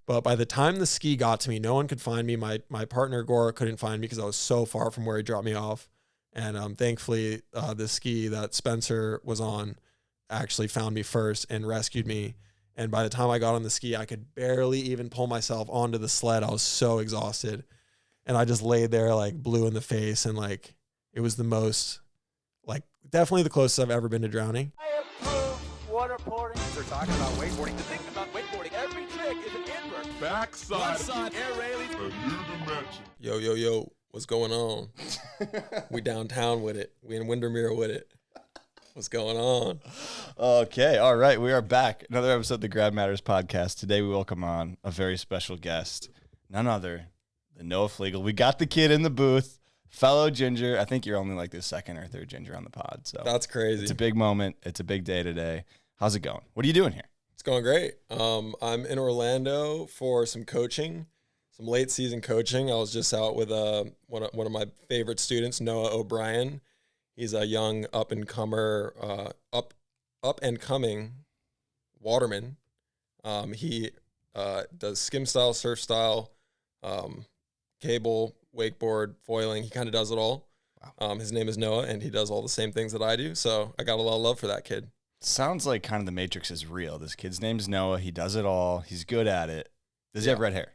But by the time the ski got to me, no one could find me. My partner, Gora, couldn't find me because I was so far from where he dropped me off. And thankfully, the ski that Spencer was on actually found me first and rescued me. And by the time I got on the ski, I could barely even pull myself onto the sled. I was so exhausted. And I just laid there like blue in the face. And like, it was the most, like, definitely the closest I've ever been to drowning. I approve waterboarding. They're talking about wakeboarding. The thing about wakeboarding, every trick is an invert. Backside. Air railing. A new dimension. Yo, what's going on? We downtown with it. We in Windermere with it. What's going on? Okay, all right. We are back. Another episode of the Grab Matters podcast. Today we welcome on a very special guest, none other than Noah Flegel. We got the kid in the booth, fellow ginger. I think you're only like the second or third ginger on the pod. So that's crazy. It's a big moment. It's a big day today. How's it going? What are you doing here? It's going great. I'm in Orlando for some coaching, some late season coaching. I was just out with one of my favorite students, Noah O'Brien. He's a young up and coming waterman. He does skim style, surf style, cable, wakeboard, foiling. He kind of does it all. Wow. His name is Noah, and he does all the same things that I do. So I got a lot of love for that kid. Sounds like kind of the Matrix is real. This kid's name's Noah. He does it all. He's good at it. Does he have red hair?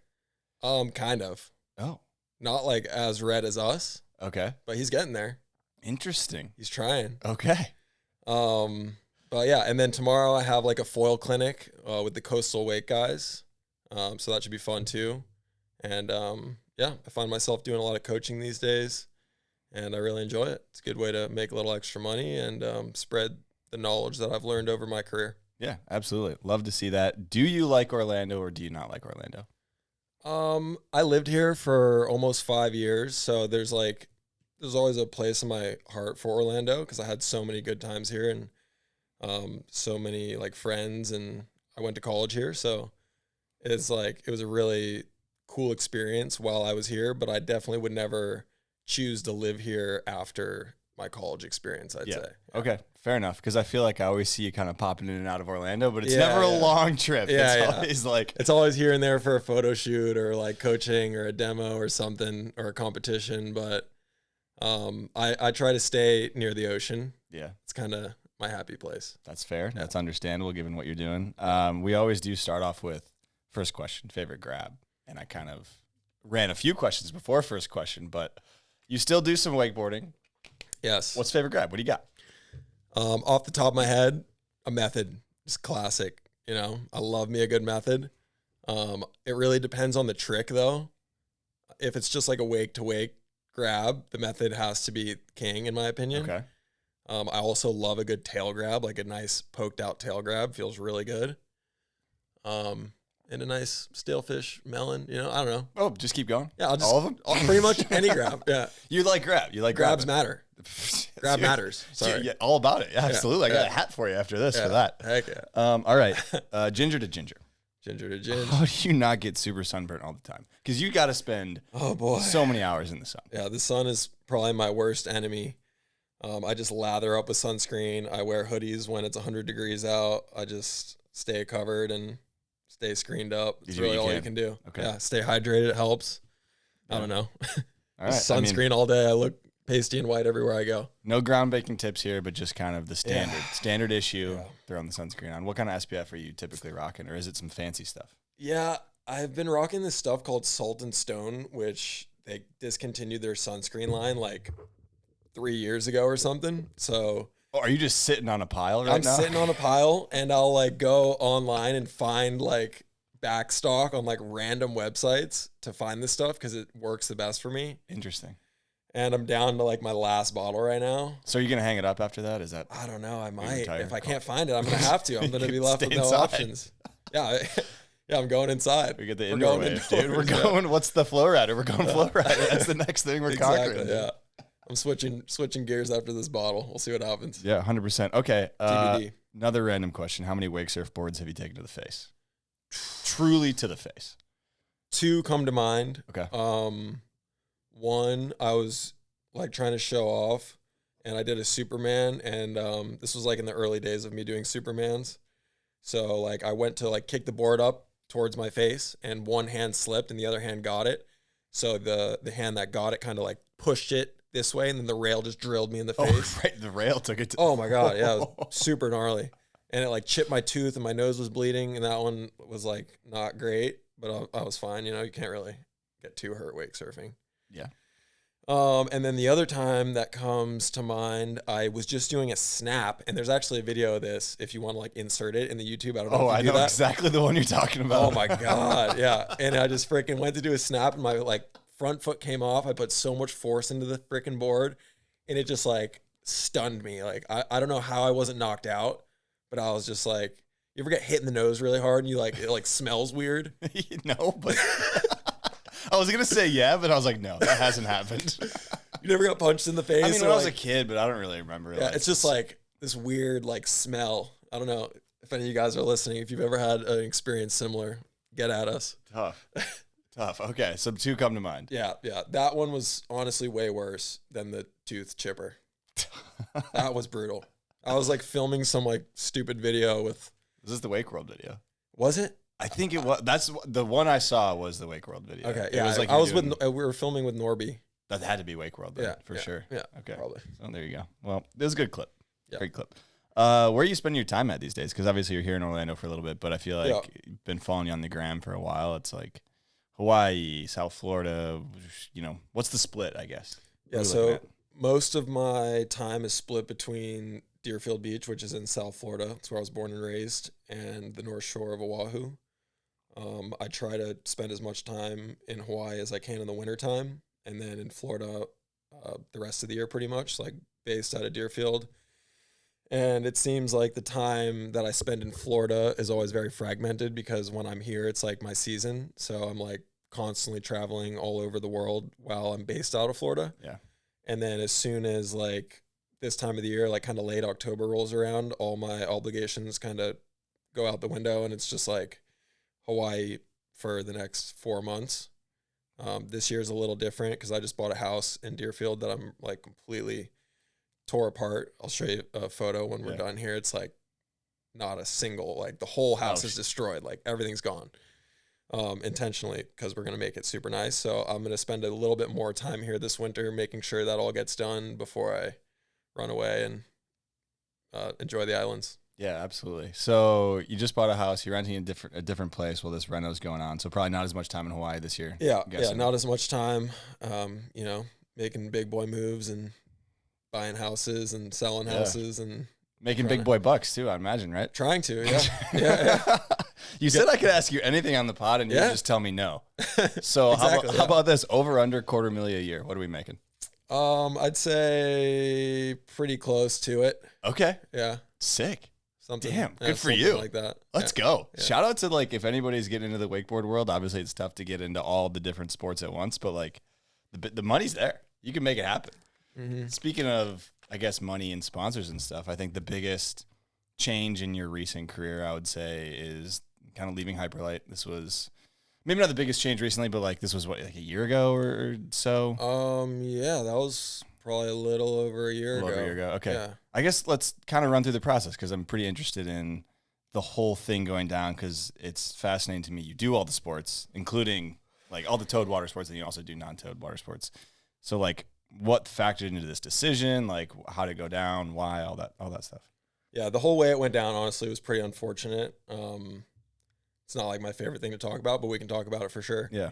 Kind of. Oh. Not like as red as us. Okay. But he's getting there. Interesting. He's trying. Okay. But yeah, and then tomorrow I have like a foil clinic with the Coastal Wake guys. So that should be fun too. And yeah, I find myself doing a lot of coaching these days, and I really enjoy it. It's a good way to make a little extra money and spread the knowledge that I've learned over my career. Yeah, absolutely. Love to see that. Do you like Orlando or do you not like Orlando? I lived here for almost 5 years, so there's always a place in my heart for Orlando because I had so many good times here and so many like friends, and I went to college here, so it's like it was a really cool experience while I was here, but I definitely would never choose to live here after my college experience, I'd say. Yeah. Okay, fair enough, because I feel like I always see you kind of popping in and out of Orlando, but it's never a long trip. It's always here and there for a photo shoot or like coaching or a demo or something or a competition, but I try to stay near the ocean. Yeah. It's kind of my happy place. That's fair. Yeah. That's understandable given what you're doing. We always do start off with first question, favorite grab. And I kind of ran a few questions before first question, but you still do some wakeboarding. Yes. What's favorite grab? What do you got? Off the top of my head, a method. Just classic. You know, I love me a good method. It really depends on the trick though. If it's just like a wake to wake grab, the method has to be king in my opinion. Okay. I also love a good tail grab, like a nice poked out tail grab feels really good. And a nice stalefish melon, you know, I don't know. Oh, just keep going. Yeah, all of them? Pretty much any grab. Yeah. You like grab. You like grabs matter. Grab matters. Sorry. Yeah, all about it. Yeah, absolutely. I got a hat for you after this for that. Heck yeah. All right. Ginger to ginger. Ginger to ginger. How do you not get super sunburnt all the time? Because you got to spend so many hours in the sun. Yeah, the sun is probably my worst enemy. I just lather up with sunscreen. I wear hoodies when it's 100 degrees out. I just stay covered and stay screened up. It's really all you can do. Okay. Yeah, stay hydrated. It helps. I don't know. All right. Sunscreen all day. I look pasty and white everywhere I go. No groundbreaking tips here, but just kind of the standard issue. Yeah. Throwing the sunscreen on. What kind of SPF are you typically rocking, or is it some fancy stuff? Yeah, I've been rocking this stuff called Salt and Stone, which they discontinued their sunscreen line like 3 years ago or something. So are you just sitting on a pile right now? I'm sitting on a pile, and I'll like go online and find like back stock on like random websites to find this stuff because it works the best for me. Interesting. And I'm down to like my last bottle right now. So are you going to hang it up after that? Is that? I don't know. I might. If I can't find it, I'm going to have to. I'm going to be left with no options. Yeah. Yeah, I'm going switching We get the indoor wave, dude. We're going, what's the flow rider? We're going flow rider. That's the next thing we're conquering. Yeah. I'm switching gears after this bottle. We'll see what happens. Yeah, 100%. Okay. TBD. Another random question. How many wake surf boards have you taken to the face? Truly to the face. 2 come to mind. Okay. One, I was like trying to show off, and I did a Superman, and this was like in the early days of me doing Supermans. So like I went to like kick the board up towards my face, and one hand slipped and the other hand got it. So the hand that got it kind of like pushed it this way, and then the rail just drilled me in the face. Oh, right. The rail took it. Oh my God. Yeah. It was super gnarly. And it like chipped my tooth and my nose was bleeding. And that one was like not great, but I was fine. You know, you can't really get too hurt wake surfing. Yeah. And then the other time that comes to mind, I was just doing a snap, and there's actually a video of this if you want to like insert it in the YouTube. I don't know. Oh, if you I do know that. exactly the one you're talking about. Oh my God. Yeah. And I just freaking went to do a snap, and my like front foot came off. I put so much force into the freaking board, and it just like stunned me. Like, I don't know how I wasn't knocked out, but I was just like, you ever get hit in the nose really hard and you like, it like smells weird? No, but I was going to say yeah, but I was like, no, that hasn't happened. You never got punched in the face? I mean, or, when I was a like, kid, but I don't really remember. yeah, Like, it's just like this weird like smell. I don't know if any of you guys are listening. If you've ever had an experience similar, get at us. tough. Tough. Okay, so 2 come to mind. Yeah, yeah. That one was honestly way worse than the tooth chipper. That was brutal. I was like filming some like stupid video with. Was this the Wake World video? Was it? I think it was. That's the one I saw was the Wake World video. Okay, It yeah. was like I was doing- with. We were filming with Norby. That had to be Wake World, then, Yeah, for yeah, sure. Yeah, Okay. probably. So there you go. Well, this is a good clip. Yeah. Great clip. Where are you spending your time at these days? Because obviously you're here in Orlando for a little bit, but I feel like Yeah. been following you on the gram for a while. It's like Hawaii, South Florida. You know, what's the split? I guess. Yeah. What are we looking So most of my time is split between Deerfield Beach, which is in South Florida. That's where I was born and raised, and the North Shore of Oahu. I try to spend as much time in Hawaii as I can in the wintertime, and then in Florida the rest of the year pretty much, like based out of Deerfield. And it seems like the time that I spend in Florida is always very fragmented because when I'm here, it's like my season. So I'm like constantly traveling all over the world while I'm based out of Florida. Yeah. And then as soon as like this time of the year, like kind of late October rolls around, all my obligations kind of go out the window, and it's just like Hawaii for the next 4 months. This year's a little different because I just bought a house in Deerfield that I'm like completely tore apart. I'll show you a photo when we're done here. It's like not a single, like the whole house is destroyed. Like everything's gone intentionally because we're going to make it super nice. So I'm going to spend a little bit more time here this winter, making sure that all gets done before I run away and enjoy the islands. Yeah, absolutely. So you just bought a house. You're renting a different place while this reno's going on. So probably not as much time in Hawaii this year. Yeah, not as much time. You know, making big boy moves and buying houses and selling houses and making big boy bucks too, I imagine, right? trying to. Yeah, yeah. You said I could ask you anything on the pod, and you just tell me no. So Exactly, how about this? Over under $250,000 a year. What are we making? I'd say pretty close to it. Okay. Yeah. Sick. Something. Damn, yeah, good for something you. like that. Let's Yeah. go. Yeah. Shout out to like if anybody's getting into the wakeboard world. Obviously, it's tough to get into all the different sports at once, but like the money's there. You can make it happen. Mm-hmm. Speaking of, I guess, money and sponsors and stuff, I think the biggest change in your recent career, I would say, is kind of leaving Hyperlite. This was maybe not the biggest change recently, but like this was what, like a year ago or so? Yeah, that was probably a little over a year ago. Over a year ago. Okay. Yeah. I guess let's kind of run through the process because I'm pretty interested in the whole thing going down because it's fascinating to me. You do all the sports, including like all the towed water sports, and you also do non-towed water sports. So like what factored into this decision, like how to go down, why, all that stuff. Yeah, the whole way it went down, honestly, was pretty unfortunate. It's not like my favorite thing to talk about, but we can talk about it for sure. Yeah.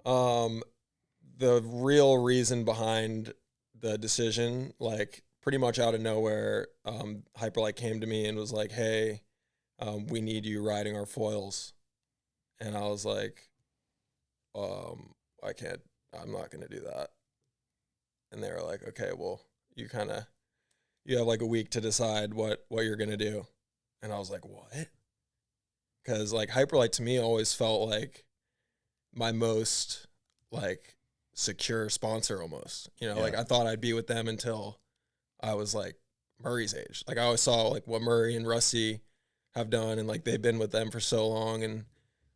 The real reason behind the decision, like pretty much out of nowhere, Hyperlite came to me and was like, hey, we need you riding our foils. And I was like, I'm not going to do that. And they were like, okay, well, you have like a week to decide what you're going to do. And I was like, what? Because like Hyperlite to me always felt like my most like secure sponsor almost, you know, like I thought I'd be with them until I was like Murray's age. Like I always saw like what Murray and Rusty have done, and like they've been with them for so long, and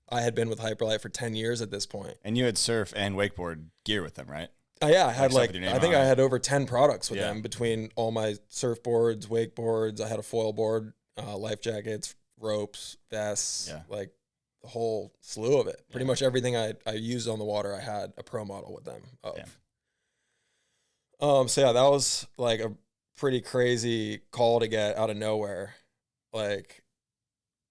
I had been with Hyperlite for 10 years at this point. And you had surf and wakeboard gear with them, right? Yeah, I had Like like, stuff with your name I think on I it. had over 10 products with Yeah. them between all my surfboards, wakeboards. I had a foil board, life jackets, ropes, vests, Yeah. like the whole slew of it. Pretty much everything I used on the water, I had a pro model with them of. Yeah. So yeah, that was like a pretty crazy call to get out of nowhere. Like,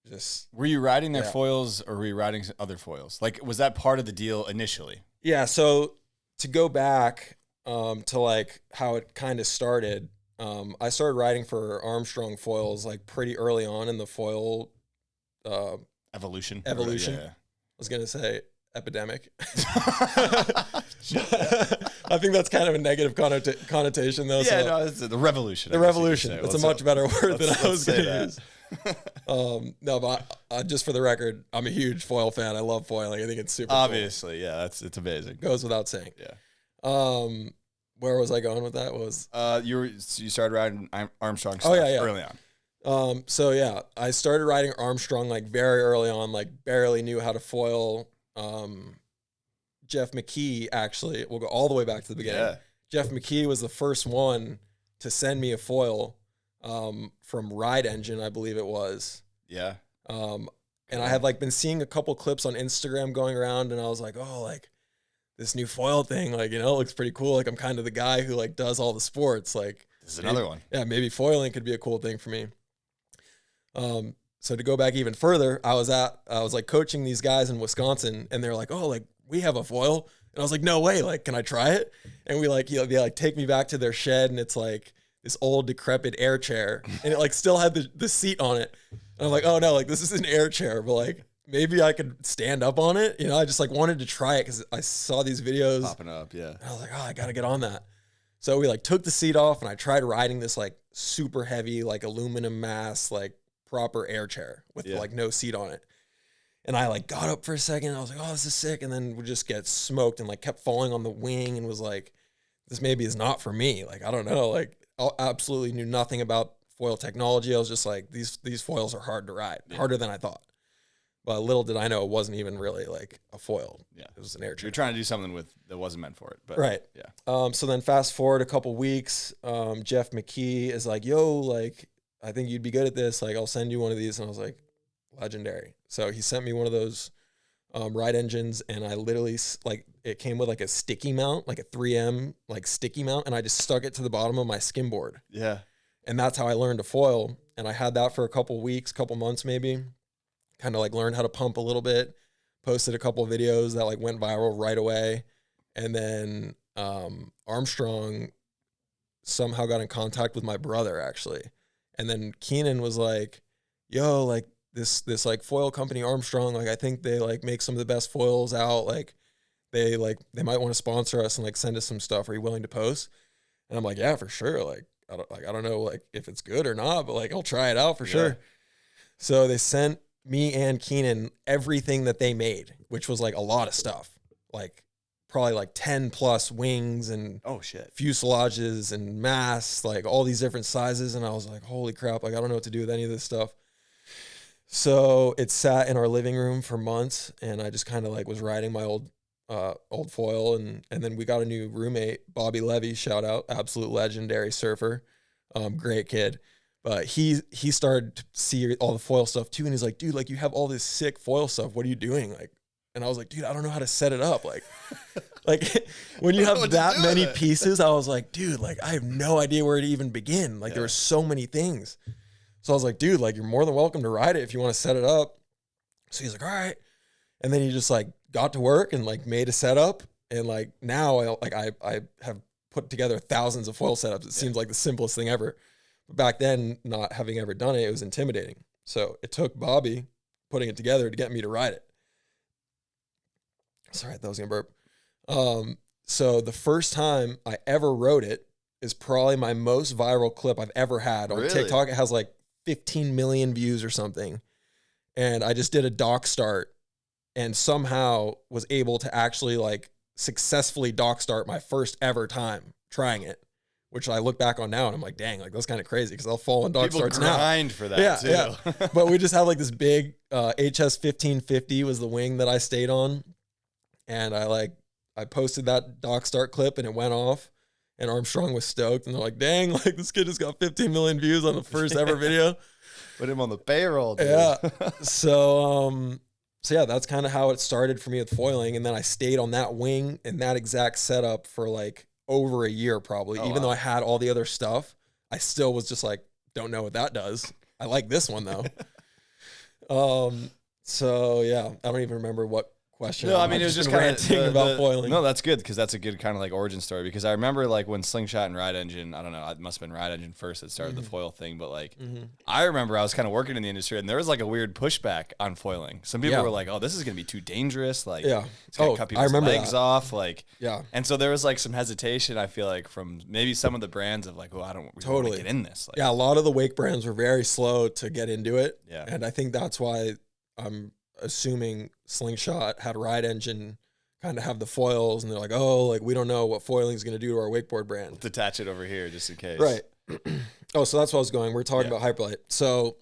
just Were you riding their Yeah. foils or were you riding other foils? Like, was that part of the deal initially? yeah. So to go back to like how it kind of started, I started riding for Armstrong foils like pretty early on in the foil. Evolution. Evolution. Yeah. I was gonna say epidemic. I think that's kind of a negative connotation, though. Yeah, so no, it's the revolution. the I guess you could revolution. say. It's a Let's- much better word than let's I was say going to that. use. No, but just for the record, I'm a huge foil fan. I love foiling. I think it's super Obviously, yeah, it's amazing. cool. Goes without saying. Yeah. Where was I going with that? You started riding Armstrong Oh, stuff yeah. early on. So yeah, I started riding Armstrong like very early on, like barely knew how to foil. Jeff McKee, actually, we'll go all the way back to the beginning. Yeah. Jeff McKee was the first one to send me a foil from Ride Engine, I believe it was. Yeah. And I had like been seeing a couple clips on Instagram going around, and I was like, oh, like this new foil thing, like, you know, it looks pretty cool. Like I'm kind of the guy who like does all the sports. Like This is another one. yeah, maybe foiling could be a cool thing for me. So to go back even further, I was like coaching these guys in Wisconsin, and they're like, oh, like we have a foil. And I was like, no way, like, can I try it? And we like, you know, they like take me back to their shed, and it's like this old decrepit air chair, and it like still had the seat on it. And I'm like, oh no, like this is an air chair, but like maybe I could stand up on it. You know, I just like wanted to try it because I saw these videos. Popping up, yeah. And I was like, oh, I gotta get on that. So we like took the seat off, and I tried riding this like super heavy, like aluminum mass, like proper air chair with like no seat on it. And I like got up for a second, and I was like, oh, this is sick. And then would just get smoked and like kept falling on the wing, and was like, this maybe is not for me. Like, I don't know. Like I absolutely knew nothing about foil technology. I was just like, these foils are hard to ride, harder than I thought. But little did I know it wasn't even really like a foil. Yeah. It was an air chair. You're trying to do something that wasn't meant for it. But Right. Yeah. So then fast forward a couple weeks, Jeff McKee is like, yo, like, I think you'd be good at this. Like, I'll send you one of these. And I was like, legendary. So he sent me one of those Ride Engines, and I literally, like, it came with like a sticky mount, like a 3M, like sticky mount. And I just stuck it to the bottom of my skimboard. Yeah. And that's how I learned to foil. And I had that for a couple weeks, couple months maybe. Kind of like learned how to pump a little bit. Posted a couple of videos that like went viral right away. And then Armstrong somehow got in contact with my brother, actually. And then Keenan was like, yo, like this like foil company Armstrong, like I think they like make some of the best foils out. Like they might want to sponsor us and like send us some stuff. Are you willing to post? And I'm like, yeah, for sure. Like I don't know like if it's good or not, but like I'll try it out for sure. So they sent me and Keenan everything that they made, which was like a lot of stuff. Like probably like 10 plus wings and Oh shit. fuselages and masts, like all these different sizes. And I was like, holy crap, like I don't know what to do with any of this stuff. So it sat in our living room for months, and I just kind of like was riding my old foil. And then we got a new roommate, Bobby Levy, shout out, absolute legendary surfer. Great kid. But he started to see all the foil stuff too. And he's like, dude, like you have all this sick foil stuff. What are you doing? Like, and I was like, dude, I don't know how to set it up. Like when you have that many pieces, I was like, dude, like I have no idea where to even begin. Like there were so many things. So I was like, dude, like you're more than welcome to ride it if you want to set it up. So he's like, all right. And then he just like got to work and like made a setup. And like now I have put together thousands of foil setups. It seems like the simplest thing ever. But back then, not having ever done it, it was intimidating. So it took Bobby putting it together to get me to ride it. Sorry, that was gonna burp. So the first time I ever rode it is probably my most viral clip I've ever had on TikTok. It has like 15 million views or something. And I just did a dock start and somehow was able to actually like successfully dock start my first ever time trying it, which I look back on now and I'm like, dang, like that's kind of crazy because I'll fall on dock starts now. People grind for that too. Yeah. But we just had like this big HS 1550 was the wing that I stayed on. And I posted that dock start clip and it went off. And Armstrong was stoked, and they're like, dang, like this kid just got 15 million views on the first ever video. Put him on the payroll, dude. Yeah. So So yeah, that's kind of how it started for me with foiling. And then I stayed on that wing and that exact setup for like over a year, probably. Even though I had all the other stuff, I still was just like, don't know what that does. I like this one though. So yeah, I don't even remember what question. No, I mean, it was just kind of ranting about foiling. No, that's good because that's a good kind of like origin story. Because I remember like when Slingshot and Ride Engine, I don't know, it must have been Ride Engine first that started the foil thing. But like, I remember I was kind of working in the industry and there was like a weird pushback on foiling. Some people were like, "Oh, this is gonna be too dangerous." Like, it's gonna cut people's legs off. Like, and so there was like some hesitation. I feel like from maybe some of the brands of like, "Oh, I don't really want to get in this." Like, a lot of the wake brands were very slow to get into it. Yeah, and I think that's why I'm assuming Slingshot had Ride Engine kind of have the foils, and they're like, oh, like we don't know what foiling is going to do to our wakeboard brand. We'll detach it over here just in case. Right. Oh, so that's what I was going. We're talking about Hyperlite. So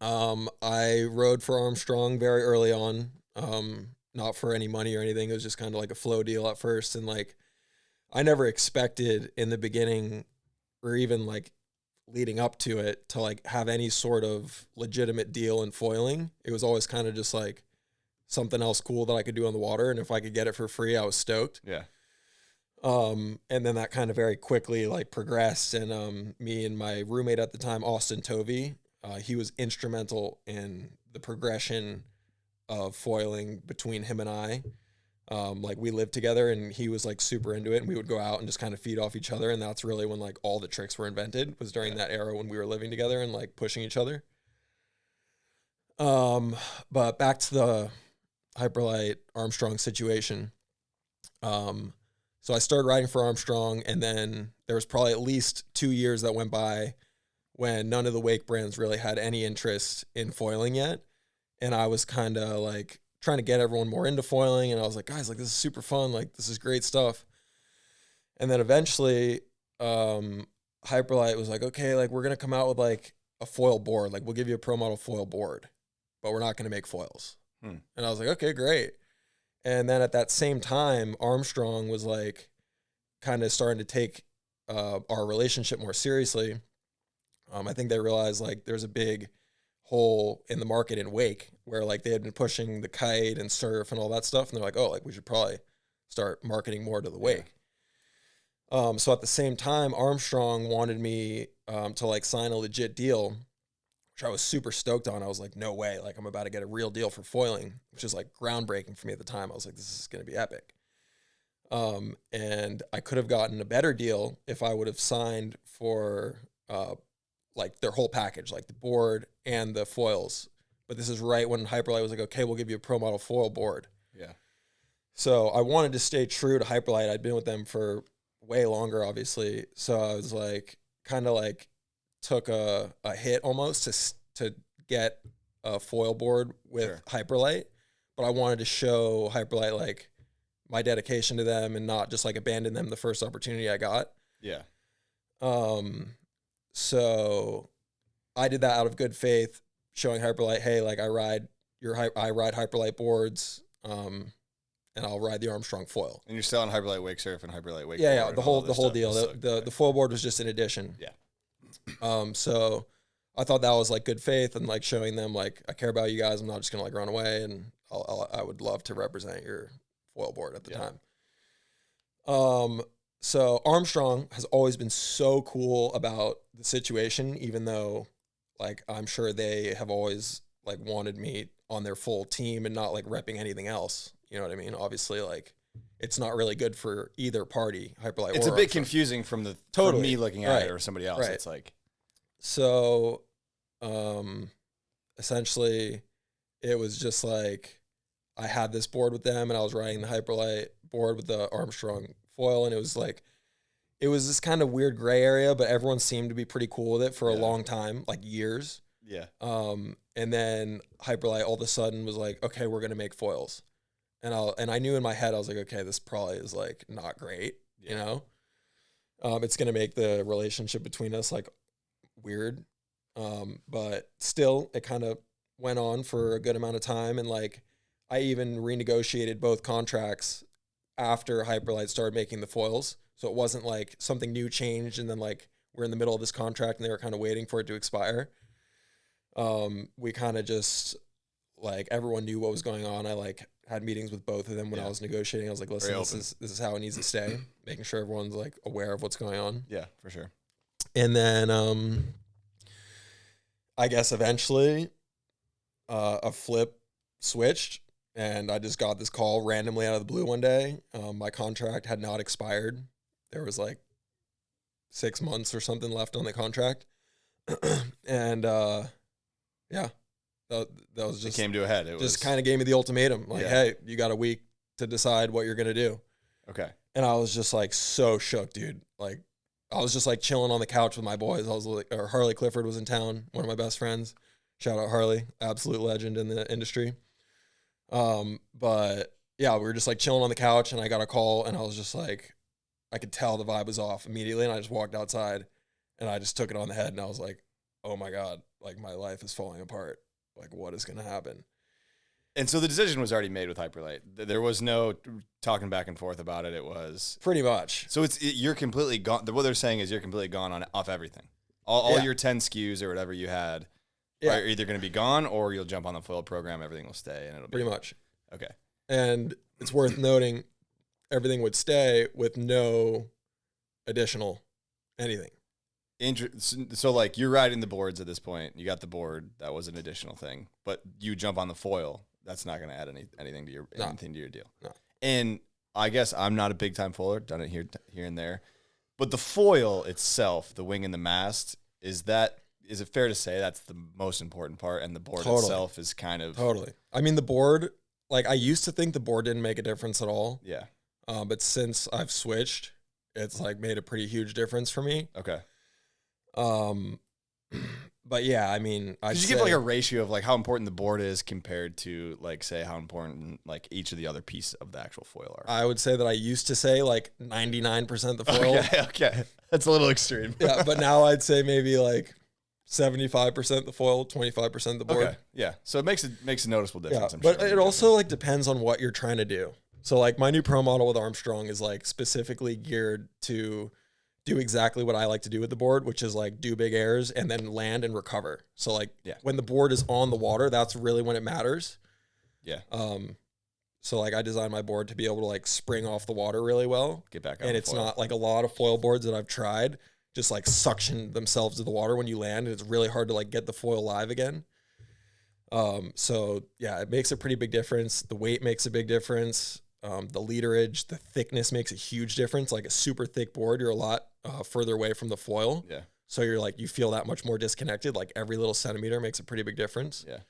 I rode for Armstrong very early on, not for any money or anything. It was just kind of like a flow deal at first. And like, I never expected in the beginning or even like leading up to it to like have any sort of legitimate deal in foiling. It was always kind of just like something else cool that I could do on the water. And if I could get it for free, I was stoked. Yeah. And then that kind of very quickly like progressed. And me and my roommate at the time, Austin Tovey, he was instrumental in the progression of foiling between him and I. Like we lived together and he was like super into it and we would go out and just kind of feed off each other. And that's really when like all the tricks were invented, was during that era when we were living together and like pushing each other. But back to the Hyperlite Armstrong situation. So I started riding for Armstrong, and then there was probably at least 2 years that went by when none of the wake brands really had any interest in foiling yet. And I was kind of like trying to get everyone more into foiling. And I was like, guys, like this is super fun. Like this is great stuff. And then eventually, Hyperlite was like, okay, like we're going to come out with like a foil board. Like we'll give you a pro model foil board, but we're not going to make foils. And I was like, okay, great. And then at that same time, Armstrong was like kind of starting to take our relationship more seriously. I think they realized like there's a big hole in the market in wake where like they had been pushing the kite and surf and all that stuff. And they're like, oh, like we should probably start marketing more to the wake. So at the same time, Armstrong wanted me to like sign a legit deal, which I was super stoked on. I was like, no way. Like I'm about to get a real deal for foiling, which is like groundbreaking for me at the time. I was like, this is going to be epic. And I could have gotten a better deal if I would have signed for like their whole package, like the board and the foils. But this is right when Hyperlite was like, okay, we'll give you a pro model foil board. Yeah. So I wanted to stay true to Hyperlite. I'd been with them for way longer, obviously. So I was like, kind of like took a hit almost to get a foil board with Hyperlite. But I wanted to show Hyperlite like my dedication to them and not just like abandon them the first opportunity I got. Yeah. So I did that out of good faith, showing Hyperlite, hey, like I ride Hyperlite boards, and I'll ride the Armstrong foil. And you're still on Hyperlite Wakesurf and Hyperlite Wakefoil. Yeah, the whole deal. The foil board was just an addition. Yeah. So I thought that was like good faith and like showing them like I care about you guys. I'm not just gonna like run away, and I would love to represent your foil board at the time. So Armstrong has always been so cool about the situation, even though like I'm sure they have always like wanted me on their full team and not like repping anything else. You know what I mean? Obviously, like it's not really good for either party, Hyperlite. It's or a bit Armstrong. confusing from me looking at it or somebody else. Right. It's like, so, essentially, it was just like I had this board with them, and I was riding the Hyperlite board with the Armstrong foil, and it was this kind of weird gray area, but everyone seemed to be pretty cool with it for a long time, like years. Yeah. And then Hyperlite all of a sudden was like, okay, we're gonna make foils. And I knew in my head, I was like, okay, this probably is like not great, you know? It's going to make the relationship between us like weird. But still it kind of went on for a good amount of time. And like, I even renegotiated both contracts after Hyperlite started making the foils. So it wasn't like something new changed and then like we're in the middle of this contract and they were kind of waiting for it to expire. We kind of just like everyone knew what was going on. I like had meetings with both of them when I was negotiating. I was like, listen, this is how it needs to stay, making sure everyone's like aware of what's going on. Yeah, for sure. And then I guess eventually a flip switched, and I just got this call randomly out of the blue one day. My contract had not expired. There was like 6 months or something left on the contract. And yeah, that was just, it came to a head. It just was kind of gave me the ultimatum. Like, hey, you got a week to decide what you're going to do. okay. And I was just like so shook, dude. Like, I was just like chilling on the couch with my boys. I was like, or Harley Clifford was in town, one of my best friends. Shout out Harley, absolute legend in the industry. But yeah, we were just like chilling on the couch, and I got a call, and I was just like, I could tell the vibe was off immediately, and I just walked outside, and I just took it on the head, and I was like, oh my God, like my life is falling apart. Like, what is going to happen? And so the decision was already made with Hyperlite. There was no talking back and forth about it. It was pretty much. So you're completely gone. What they're saying is you're completely gone off everything. All your 10 SKUs or whatever you had are either going to be gone, or you'll jump on the foil program. Everything will stay, and it'll be pretty much. Okay. And it's worth noting, everything would stay with no additional anything. So like you're riding the boards at this point. You got the board. That was an additional thing, but you jump on the foil. That's not going to add anything to your deal. No. And I guess I'm not a big time foiler. Done it here and there, but the foil itself, the wing and the mast, is it fair to say that's the most important part, and the board itself is kind of totally. I mean, the board. Like, I used to think the board didn't make a difference at all. Yeah. But since I've switched, it's like made a pretty huge difference for me. Okay. But yeah, I mean, Did you give like a ratio of like how important the board is compared to like say how important like each of the other pieces of the actual foil are? I would say that I used to say like 99% the foil. Okay. That's a little extreme. Yeah, but now I'd say maybe like 75% the foil, 25% the board. Okay. Yeah. So it makes a noticeable difference. Yeah, I'm but sure. it also like depends on what you're trying to do. So like my new pro model with Armstrong is like specifically geared to do exactly what I like to do with the board, which is like do big airs and then land and recover. So like when the board is on the water, that's really when it matters. Yeah. So like I designed my board to be able to like spring off the water really well. Get back on and the it's foil. not like a lot of foil boards that I've tried just like suction themselves to the water when you land, and it's really hard to like get the foil live again. So yeah, it makes a pretty big difference. The weight makes a big difference. The leaderage, the thickness makes a huge difference. Like a super thick board, you're a lot further away from the foil. Yeah. So you're like, you feel that much more disconnected. Like every little centimeter makes a pretty big difference. Yeah.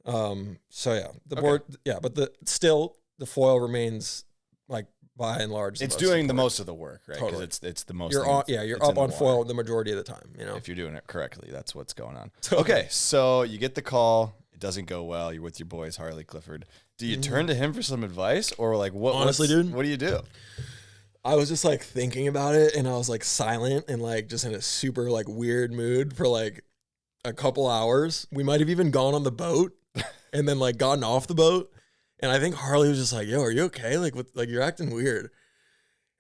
So yeah, the board, but the foil remains like by and large. It's doing the most of the work, right? Because Totally. it's the most. You're up on foil the majority of the time, you know? If you're doing it correctly, that's what's going on. Totally. Okay. So you get the call. It doesn't go well. You're with your boys, Harley Clifford. Do you turn to him for some advice, or like what? Honestly, dude, what do you do? I was just like thinking about it, and I was like silent and like just in a super like weird mood for like a couple hours. We might have even gone on the boat and then like gotten off the boat. And I think Harley was just like, yo, are you okay? Like, you're acting weird.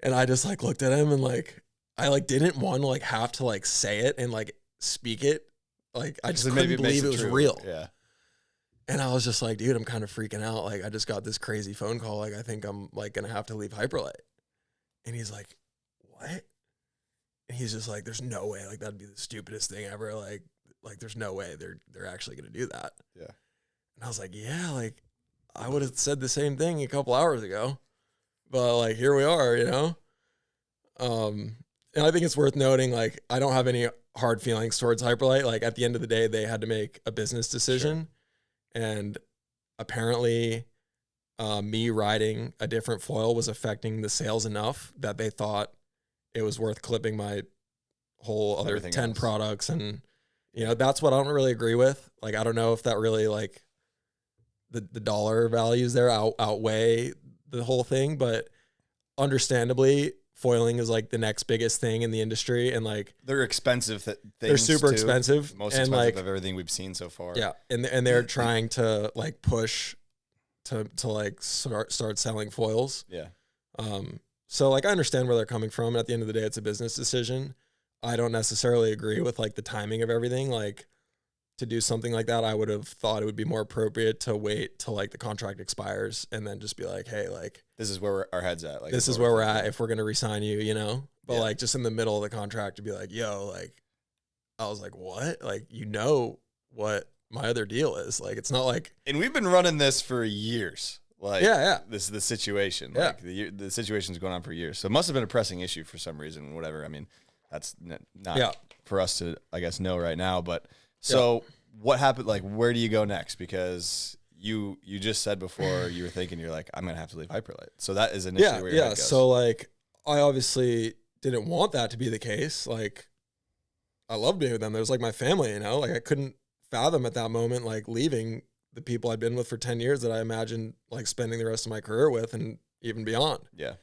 And I just like looked at him and like, I like didn't want to like have to like say it and like speak it. Like I just couldn't believe it was real. Yeah. And I was just like, dude, I'm kind of freaking out. Like I just got this crazy phone call. Like I think I'm like going to have to leave Hyperlite. And he's like, what? And he's just like, there's no way. Like that'd be the stupidest thing ever. Like there's no way they're actually going to do that. Yeah. And I was like, yeah, like I would have said the same thing a couple hours ago, but like, here we are, you know? And I think it's worth noting, like, I don't have any hard feelings towards Hyperlite. Like at the end of the day, they had to make a business decision. Sure. And apparently me riding a different foil was affecting the sales enough that they thought it was worth clipping my whole other Everything 10 else. products. And, you know, that's what I don't really agree with. Like, I don't know if that really like the dollar values there outweigh the whole thing, but understandably foiling is like the next biggest thing in the industry. And like, they're expensive things. They're super too. expensive. Most and expensive like, of everything we've seen so far. Yeah. And they're trying to like push to like start selling foils. Yeah. So like I understand where they're coming from. At the end of the day, it's a business decision. I don't necessarily agree with like the timing of everything. Like to do something like that, I would have thought it would be more appropriate to wait till like the contract expires and then just be like, hey, like This is where our heads at. Like, this is where we're at if we're gonna resign you, you know. But Yeah. like just in the middle of the contract to be like, yo, like I was like, what? Like, you know what my other deal is. Like, it's not like, And we've been running this for years. Like, Yeah. This is the situation. Yeah. Like the situation's going on for years. So it must have been a pressing issue for some reason. Whatever. I mean, that's not Yeah. for us to, I guess, know right now. But so what happened? Like, where do you go next? Because you just said before you were thinking you're like, I'm gonna have to leave Hyperlite. So that is initially where your head goes. So like, I obviously didn't want that to be the case. Like, I loved being with them. It was like my family, you know. Like, I couldn't fathom at that moment like leaving the people I'd been with for 10 years that I imagined like spending the rest of my career with and even beyond. Yeah.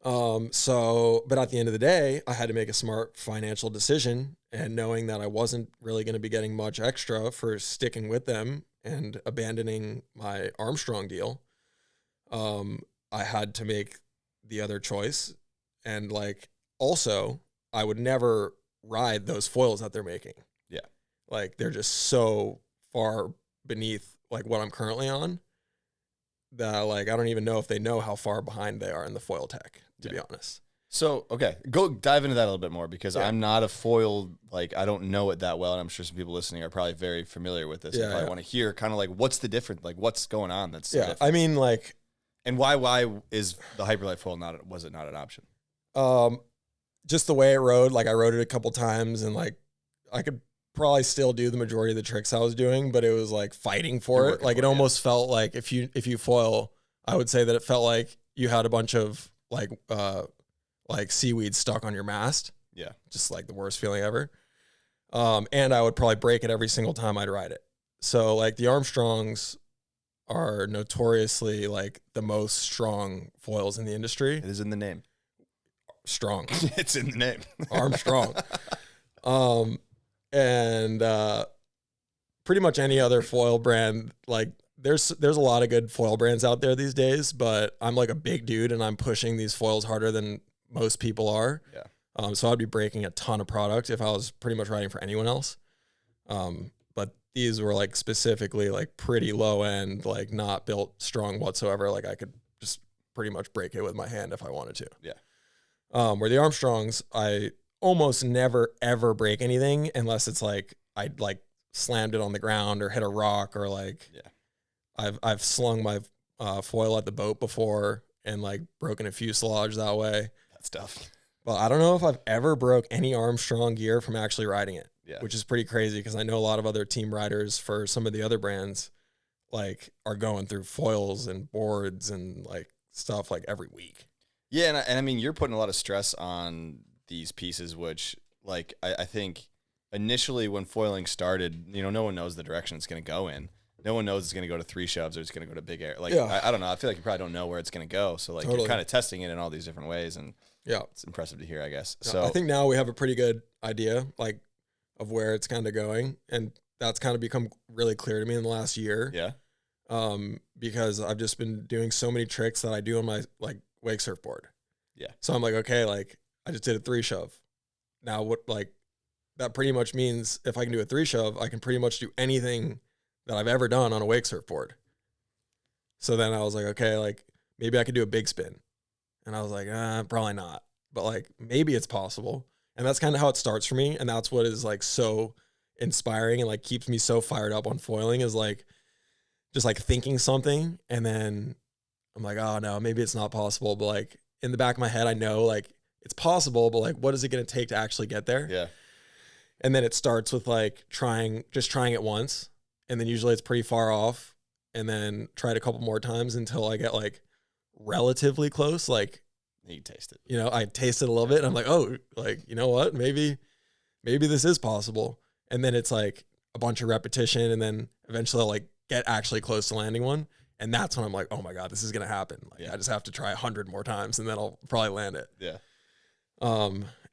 But at the end of the day, I had to make a smart financial decision, and knowing that I wasn't really going to be getting much extra for sticking with them and abandoning my Armstrong deal, I had to make the other choice. And like, also, I would never ride those foils that they're making. Yeah. Like, they're just so far beneath like what I'm currently on that like, I don't even know if they know how far behind they are in the foil tech, to be honest. So, okay, go dive into that a little bit more because Yeah. I'm not a foil, like, I don't know it that well, and I'm sure some people listening are probably very familiar with this. Yeah, and probably yeah. want to hear kind of like what's the difference, like what's going on that's so Yeah. different? I mean, like, And why is the Hyperlite foil was it not an option? just the way it rode, like I rode it a couple times and like I could probably still do the majority of the tricks I was doing, but it was like fighting for You're it. working Like for it it, almost felt like if you foil, I would say that it felt like you had a bunch of like seaweed stuck on your mast. Yeah. Just like the worst feeling ever. And I would probably break it every single time I'd ride it. So like the Armstrongs are notoriously like the most strong foils in the industry. It is in the name. Strong. It's in the name. Armstrong. And pretty much any other foil brand, like there's a lot of good foil brands out there these days, but I'm like a big dude and I'm pushing these foils harder than most people are. Yeah. So I'd be breaking a ton of product if I was pretty much riding for anyone else. But these were like specifically like pretty low end, like not built strong whatsoever. Like I could just pretty much break it with my hand if I wanted to. Yeah. Where the Armstrongs, I almost never ever break anything unless it's like I'd like slammed it on the ground or hit a rock or like I've slung my foil at the boat before and like broken a fuselage that way. That's tough. But I don't know if I've ever broke any Armstrong gear from actually riding it, Yeah. which is pretty crazy because I know a lot of other team riders for some of the other brands like are going through foils and boards and like stuff like every week. Yeah, and I mean, you're putting a lot of stress on these pieces, which, like, I think initially when foiling started, you know, no one knows the direction it's going to go in. No one knows it's going to go to 3 shoves or it's going to go to big air. Like, Yeah. I don't know. I feel like you probably don't know where it's going to go. So, like, Totally. you're kind of testing it in all these different ways, and Yeah. it's impressive to hear, I guess. Yeah, So, I think now we have a pretty good idea like of where it's kind of going. And that's kind of become really clear to me in the last year. yeah. Because I've just been doing so many tricks that I do on my like wake surfboard. Yeah. So I'm like, okay, like I just did a 3 shove. Now what, like that pretty much means if I can do a 3 shove, I can pretty much do anything that I've ever done on a wake surfboard. So then I was like, okay, like maybe I could do a big spin. And I was like, probably not, but like maybe it's possible. And that's kind of how it starts for me. And that's what is like so inspiring and like keeps me so fired up on foiling is like, just like thinking something and then I'm like, oh no, maybe it's not possible. But like in the back of my head, I know like it's possible, but like, what is it going to take to actually get there? Yeah. And then it starts with like just trying it once. And then usually it's pretty far off and then try it a couple more times until I get like relatively close. Like, You taste it. you know, I taste it a little bit and I'm like, oh, like, you know what? Maybe this is possible. And then it's like a bunch of repetition. And then eventually I'll like get actually close to landing one. And that's when I'm like, oh my God, this is going to happen. Like Yeah. I just have to try 100 more times and then I'll probably land it. Yeah.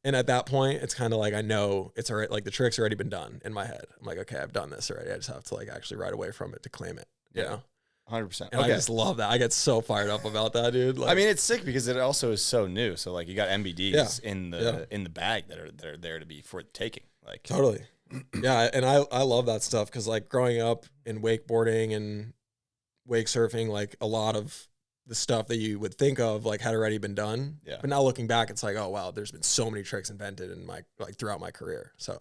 And at that point it's kind of like, I know it's already like the trick's already been done in my head. I'm like, okay, I've done this already. I just have to like actually ride away from it to claim it. You Yeah. know? 100%. And I just love that. I get so fired up about that, dude. Like, I mean, it's sick because it also is so new. So, like, you got MBDs Yeah. in the bag that are there to be for taking. Like, totally. Yeah, and I love that stuff because like growing up in wakeboarding and wake surfing, like a lot of the stuff that you would think of like had already been done. Yeah. But now looking back, it's like, oh wow, there's been so many tricks invented in my like throughout my career. So,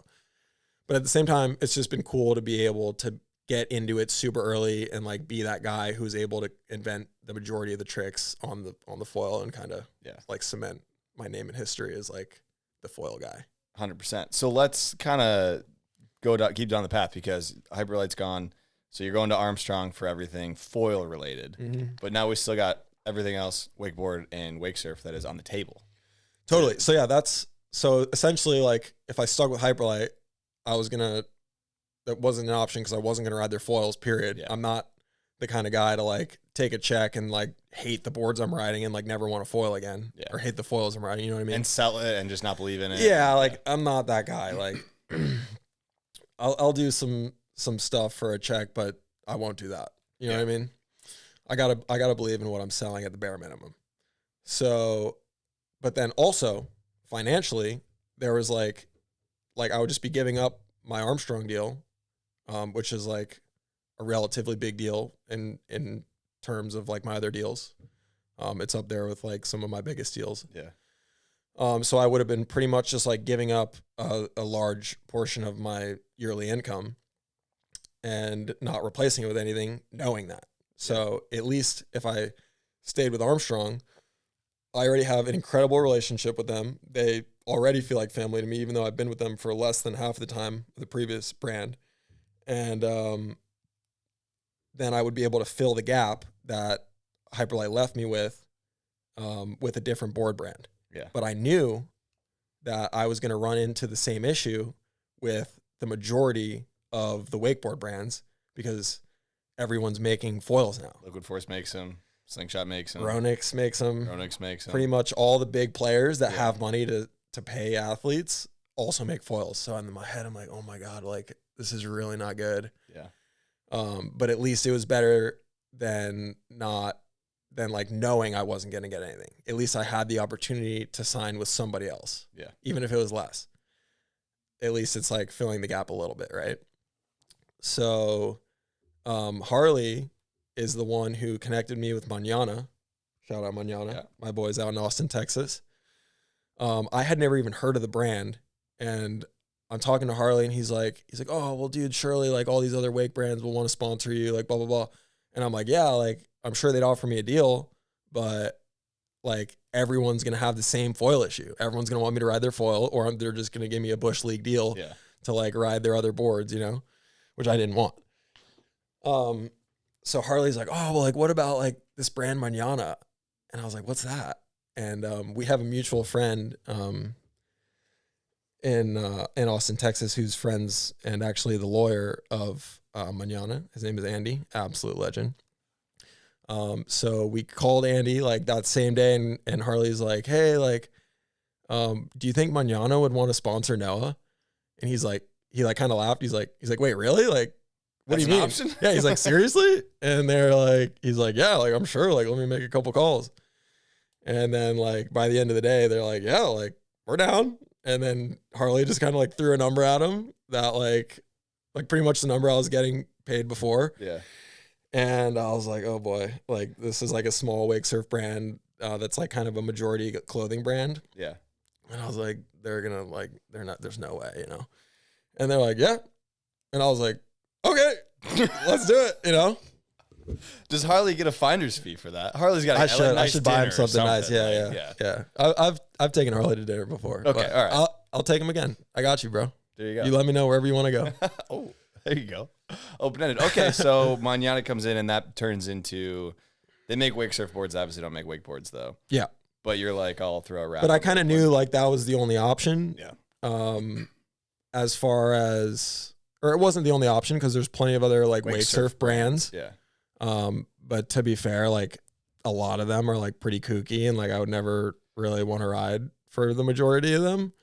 but at the same time, it's just been cool to be able to get into it super early and like be that guy who's able to invent the majority of the tricks on the foil and kind of like cement my name in history as like the foil guy. 100%. So let's kind of keep down the path because Hyperlite's gone. So you're going to Armstrong for everything foil related, but now we still got everything else, wakeboard and wake surf that is on the table. Totally. So yeah, so essentially like if I stuck with Hyperlite, that wasn't an option because I wasn't going to ride their foils, period. Yeah. I'm not the kind of guy to like take a check and like hate the boards I'm riding and like never want to foil again or hate the foils I'm riding. You know what I mean? And sell it and just not believe in it. Yeah. Like I'm not that guy. Like I'll do some stuff for a check, but I won't do that. You know what I mean? I gotta believe in what I'm selling at the bare minimum. So, but then also financially, there was like I would just be giving up my Armstrong deal, which is like a relatively big deal in terms of like my other deals. It's up there with like some of my biggest deals. Yeah. So I would have been pretty much just like giving up a large portion of my yearly income and not replacing it with anything, knowing that. So at least if I stayed with Armstrong, I already have an incredible relationship with them. They already feel like family to me, even though I've been with them for less than half the time of the previous brand. And then I would be able to fill the gap that Hyperlite left me with a different board brand. Yeah. But I knew that I was going to run into the same issue with the majority of the wakeboard brands because everyone's making foils now. Liquid Force makes them. Slingshot makes them. Ronix makes them. Makes them. Pretty much all the big players that have money to pay athletes also make foils. So in my head, I'm like, oh my God, like this is really not good. Yeah. But at least it was better than like knowing I wasn't going to get anything. At least I had the opportunity to sign with somebody else. Yeah. Even if it was less. At least it's like filling the gap a little bit, right? So Harley is the one who connected me with Manana. Shout out Manana. Yeah. My boy's out in Austin, Texas. I had never even heard of the brand. And I'm talking to Harley and he's like, oh, well, dude, surely like all these other wake brands will want to sponsor you, like blah, blah, blah. And I'm like, yeah, like I'm sure they'd offer me a deal, but like everyone's going to have the same foil issue. Everyone's going to want me to ride their foil or they're just going to give me a Bush League deal to like ride their other boards, you know, which I didn't want. So Harley's like, oh, well, like, what about like this brand Manana? And I was like, what's that? And we have a mutual friend in Austin, Texas, who's friends and actually the lawyer of Manana. His name is Andy, absolute legend. So we called Andy like that same day, and Harley's like, hey, like, do you think Manana would want to sponsor Noah? And he kind of laughed. He's like, wait, really? Like, what do you mean? Option? Yeah, he's like, seriously? And he's like, yeah, like, I'm sure, like, let me make a couple calls. And then like by the end of the day, they're like, yeah, like we're down. And then Harley just kind of like threw a number at him that like pretty much the number I was getting paid before. Yeah. And I was like, oh boy, like this is like a small wake surf brand that's like kind of a majority clothing brand. Yeah. And I was like, there's no way, you know? And they're like, yeah. And I was like, okay, let's do it, you know? Does Harley get a finder's fee for that? Harley's got. I should buy him something nice. Yeah. I've taken Harley to dinner before. Okay, all right. I'll take him again. I got you, bro. There you go. You let me know wherever you want to go. Oh, there you go. Open-ended. Okay, so Manana comes in and that turns into. They make wake surfboards. Obviously, don't make wakeboards though. Yeah. But you're like, I'll throw a wrap. But I kind of knew like that was the only option. Yeah. As far as, or it wasn't the only option because there's plenty of other like wake surf brands. Yeah. But to be fair, like a lot of them are like pretty kooky and like I would never really want to ride for the majority of them.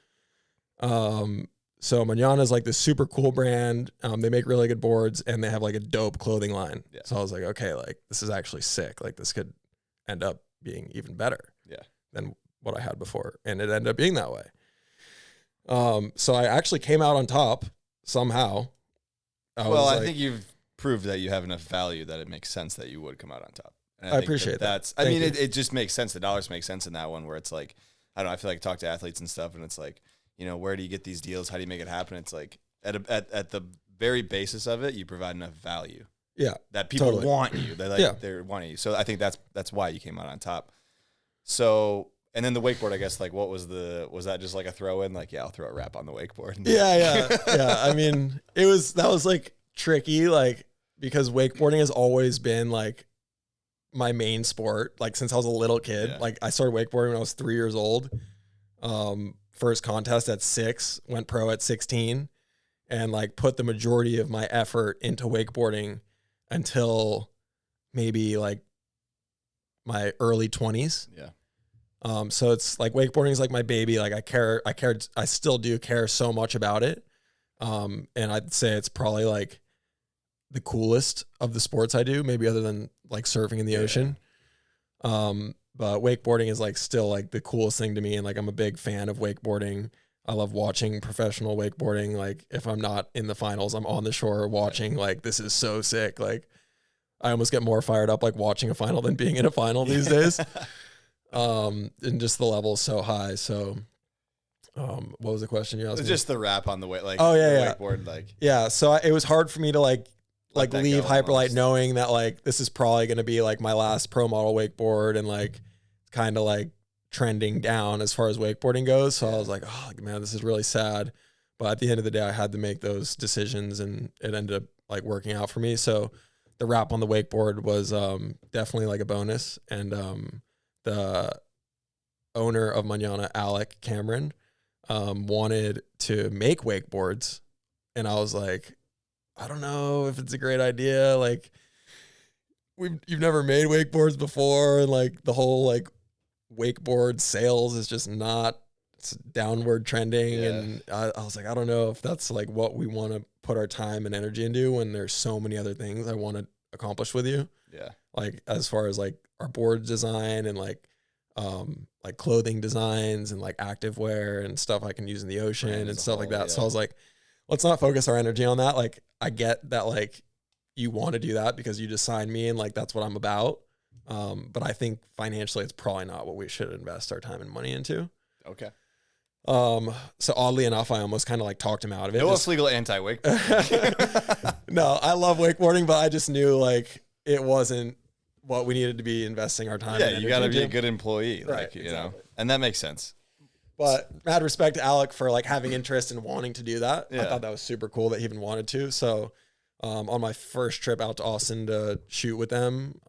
So Manana is like this super cool brand. They make really good boards and they have like a dope clothing line. Yeah. So I was like, okay, like this is actually sick. Like this could end up being even better than what I had before. And it ended up being that way. So I actually came out on top somehow. I think you've proved that you have enough value that it makes sense that you would come out on top. And I appreciate that. I mean, it just makes sense. The dollars make sense in that one where it's like, I don't know, I feel like I talk to athletes and stuff and it's like, you know, where do you get these deals? How do you make it happen? It's like at the very basis of it, you provide enough value. Yeah. That people want you. They're wanting you. So I think that's why you came out on top. So, and then the wakeboard, I guess, like was that just like a throw in? Like, yeah, I'll throw a wrap on the wakeboard. Yeah. I mean, that was like tricky, like, because wakeboarding has always been like my main sport. Like since I was a little kid, like I started wakeboarding when I was 3 years old. First contest at 6, went pro at 16, and like put the majority of my effort into wakeboarding until maybe like my early 20s. Yeah. So it's like wakeboarding is like my baby. Like I still do care so much about it. And I'd say it's probably like the coolest of the sports I do, maybe other than like surfing in the ocean. But wakeboarding is like still like the coolest thing to me. And like, I'm a big fan of wakeboarding. I love watching professional wakeboarding. Like if I'm not in the finals, I'm on the shore watching, like, this is so sick. Like I almost get more fired up, like watching a final than being in a final these days. And just the level is so high. So, what was the question you asked me? Just the wrap on the way, like, wakeboard, like, yeah. So it was hard for me to like leave Hyperlite almost, knowing that like this is probably going to be like my last pro model wakeboard and like kind of like trending down as far as wakeboarding goes. So I was like, oh man, this is really sad. But at the end of the day, I had to make those decisions and it ended up like working out for me. So the wrap on the wakeboard was definitely like a bonus. And the owner of Manana, Alec Cameron, wanted to make wakeboards. And I was like, I don't know if it's a great idea. Like you've never made wakeboards before. And like the whole like wakeboard sales is just not, it's downward trending. Yeah. And I was like, I don't know if that's like what we want to put our time and energy into when there's so many other things I want to accomplish with you. Yeah. Like as far as like our board design and like clothing designs and like active wear and stuff I can use in the ocean and stuff like that. Yeah. So I was like, let's not focus our energy on that. Like I get that like you want to do that because you just signed me and like that's what I'm about. But I think financially it's probably not what we should invest our time and money into. Okay. So oddly enough, I almost kind of like talked him out of it. Legal anti-wakeboarding. No, I love wakeboarding, but I just knew like it wasn't what we needed to be investing our time. Yeah, you got to be a good employee, like, right, you know, and that makes sense. But mad respect to Alec for like having interest and wanting to do that. Yeah. I thought that was super cool that he even wanted to. So on my first trip out to Austin to shoot with them,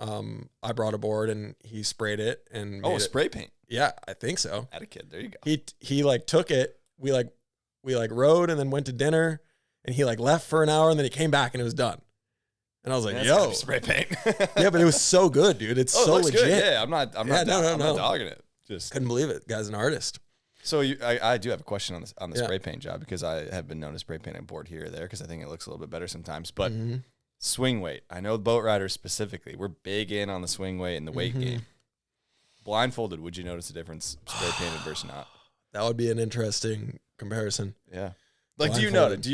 I brought a board and he sprayed it and spray paint. Yeah, I think so. Had a kid. There you go. He like took it. We rode and then went to dinner and he like left for an hour and then he came back and it was done. And I was like, yo, spray paint. Yeah, but it was so good, dude. It's so legit. Good. Yeah, I'm not dogging it. Just couldn't believe it. Guy's an artist. So I do have a question on the spray paint job because I have been known to spray paint a board here or there because I think it looks a little bit better sometimes. But swing weight, I know boat riders specifically, we're big in on the swing weight and the weight game. Blindfolded, would you notice a difference spray painted versus not? That would be an interesting comparison. Yeah. Like, do you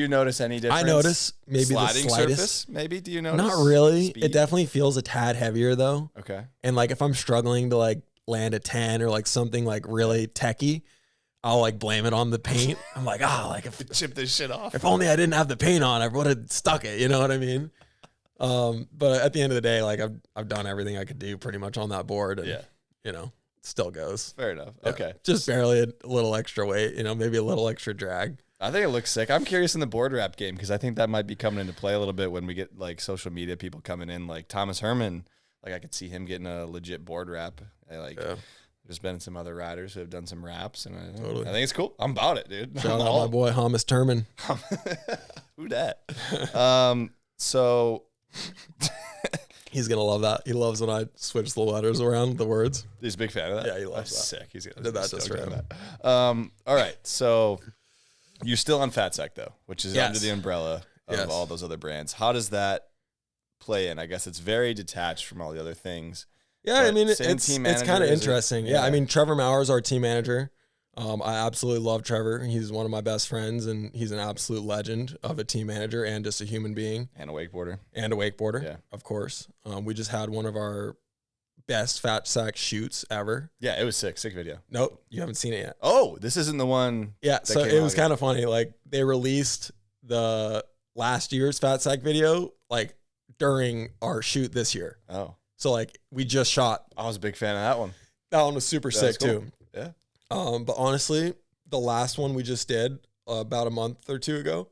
notice any difference? I notice maybe sliding the slightest. surface. Maybe do you notice? Not really. Speed? It definitely feels a tad heavier though. Okay. And like if I'm struggling to like land a 10 or like something like really techie, I'll like blame it on the paint. I'm like, like if chip this shit off. If only I didn't have the paint on, I would have stuck it. You know what I mean? But at the end of the day, like I've done everything I could do pretty much on that board. And, you know, it still goes. Fair enough. Yeah, okay. Just barely a little extra weight, you know, maybe a little extra drag. I think it looks sick. I'm curious in the board wrap game because I think that might be coming into play a little bit when we get like social media people coming in, like Thomas Herman. Like I could see him getting a legit board wrap. There's been some other riders who have done some wraps, and I think it's cool. I'm about it, dude. Shout out my boy Thomas Turman. Who dat? So he's gonna love that. He loves when I switch the letters around, the words. He's a big fan of that. Yeah, he loves that. Sick. He's gonna did that just for him. All right, so you're still on Fat Sack though, which is under the umbrella of all those other brands. How does that play in? I guess it's very detached from all the other things. Yeah, I mean, it's kind of interesting. Yeah, I mean, Trevor Maurer is our team manager. I absolutely love Trevor. He's one of my best friends, and he's an absolute legend of a team manager and just a human being. And a wakeboarder. Yeah, of course. We just had one of our best fat sack shoots ever. Yeah, it was sick. Sick video. Nope, you haven't seen it yet. Oh, this isn't the one. Yeah, so it was kind of funny. Like, they released the last year's fat sack video, like, during our shoot this year. Oh. So, like, we just shot. I was a big fan of that one. That one was super sick, cool. too. Yeah. But honestly, the last one we just did about a month or two ago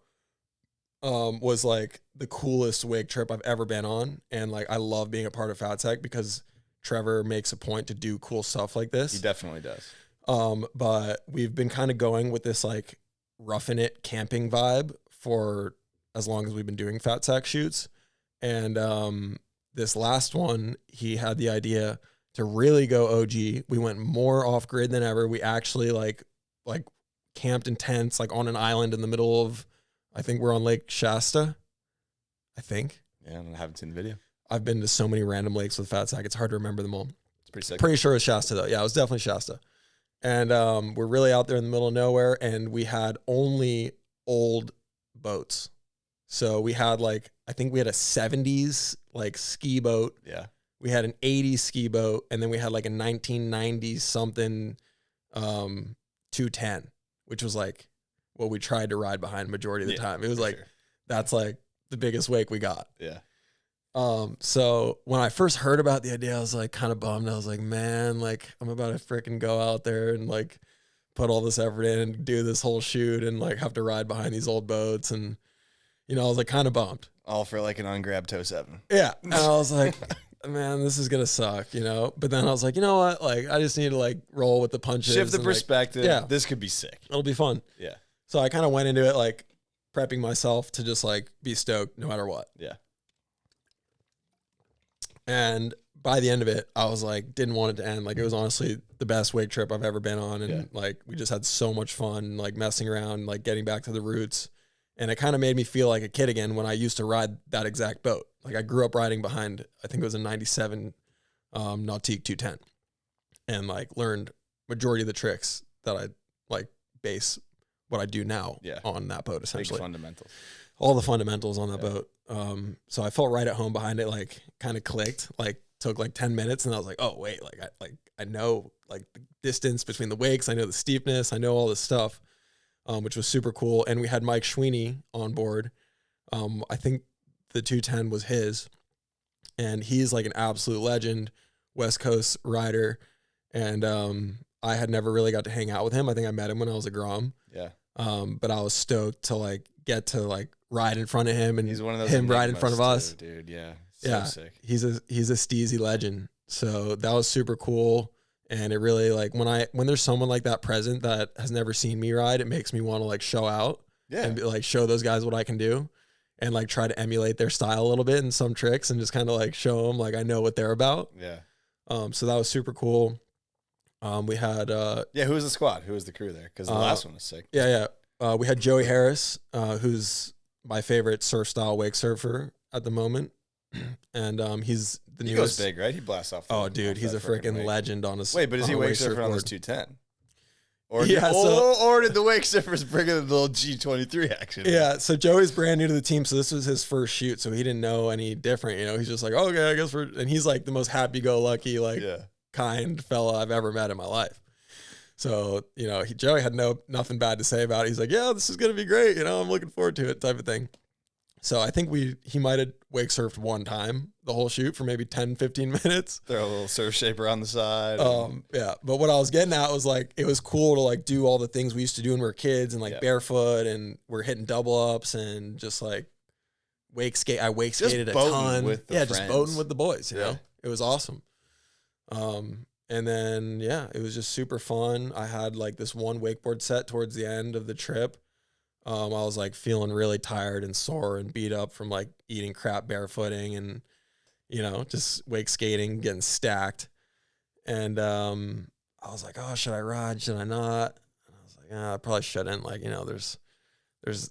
was like the coolest wake trip I've ever been on. And like, I love being a part of Fat Sack because Trevor makes a point to do cool stuff like this. He definitely does. But we've been kind of going with this like roughing it camping vibe for as long as we've been doing Fat Sack shoots. And this last one, he had the idea to really go OG. We went more off grid than ever. We actually like camped in tents, like on an island in the middle of, I think we're on Lake Shasta. I think. Yeah, I haven't seen the video. I've been to so many random lakes with Fat Sack. It's hard to remember them all. It's pretty sick. Pretty sure it was Shasta though. Yeah, it was definitely Shasta. And we're really out there in the middle of nowhere, and we had only old boats. So we had like, I think we had a 70s like ski boat. Yeah. We had an 80s ski boat, and then we had like a 1990s something 210, which was like what we tried to ride behind majority of the time. It was like, that's like the biggest wake we got. Yeah. So when I first heard about the idea, I was like kind of bummed. I was like, man, like I'm about to freaking go out there and like put all this effort in and do this whole shoot and like have to ride behind these old boats. And, you know, I was like kind of bummed. All for like an ungrabbed toe 7. Yeah. And I was like, man, this is going to suck, you know? But then I was like, you know what? Like, I just need to like roll with the punches. Shift the and, perspective. Like, yeah. This could be sick. It'll be fun. Yeah. So I kind of went into it like prepping myself to just like be stoked no matter what. Yeah. And by the end of it, I was like, didn't want it to end. Like, it was honestly the best wake trip I've ever been on. And like, we just had so much fun, like messing around, like getting back to the roots. And it kind of made me feel like a kid again when I used to ride that exact boat. Like, I grew up riding behind, I think it was a 97 Nautique 210, and like learned majority of the tricks that I like base what I do now on that boat, essentially. Big fundamentals. All the fundamentals on that boat. So I felt right at home behind it, like kind of clicked, like took like 10 minutes, and I was like, oh wait, I know like the distance between the wakes, I know the steepness, I know all this stuff, which was super cool. And we had Mike Sweeney on board. I think the 210 was his, and he's like an absolute legend, West Coast rider. And I had never really got to hang out with him. I think I met him when I was a Grom. Yeah. But I was stoked to like get to like ride in front of him, and he's one of those him ride in front of us. Dude, yeah. So sick. He's a steezy legend. So that was super cool. And it really like when there's someone like that present that has never seen me ride, it makes me want to like show out and like show those guys what I can do, and like try to emulate their style a little bit in some tricks, and just kind of like show them like I know what they're about. Yeah. So that was super cool. We had who was the squad? Who was the crew there? Because the last one was sick. Yeah. We had Joey Harris, who's my favorite surf style wake surfer at the moment. And he's the newest. He goes big, right? He blasts off. Oh, dude, he's a freaking legend on his. Wait, but is he wake surfing on this 210? Or Or did the wake surfers bring in the little G23 action? Yeah, so Joey's brand new to the team, so this was his first shoot, so he didn't know any different. You know, he's just like, okay, I guess and he's like the most happy-go-lucky, like kind fella I've ever met in my life. So, you know, Joey had nothing bad to say about it. He's like, yeah, this is gonna be great. You know, I'm looking forward to it, type of thing. So I think he might have wake surfed one time the whole shoot for maybe 10, 15 minutes. Throw a little surf shaper on the side. Yeah. But what I was getting at was like, it was cool to like do all the things we used to do when we were kids, and like barefoot, and we're hitting double ups, and just like I wake skated a ton. Just boating with the boys, you know? It was awesome. And then, it was just super fun. I had like this one wakeboard set towards the end of the trip. I was like feeling really tired and sore and beat up from like eating crap barefooting and, you know, just wake skating, getting stacked. And I was like, oh, should I ride? Should I not? And I was like, I probably shouldn't. Like, you know, there's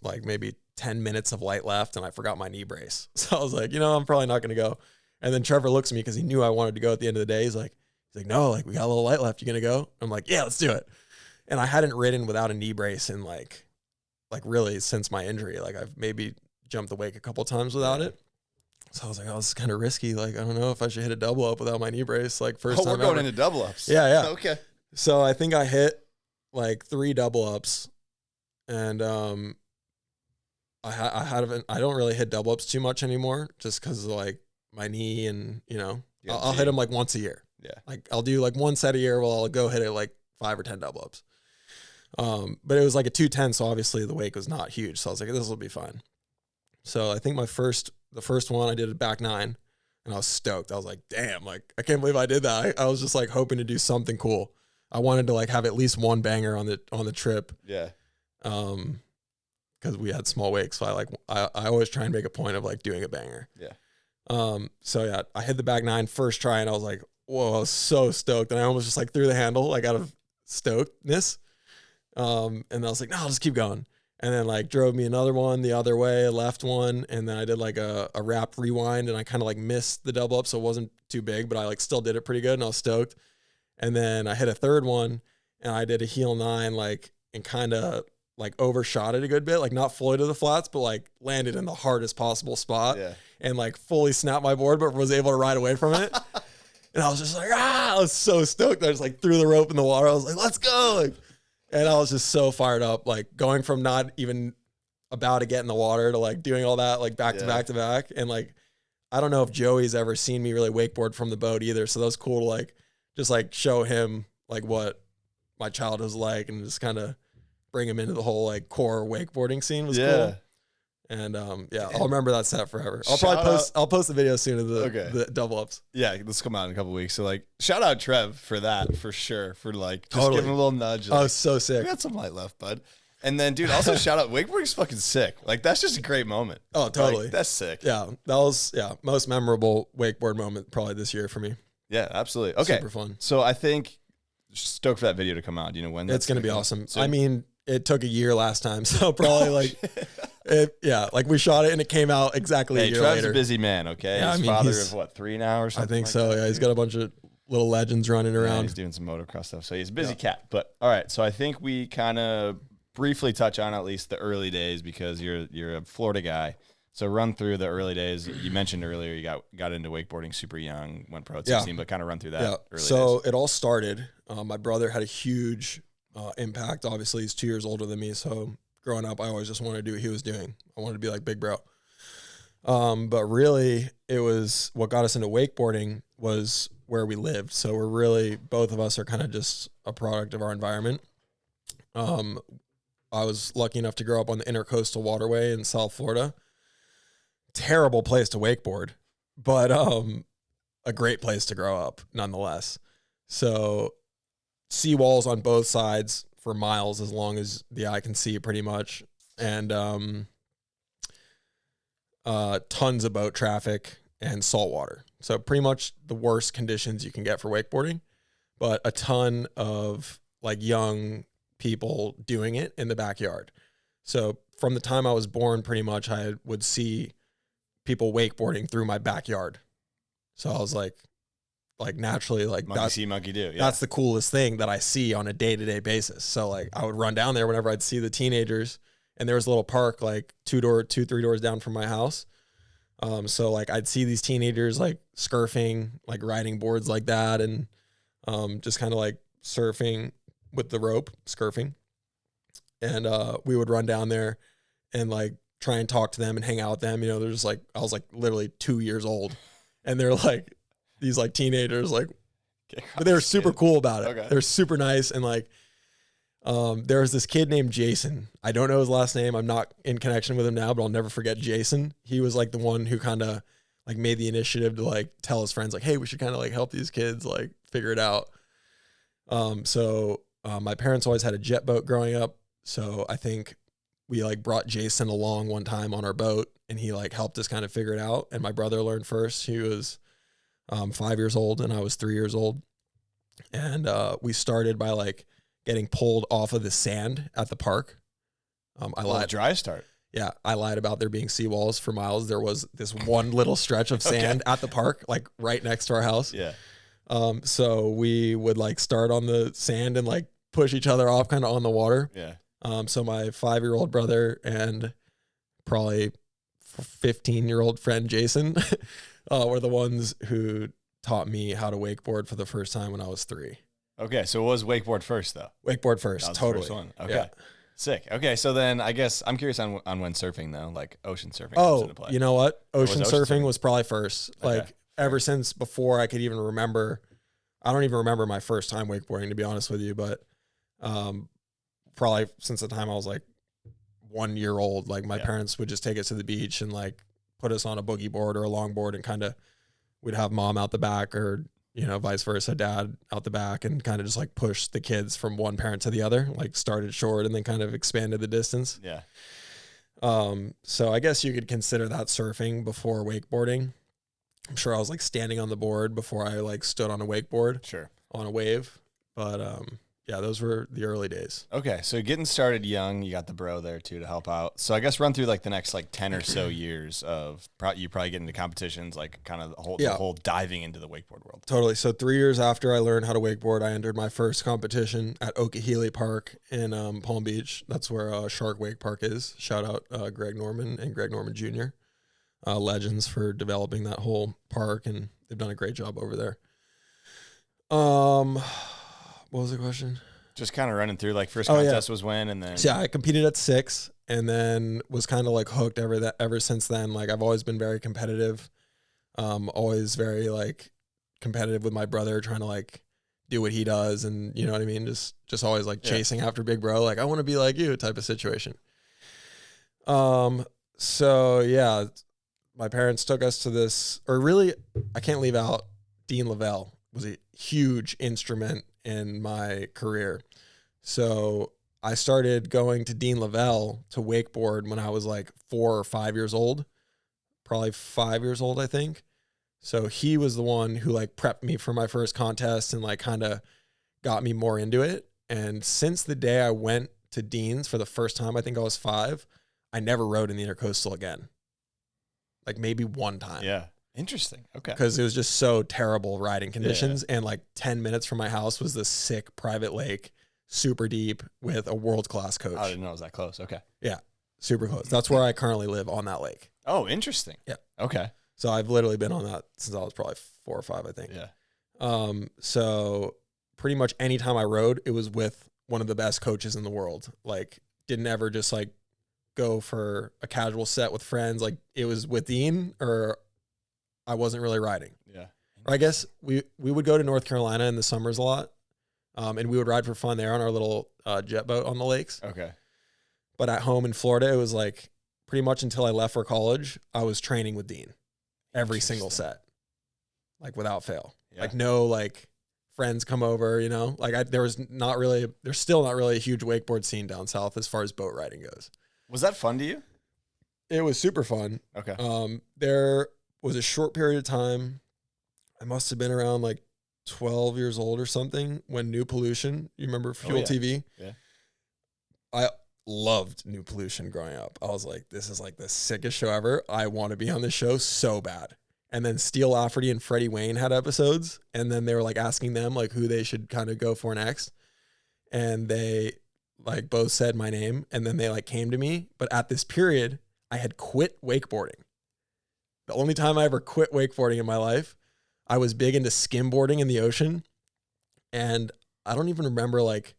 like maybe 10 minutes of light left, and I forgot my knee brace. So I was like, you know, I'm probably not going to go. And then Trevor looks at me because he knew I wanted to go at the end of the day. He's like, no, like we got a little light left. You going to go? I'm like, yeah, let's do it. And I hadn't ridden without a knee brace in like really since my injury. Like I've maybe jumped the wake a couple times without it. So I was like, oh, this is kind of risky. Like, I don't know if I should hit a double up without my knee brace. Like first time we're going ever. into double ups. Yeah. Okay. So I think I hit like 3 double ups, and I don't really hit double ups too much anymore, just because of like my knee, and I'll hit them like once a year. Yeah. Like I'll do like one set a year. Well, I'll go hit it like 5 or 10 double ups. But it was like a 210, so obviously the wake was not huge. So I was like, this will be fine. So I think the first one I did a back 9, and I was stoked. I was like, damn, like I can't believe I did that. I was just like hoping to do something cool. I wanted to like have at least one banger on the trip. Yeah. Because we had small wakes, so I always try and make a point of like doing a banger. Yeah. So yeah, I hit the back 9 first try, and I was like, whoa, I was so stoked, and I almost just like threw the handle like out of stokedness. And I was like, no, I'll just keep going. And then like drove me another one the other way, a left one, and then I did like a wrap rewind, and I kind of like missed the double up, so it wasn't too big, but I like still did it pretty good, and I was stoked. And then I hit a third one, and I did a heel 9, like, and kind of like overshot it a good bit, like not fully to the flats, but like landed in the hardest possible spot, and like fully snapped my board, but was able to ride away from it. And I was just like, I was so stoked. I just like threw the rope in the water. I was like, let's go. Like, and I was just so fired up, like going from not even about to get in the water to like doing all that, like back to back to back. And like, I don't know if Joey's ever seen me really wakeboard from the boat either. So that was cool to like, just like show him like what my childhood was like, and just kind of bring him into the whole like core wakeboarding scene was cool. And I'll remember that set forever. I'll post the video soon of the double ups. Yeah, this will come out in a couple weeks. So like, shout out Trev for that, for sure. For like just giving a little nudge. Like, I was so sick. We got some light left, bud. And then, dude, also shout out, wakeboarding's fucking sick. Like, that's just a great moment. Oh, totally. Like, that's sick. Yeah, that was most memorable wakeboard moment probably this year for me. Yeah, absolutely. Okay, super fun. So I think stoked for that video to come out. Do you know when? It's going to be awesome. Soon? I mean, it took a year last time, so probably like we shot it and it came out exactly a year Trev's later. A busy man, okay? Yeah, he's father of what, 3 now or something? I think so. Yeah, he's got a bunch of little legends running around. Yeah, he's doing some motocross stuff, so he's a busy cat. But all right, so I think we kind of briefly touch on at least the early days, because you're a Florida guy. So run through the early days. You mentioned earlier you got into wakeboarding super young, went pro at 16, but kind of run through that early days. So it all started. My brother had a huge impact. Obviously, he's 2 years older than me. So growing up, I always just wanted to do what he was doing. I wanted to be like Big Bro. But really, it was what got us into wakeboarding was where we lived. So we're really, both of us are kind of just a product of our environment. I was lucky enough to grow up on the Intercoastal Waterway in South Florida. Terrible place to wakeboard, but a great place to grow up nonetheless. So seawalls on both sides for miles as long as the eye can see pretty much, and tons of boat traffic and salt water. So pretty much the worst conditions you can get for wakeboarding, but a ton of like young people doing it in the backyard. So from the time I was born, pretty much I would see people wakeboarding through my backyard. So I was like naturally like monkey see, monkey do. Yeah. That's the coolest thing that I see on a day-to-day basis. So like I would run down there whenever I'd see the teenagers, and there was a little park like 3 doors down from my house. So like I'd see these teenagers like scurfing, like riding boards like that, and just kind of like surfing with the rope, scurfing. And we would run down there and like try and talk to them and hang out with them. You know, they're just like, I was like literally 2 years old, and they're like these like teenagers, like, but they were super cool about it. Okay. They're super nice. And like, there was this kid named Jason. I don't know his last name. I'm not in connection with him now, but I'll never forget Jason. He was like the one who kind of like made the initiative to like tell his friends like, hey, we should kind of like help these kids like figure it out. So my parents always had a jet boat growing up. So I think we like brought Jason along one time on our boat, and he like helped us kind of figure it out. And my brother learned first. He was 5 years old and I was 3 years old. And we started by like getting pulled off of the sand at the park. I lied. Dry start. Yeah, I lied about there being seawalls for miles. There was this one little stretch of sand at the park, like right next to our house. Yeah. So we would like start on the sand and like push each other off kind of on the water. Yeah. So my 5-year-old brother and probably 15-year-old friend Jason were the ones who taught me how to wakeboard for the first time when I was 3. Okay, so it was wakeboard first, though. Wakeboard first, That was totally. the first one. Okay. Yeah. Sick. Okay, so then I guess I'm curious on when surfing, though, like ocean surfing comes into play. You know what? Ocean ocean surfing surfing? was probably first. Okay, Like ever since before I could even remember. I don't even remember my first time wakeboarding, to be honest with you, but probably since the time I was like 1 year old, like my parents would just take us to the beach and like put us on a boogie board or a longboard, and kind of we'd have mom out the back, or you know, vice versa, dad out the back, and kind of just like push the kids from one parent to the other, like started short and then kind of expanded the distance. Yeah. So I guess you could consider that surfing before wakeboarding. I'm sure I was like standing on the board before I like stood on a wakeboard Sure. on a wave. But yeah, those were the early days. Okay, so getting started young, you got the bro there too to help out. So I guess run through like the next like 10 or so years of you probably get into competitions, like kind of the whole diving into the wakeboard world. Totally. So 3 years after I learned how to wakeboard, I entered my first competition at Okehele Park in Palm Beach. That's where Shark Wake Park is. Shout out Greg Norman and Greg Norman Jr. Legends for developing that whole park, and they've done a great job over there. What was the question? Just kind of running through like first contest was when, and then So yeah, I competed at 6 and then was kind of like hooked ever since then. Like I've always been very competitive. Always very like competitive with my brother, trying to like do what he does, and you know what I mean? Just always like chasing after big bro, like I want to be like you type of situation. So yeah, my parents took us to this, or really I can't leave out Dean Lavelle was a huge instrument in my career. So I started going to Dean Lavelle to wakeboard when I was like 4 or 5 years old, probably 5 years old, I think. So he was the one who like prepped me for my first contest and like kind of got me more into it. And since the day I went to Dean's for the first time, I think I was 5, I never rode in the Intercoastal again. Like maybe one time. Yeah. Interesting. Okay. Because it was just so terrible riding conditions. And like 10 minutes from my house was this sick private lake, super deep, with a world-class coach. I didn't know it was that close. Okay. Yeah, super close. That's where I currently live, on that lake. Oh, interesting. Yeah. Okay. So I've literally been on that since I was probably 4 or 5, I think. Yeah. So pretty much anytime I rode, it was with one of the best coaches in the world. Like, didn't ever just like go for a casual set with friends. Like, it was with Dean, or I wasn't really riding. Yeah. Or I guess we would go to North Carolina in the summers a lot. And we would ride for fun there on our little jet boat on the lakes. Okay. But at home in Florida, it was like pretty much until I left for college, I was training with Dean every single set, like without fail. Yeah. Like no like friends come over, you know, like there's still not really a huge wakeboard scene down south as far as boat riding goes. Was that fun to you? It was super fun. Okay. There was a short period of time, I must have been around like 12 years old or something, when New Pollution, you remember Fuel TV? Yeah. I loved New Pollution growing up. I was like, this is like the sickest show ever. I want to be on this show so bad. And then Steel Lafferty and Freddie Wayne had episodes, and then they were like asking them like who they should kind of go for next. And they like both said my name, and then they like came to me. But at this period, I had quit wakeboarding. The only time I ever quit wakeboarding in my life. I was big into skimboarding in the ocean, and I don't even remember like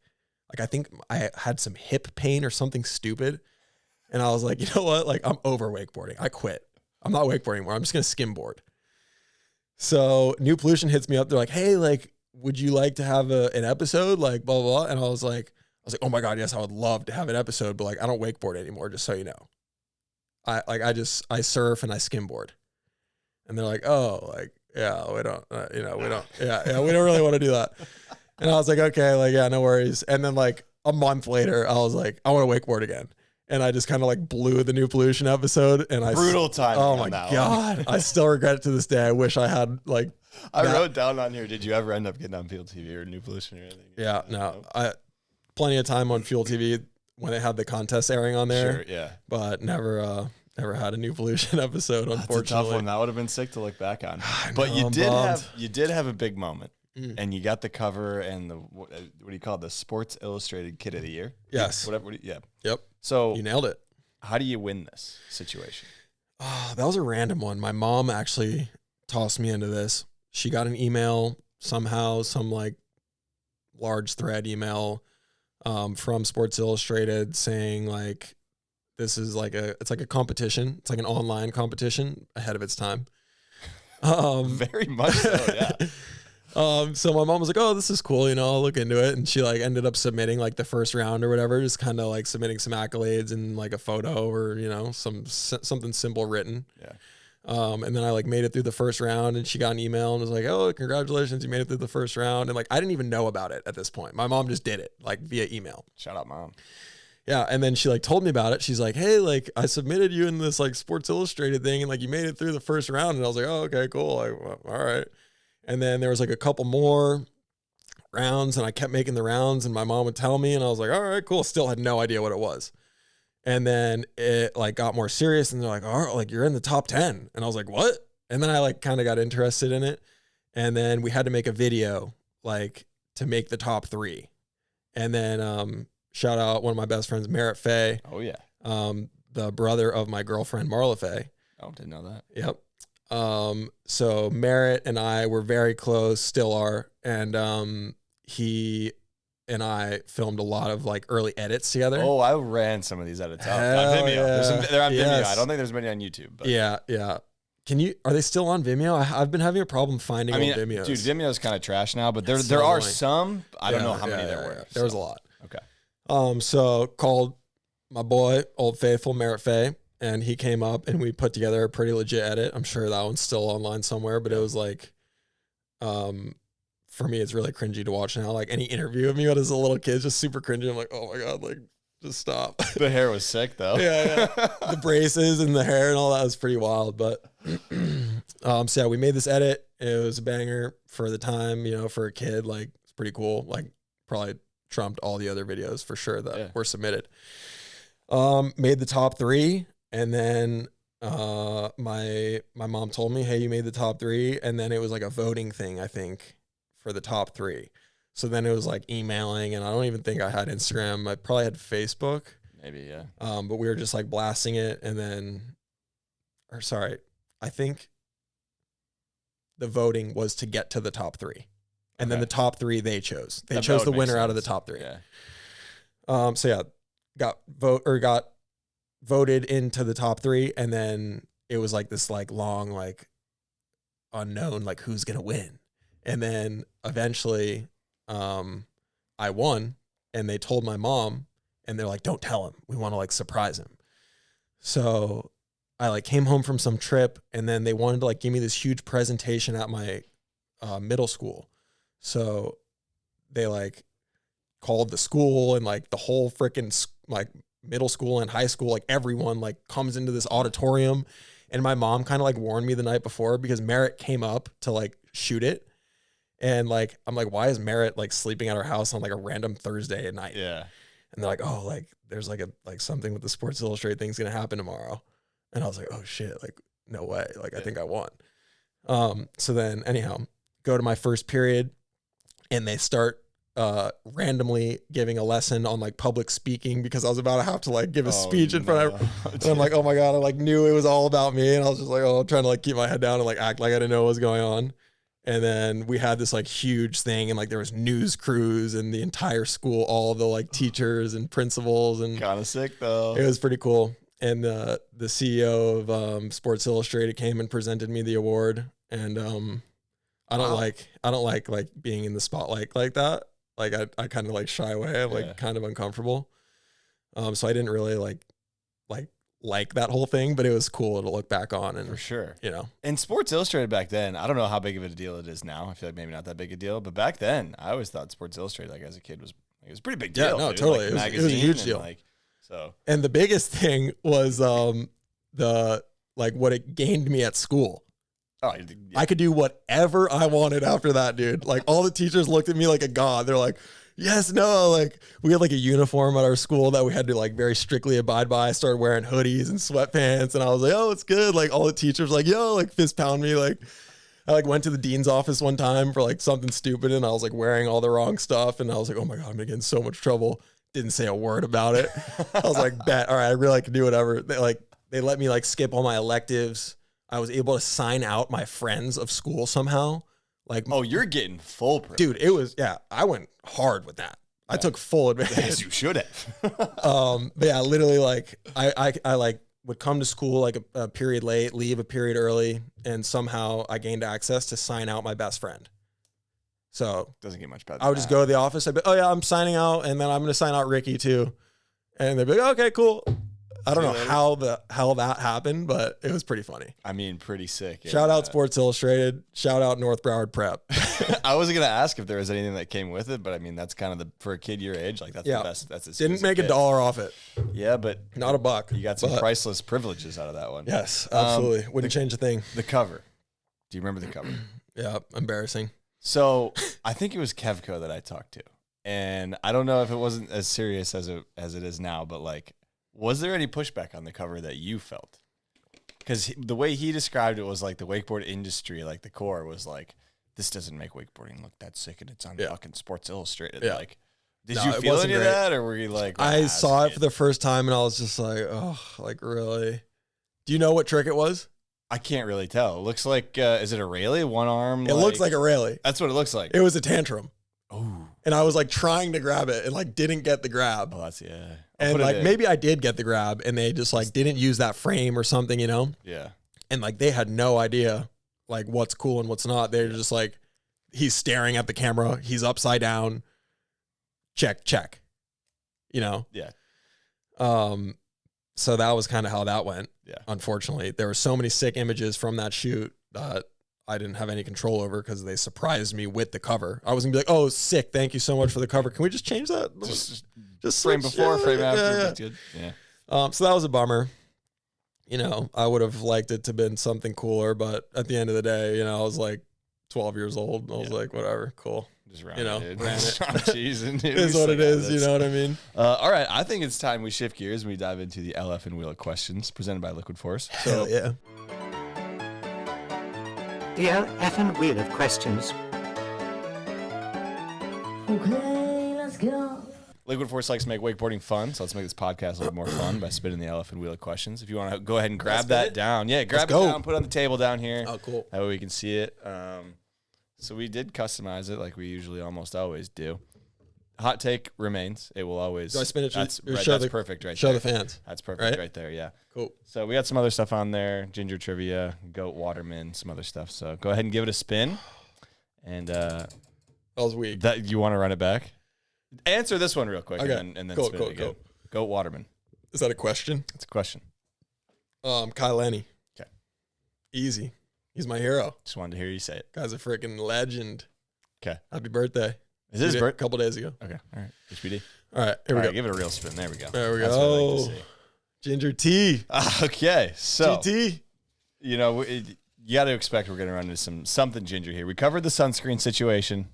I think I had some hip pain or something stupid, and I was like, you know what? Like, I'm over wakeboarding. I quit. I'm not wakeboarding anymore. I'm just gonna skimboard. So New Pollution hits me up. They're like, hey, like, would you like to have an episode? Like, blah, blah, blah. And I was like, oh my God, yes, I would love to have an episode, but like, I don't wakeboard anymore, just so you know. I surf and I skimboard. And they're like, oh, like, yeah, we don't, we don't really want to do that. And I was like, okay, like, yeah, no worries. And then like a month later, I was like, I want to wakeboard again. And I just kind of like blew the New Pollution episode. And Brutal time. Oh my God. I still regret it to this day. I wish I had like. I wrote down on here, did you ever end up getting on Field TV or New Pollution or anything? Yeah, no. Plenty of time on Fuel TV when they had the contest airing on there. Sure, yeah. But never had a New Pollution episode, unfortunately. That's a tough one. That would have been sick to look back on. But you did have a big moment and you got the cover and the what do you call it? The Sports Illustrated Kid of the Year? Yes. Whatever. Yeah. Yep. So You nailed it. how do you win this situation? Oh, that was a random one. My mom actually tossed me into this. She got an email somehow, some like large thread email from Sports Illustrated saying like, this is like it's like a competition. It's like an online competition ahead of its time. Very much so, yeah. So my mom was like, oh, this is cool. You know, I'll look into it. And she like ended up submitting like the first round or whatever, just kind of like submitting some accolades and like a photo or, you know, something simple written. Yeah. And then I like made it through the first round and she got an email and was like, oh, congratulations, you made it through the first round. And like, I didn't even know about it at this point. My mom just did it like via email. Shout out, Mom. Yeah. And then she like told me about it. She's like, hey, like I submitted you in this like Sports Illustrated thing and like you made it through the first round. And I was like, oh, okay, cool. Like, well, all right. And then there was like a couple more rounds and I kept making the rounds and my mom would tell me and I was like, all right, cool. Still had no idea what it was. And then it like got more serious and they're like, all right, like you're in the top 10. And I was like, what? And then I like kind of got interested in it. And then we had to make a video like to make the top 3. And then shout out one of my best friends, Merritt Faye. Oh, yeah. The brother of my girlfriend, Marla Faye. Oh, didn't know that. Yep. So Merritt and I were very close, still are. And he and I filmed a lot of like early edits together. Oh, I ran some of these edits out Hell on Vimeo. yeah. They're on Vimeo. Yes. I don't think there's many on YouTube. But Yeah, yeah. Are they still on Vimeo? I've been having a problem finding I mean, old Vimeos. dude, Vimeo's kind of trash now, but there So are annoying. some. I don't know how many there were. There was a lot. Okay. So called my boy, Old Faithful, Merritt Faye, and he came up and we put together a pretty legit edit. I'm sure that one's still online somewhere, but it was like, for me, it's really cringy to watch now. Like any interview of me when I was a little kid, just super cringy. I'm like, oh my God, like just stop. The hair was sick though. Yeah. The braces and the hair and all that was pretty wild. But so yeah, we made this edit. It was a banger for the time, you know, for a kid. Like it's pretty cool. Like probably trumped all the other videos for sure that were submitted. Made the top 3, and then my mom told me, hey, you made the top 3, and then it was like a voting thing, I think, for the top 3. So then it was like emailing, and I don't even think I had Instagram. I probably had Facebook. Maybe, yeah. But we were just like blasting it, and then, I think the voting was to get to the top 3. And then the top 3 they chose. They chose the winner out of the top 3. Yeah. So yeah, got voted into the top 3, and then it was like this like long like unknown like who's gonna win. And then eventually I won, and they told my mom, and they're like, don't tell him, we want to like surprise him. So I like came home from some trip, and then they wanted to like give me this huge presentation at my middle school. So they like called the school, and like the whole freaking like middle school and high school, like everyone like comes into this auditorium. And my mom kind of like warned me the night before because Merritt came up to like shoot it. And like, I'm like, why is Merritt like sleeping at our house on like a random Thursday at night? Yeah. And they're like, oh, like there's like something with the Sports Illustrated thing's going to happen tomorrow. And I was like, oh shit, like no way. Like I think I won. So then anyhow, go to my first period, and they start randomly giving a lesson on like public speaking because I was about to have to like give a speech in front of and I'm like, oh my God, I like knew it was all about me. And I was just like, oh, trying to like keep my head down and like act like I didn't know what was going on. And then we had this like huge thing, and like there was news crews and the entire school, all the like teachers and principals, and Kind of sick though. it was pretty cool. And the CEO of Sports Illustrated came and presented me the award. And I don't like being in the spotlight like that. Like I kind of like shy away. I'm like kind of uncomfortable. So I didn't really like that whole thing, but it was cool to look back on. And For sure. you know, And Sports Illustrated back then, I don't know how big of a deal it is now. I feel like maybe not that big a deal, but back then I always thought Sports Illustrated, like as a kid, was it was a pretty big deal. Yeah, no, dude. totally. Like, It was a huge magazine deal. and, like, so and the biggest thing was the like what it gained me at school. oh, I could do whatever I wanted after that, dude. Like all the teachers looked at me like a god. They're like, yes, no. Like we had like a uniform at our school that we had to like very strictly abide by. I started wearing hoodies and sweatpants, and I was like, oh, it's good. Like all the teachers like, yo, like fist pound me. Like I like went to the dean's office one time for like something stupid, and I was like wearing all the wrong stuff, and I was like, oh my God, I'm gonna get in so much trouble. Didn't say a word about it. I was like, bet, all right, I really can do whatever. They let me like skip all my electives. I was able to sign out my friends of school somehow. Like, oh, you're getting full privilege. dude, it was, yeah, I went hard with that. I took full advantage. Yes, you should have. But yeah, literally like I like would come to school like a period late, leave a period early, and somehow I gained access to sign out my best friend. So doesn't get much better. I would just go to the office. I'd be, oh yeah, I'm signing out, and then I'm going to sign out Ricky too. And they'd be like, okay, cool. I don't know how that happened, but it was pretty funny. I mean, pretty sick. Shout out Sports Illustrated. Shout out North Broward Prep. I wasn't gonna ask if there was anything that came with it, but I mean, that's kind of for a kid your age, like that's the best. That's as didn't make $1 off it. Yeah, but not $1. You got some priceless privileges out of that one. Yes, absolutely. Wouldn't change a thing. The cover. Do you remember the cover? Yeah, embarrassing. So I think it was Kevco that I talked to, and I don't know if it wasn't as serious as it is now, but like, was there any pushback on the cover that you felt? Because the way he described it was like the wakeboard industry, like the core was like, this doesn't make wakeboarding look that sick, and it's on fucking Sports Illustrated. Yeah. Like, did you feel any of that, or were you like? I saw it for the first time, and I was just like, oh, like really? Do you know what trick it was? I can't really tell. It looks like, is it a Rayleigh? One arm? It looks like a Rayleigh. That's what it looks like. It was a tantrum. Oh. And I was like trying to grab it and like didn't get the grab. Oh, that's, yeah. And like maybe I did get the grab and they just like didn't use that frame or something, you know? Yeah. And like they had no idea like what's cool and what's not. They're just like, he's staring at the camera. He's upside down. Check. You know? Yeah. So that was kind of how that went. Yeah. Unfortunately, there were so many sick images from that shoot that I didn't have any control over because they surprised me with the cover. I was gonna be like, "Oh, sick! Thank you so much for the cover. Can we just change that? Just frame before, frame after. Yeah. That's good. Yeah. So that was a bummer. You know, I would have liked it to have been something cooler, but at the end of the day, you know, I was like 12 years old. I was like, whatever, cool. Just ran ran it. It is what it is. You know what I mean? All right. I think it's time we shift gears and we dive into the LF'n Wheel of Questions presented by Liquid Force. So, yeah. The LF'n Wheel of Questions. Okay, let's go. Liquid Force likes to make wakeboarding fun, so let's make this podcast a little more fun by spinning the LF'n Wheel of Questions. If you want to go ahead and grab that down. Yeah, grab it down, put it on the table down here. Oh, cool. That way we can see it. So we did customize it like we usually almost always do. Hot take remains. It will always. Do I spin it? That's perfect right show there. The fans. That's perfect right there, yeah. Cool. So we got some other stuff on there. Ginger trivia, goat Waterman, some other stuff. So go ahead and give it a spin. And that was weak. That you want to run it back? Answer this one real quick okay. and then spin it again. Goat Waterman. Is that a question? It's a question. Kyle Lenny. Okay. Easy. He's my hero. Just wanted to hear you say it. Guy's a freaking legend. Okay. Happy birthday. Is his birthday? A couple days ago. Okay. All right. HBD. All right. Here we go. Give it a real spin. There we go. There we go. That's what I like to see. Ginger T. Okay. So, GT. You know, you got to expect we're going to run into something ginger here. We covered the sunscreen situation,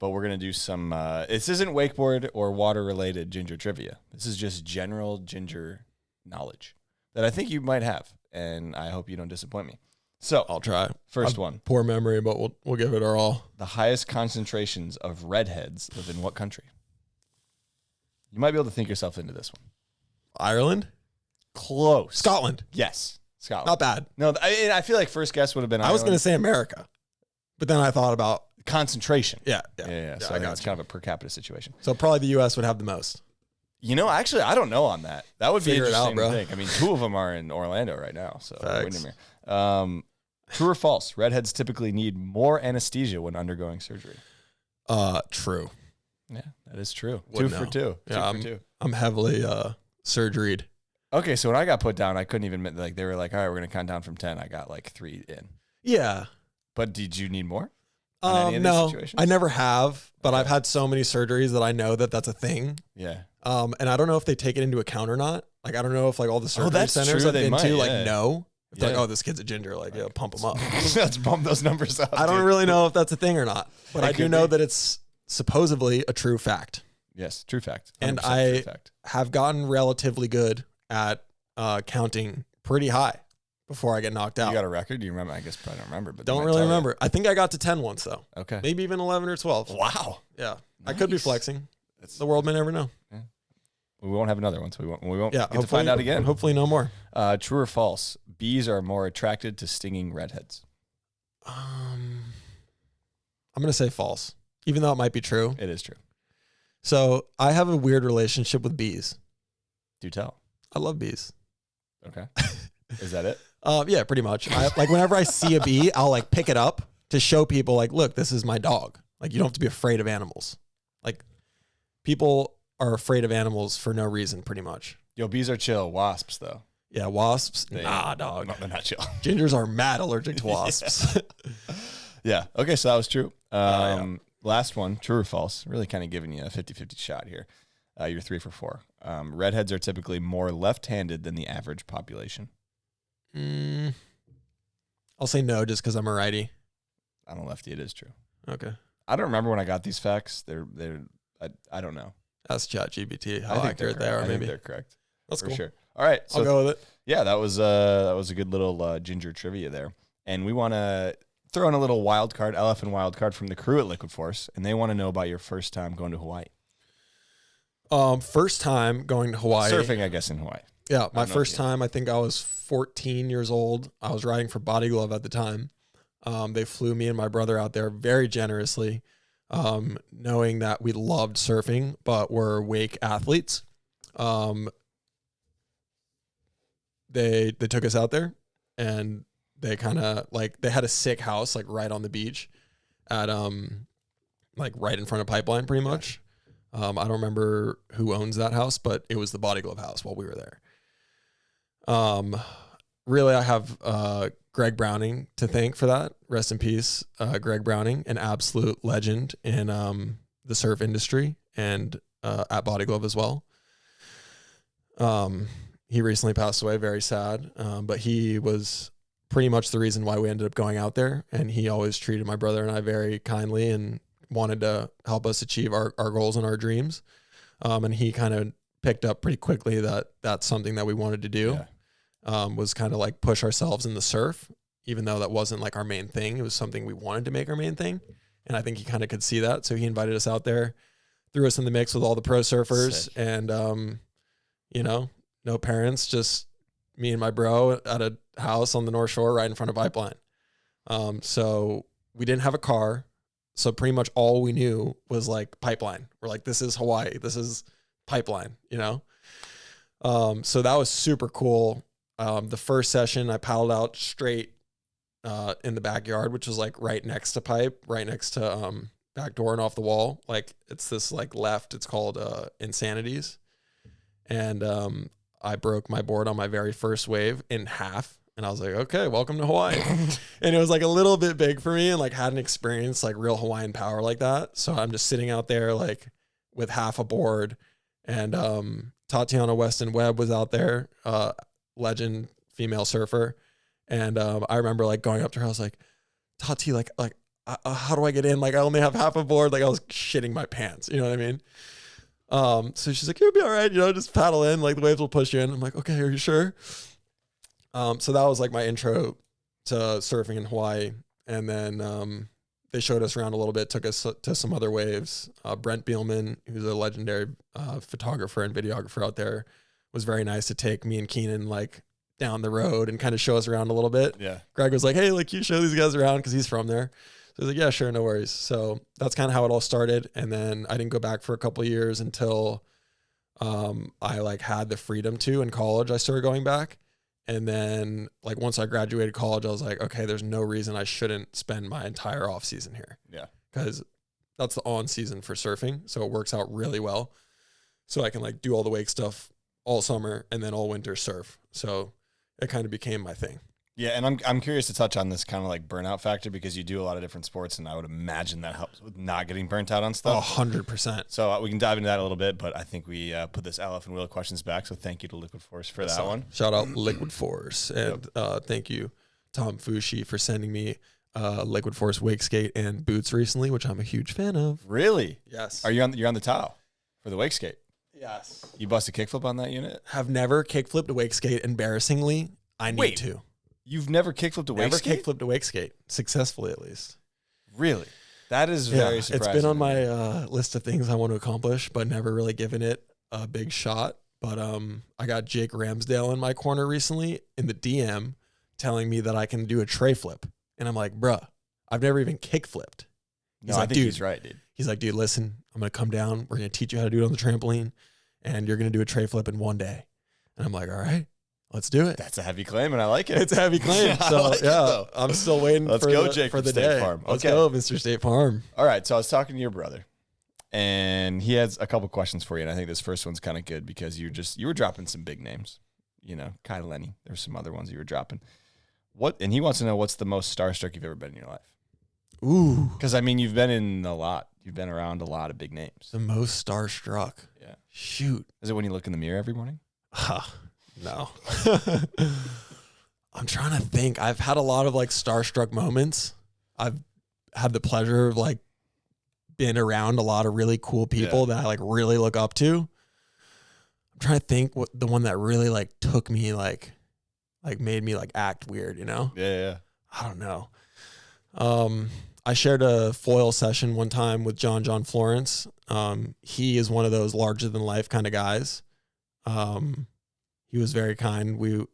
but we're going to do some, this isn't wakeboard or water related ginger trivia. This is just general ginger knowledge that I think you might have. And I hope you don't disappoint me. So I'll try. First one. Poor memory, but we'll give it our all. The highest concentrations of redheads live in what country? You might be able to think yourself into this one. Ireland? Close. Scotland. Yes. Scotland. Not bad. No, I feel like first guess would have been Ireland. I was going to say America, but then I thought about concentration. Yeah. So I got it's kind of a per capita situation. So probably the U.S. would have the most. You know, actually, I don't know on that. That would be Figure interesting it out, bro. to think. I mean, 2 of them are in Orlando right now. So true or false? Redheads typically need more anesthesia when undergoing surgery. True. Yeah, that is true. Wouldn't 2 for 2. Yeah, 2 for 2. I'm heavily surgeried. Okay, so when I got put down, I couldn't even like they were like, all right, we're gonna count down from 10. I got like 3 in. Yeah. But did you need more? On any of these No, situations? I never have, but I've had so many surgeries that I know that that's a thing. Yeah. And I don't know if they take it into account or not. Like, I don't know if like all the surgery that's centers true, I've they been might, to, yeah. like, no. If they're Yeah. like, oh, this kid's a ginger, like, yeah, pump him up. Let's bump those numbers up. I don't really know if that's a thing or not, but It I do could know be. that it's supposedly a true fact. Yes, true fact. And 100% true I fact. have gotten relatively good at counting pretty high. before I get knocked out. You got a record? Do you remember? I guess probably don't remember, but Don't really remember. I think I got to 10 once though. Okay. Maybe even 11 or 12. Wow. Yeah. I could be Nice. flexing. The world may never know. We won't have another one, so we won't Yeah. get to find out again. Hopefully no more. True or false? Bees are more attracted to stinging redheads. I'm going to say false, even though it might be true. It is true. So I have a weird relationship with bees. Do tell. I love bees. Okay. Is that it? Yeah, pretty much. Like whenever I see a bee, I'll like pick it up to show people like, look, this is my dog. Like you don't have to be afraid of animals. Like people are afraid of animals for no reason, pretty much. Yo, bees are chill. Wasps, though. Yeah, wasps. They- Nah, dog. No, they're not chill. Gingers are mad allergic to wasps. Yeah. Okay, so that was true. Yeah. Last one, true or false? Really kind of giving you a 50-50 shot here. You're 3 for 4. Redheads are typically more left-handed than the average population. I'll say no just because I'm a righty. I'm a lefty. It is true. Okay. I don't remember when I got these facts. I don't know. That's ChatGPT. I How think accurate they're they are, correct. I think maybe. they're correct. That's for cool. sure. All right. So I'll go with it. yeah, that was a good little ginger trivia there. And we want to throw in a little wild card, LF'n wild card from the crew at Liquid Force, and they want to know about your first time going to Hawaii. First time going to Hawaii. Surfing, I guess, in Hawaii. Yeah, my know, first yeah. time, I think I was 14 years old. I was riding for Body Glove at the time. They flew me and my brother out there very generously, knowing that we loved surfing, but were wake athletes. They took us out there, and they kind of like they had a sick house like right on the beach, at like right in front of Pipeline, pretty much. I don't remember who owns that house, but it was the Body Glove house while we were there. Really, I have Greg Browning to thank for that. Rest in peace, Greg Browning, an absolute legend in the surf industry and at Body Glove as well. He recently passed away, very sad, but he was pretty much the reason why we ended up going out there, and he always treated my brother and I very kindly and wanted to help us achieve our goals and our dreams. And he kind of picked up pretty quickly that that's something that we wanted to do. Was kind of like push ourselves in the surf, even though that wasn't like our main thing. It was something we wanted to make our main thing. And I think he kind of could see that. So he invited us out there, threw us in the mix with all the pro surfers. Sick. And, you know, no parents, just me and my bro at a house on the North Shore right in front of Pipeline. So we didn't have a car. So pretty much all we knew was like Pipeline. We're like, this is Hawaii. This is Pipeline, you know? So that was super cool. The first session I paddled out straight in the backyard, which was like right next to pipe, right next to back door and off the wall. Like it's this like left, it's called Insanities. And I broke my board on my very first wave in half. And I was like, okay, welcome to Hawaii. And it was like a little bit big for me and like hadn't experienced like real Hawaiian power like that. So I'm just sitting out there like with half a board. And Tatiana Weston Webb was out there, legend female surfer. And I remember like going up to her, I was like, Tati, like how do I get in? Like I only have half a board. Like I was shitting my pants. You know what I mean? So she's like, you'll be all right. You know, just paddle in. Like the waves will push you in. I'm like, okay, are you sure? So that was like my intro to surfing in Hawaii. And then they showed us around a little bit, took us to some other waves. Brent Bielman, who's a legendary photographer and videographer out there, was very nice to take me and Keenan like down the road and kind of show us around a little bit. Yeah. Greg was like, hey, like you show these guys around because he's from there. So I was like, yeah, sure, no worries. So that's kind of how it all started. And then I didn't go back for a couple of years until I like had the freedom to in college. I started going back. And then like once I graduated college, I was like, okay, there's no reason I shouldn't spend my entire off season here. Yeah. Because that's the on season for surfing. So it works out really well. So I can like do all the wake stuff all summer and then all winter surf. So it kind of became my thing. Yeah, and I'm curious to touch on this kind of like burnout factor because you do a lot of different sports, and I would imagine that helps with not getting burnt out on stuff. 100%. So we can dive into that a little bit, but I think we put this LF'n wheel of questions back. So thank you to Liquid Force for that one. Shout out Liquid Force, and thank you Tom Fushi for sending me Liquid Force wake skate and boots recently, which I'm a huge fan of. Really? Yes. Are you you're on the towel for the wake skate? Yes. You bust a kickflip on that unit? Have never kickflipped a wake skate. Embarrassingly, I need Wait. to. You've never kickflipped a wake Never skate? kickflipped a wake skate, successfully at least. Really? That is very surprising. It's been on my list of things I want to accomplish, but never really given it a big shot. But I got Jake Ramsdale in my corner recently in the DM telling me that I can do a tray flip. And I'm like, bruh, I've never even kick flipped. No, I think he's right, dude. He's like, dude, listen, I'm going to come down. We're going to teach you how to do it on the trampoline. And you're going to do a tray flip in one day. And I'm like, all right, let's do it. That's a heavy claim, and I like it. It's a heavy claim. So, I'm still waiting Let's for go, the, Jake for from the State day. Farm. Let's Okay. go, Mr. State Farm. All right, so I was talking to your brother, and he has a couple questions for you, and I think this first one's kind of good because you were dropping some big names. You know, Kai Lenny. There's some other ones you were dropping. And he wants to know what's the most starstruck you've ever been in your life. Ooh. Because, I mean, you've been in a lot. You've been around a lot of big names. The most starstruck. Yeah. Shoot. Is it when you look in the mirror every morning? No. I'm trying to think. I've had a lot of like starstruck moments. I've had the pleasure of like been around a lot of really cool people that I like really look up to. I'm trying to think what the one that really like took me like made me like act weird, you know? Yeah. I don't know. I shared a foil session one time with John Florence. He is one of those larger than life kind of guys. He was very kind. We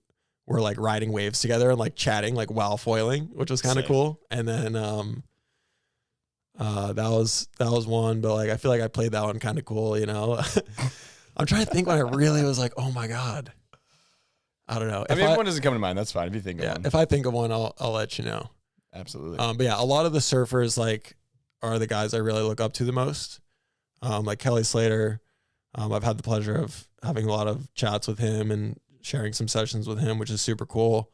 were like riding waves together and like chatting like while foiling, which was kind of cool. And then that was one, but like I feel like I played that one kind of cool, you know. I'm trying to think when I really was like, oh my God. I don't know. I mean, if one doesn't come to mind, that's fine. If you think of one. If I think of one, I'll let you know. Absolutely. But yeah, a lot of the surfers like are the guys I really look up to the most. Like Kelly Slater. I've had the pleasure of having a lot of chats with him and sharing some sessions with him, which is super cool.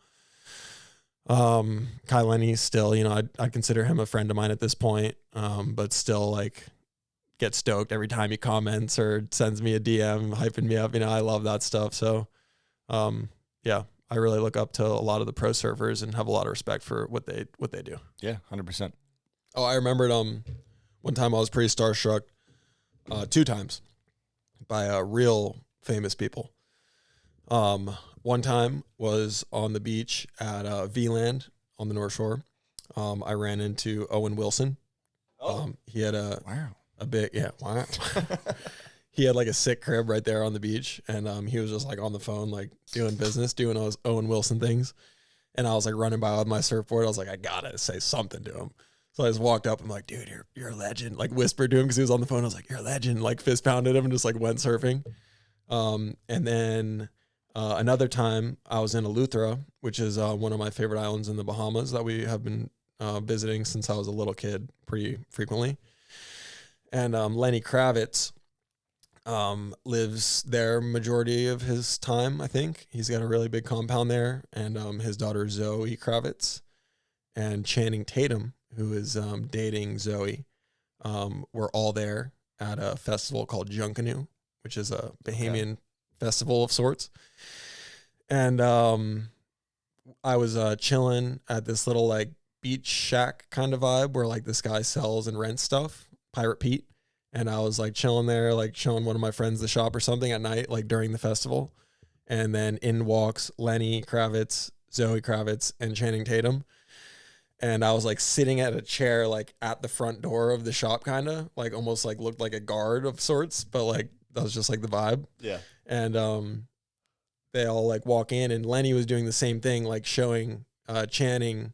Kai Lenny still, you know, I'd consider him a friend of mine at this point. But still like get stoked every time he comments or sends me a DM hyping me up. You know, I love that stuff. So, yeah, I really look up to a lot of the pro surfers and have a lot of respect for what they do. Yeah, 100%. Oh, I remembered one time I was pretty starstruck, 2 times by real famous people. One time was on the beach at V-Land on the North Shore. I ran into Owen Wilson. He had a big, wow. He had like a sick crib right there on the beach, and he was just like on the phone, like doing business, doing those Owen Wilson things. And I was like running by with my surfboard. I was like, I gotta say something to him. So I just walked up. I'm like, dude, you're a legend. Like whispered to him because he was on the phone. I was like, you're a legend. Like fist pounded him and just like went surfing. And then another time I was in Eleuthera, which is one of my favorite islands in the Bahamas that we have been visiting since I was a little kid pretty frequently. And Lenny Kravitz lives there majority of his time, I think. He's got a really big compound there. And his daughter Zoe Kravitz and Channing Tatum, who is dating Zoe, were all there at a festival called Junkanoo, which is a Bahamian festival of sorts. And I was chilling at this little like beach shack kind of vibe where like this guy sells and rents stuff, Pirate Pete. And I was like chilling there, like showing one of my friends the shop or something at night, like during the festival. And then in walks Lenny Kravitz, Zoe Kravitz, and Channing Tatum. And I was like sitting at a chair, like at the front door of the shop, kind of like almost like looked like a guard of sorts, but like that was just like the vibe. Yeah. And they all like walk in, and Lenny was doing the same thing, like showing Channing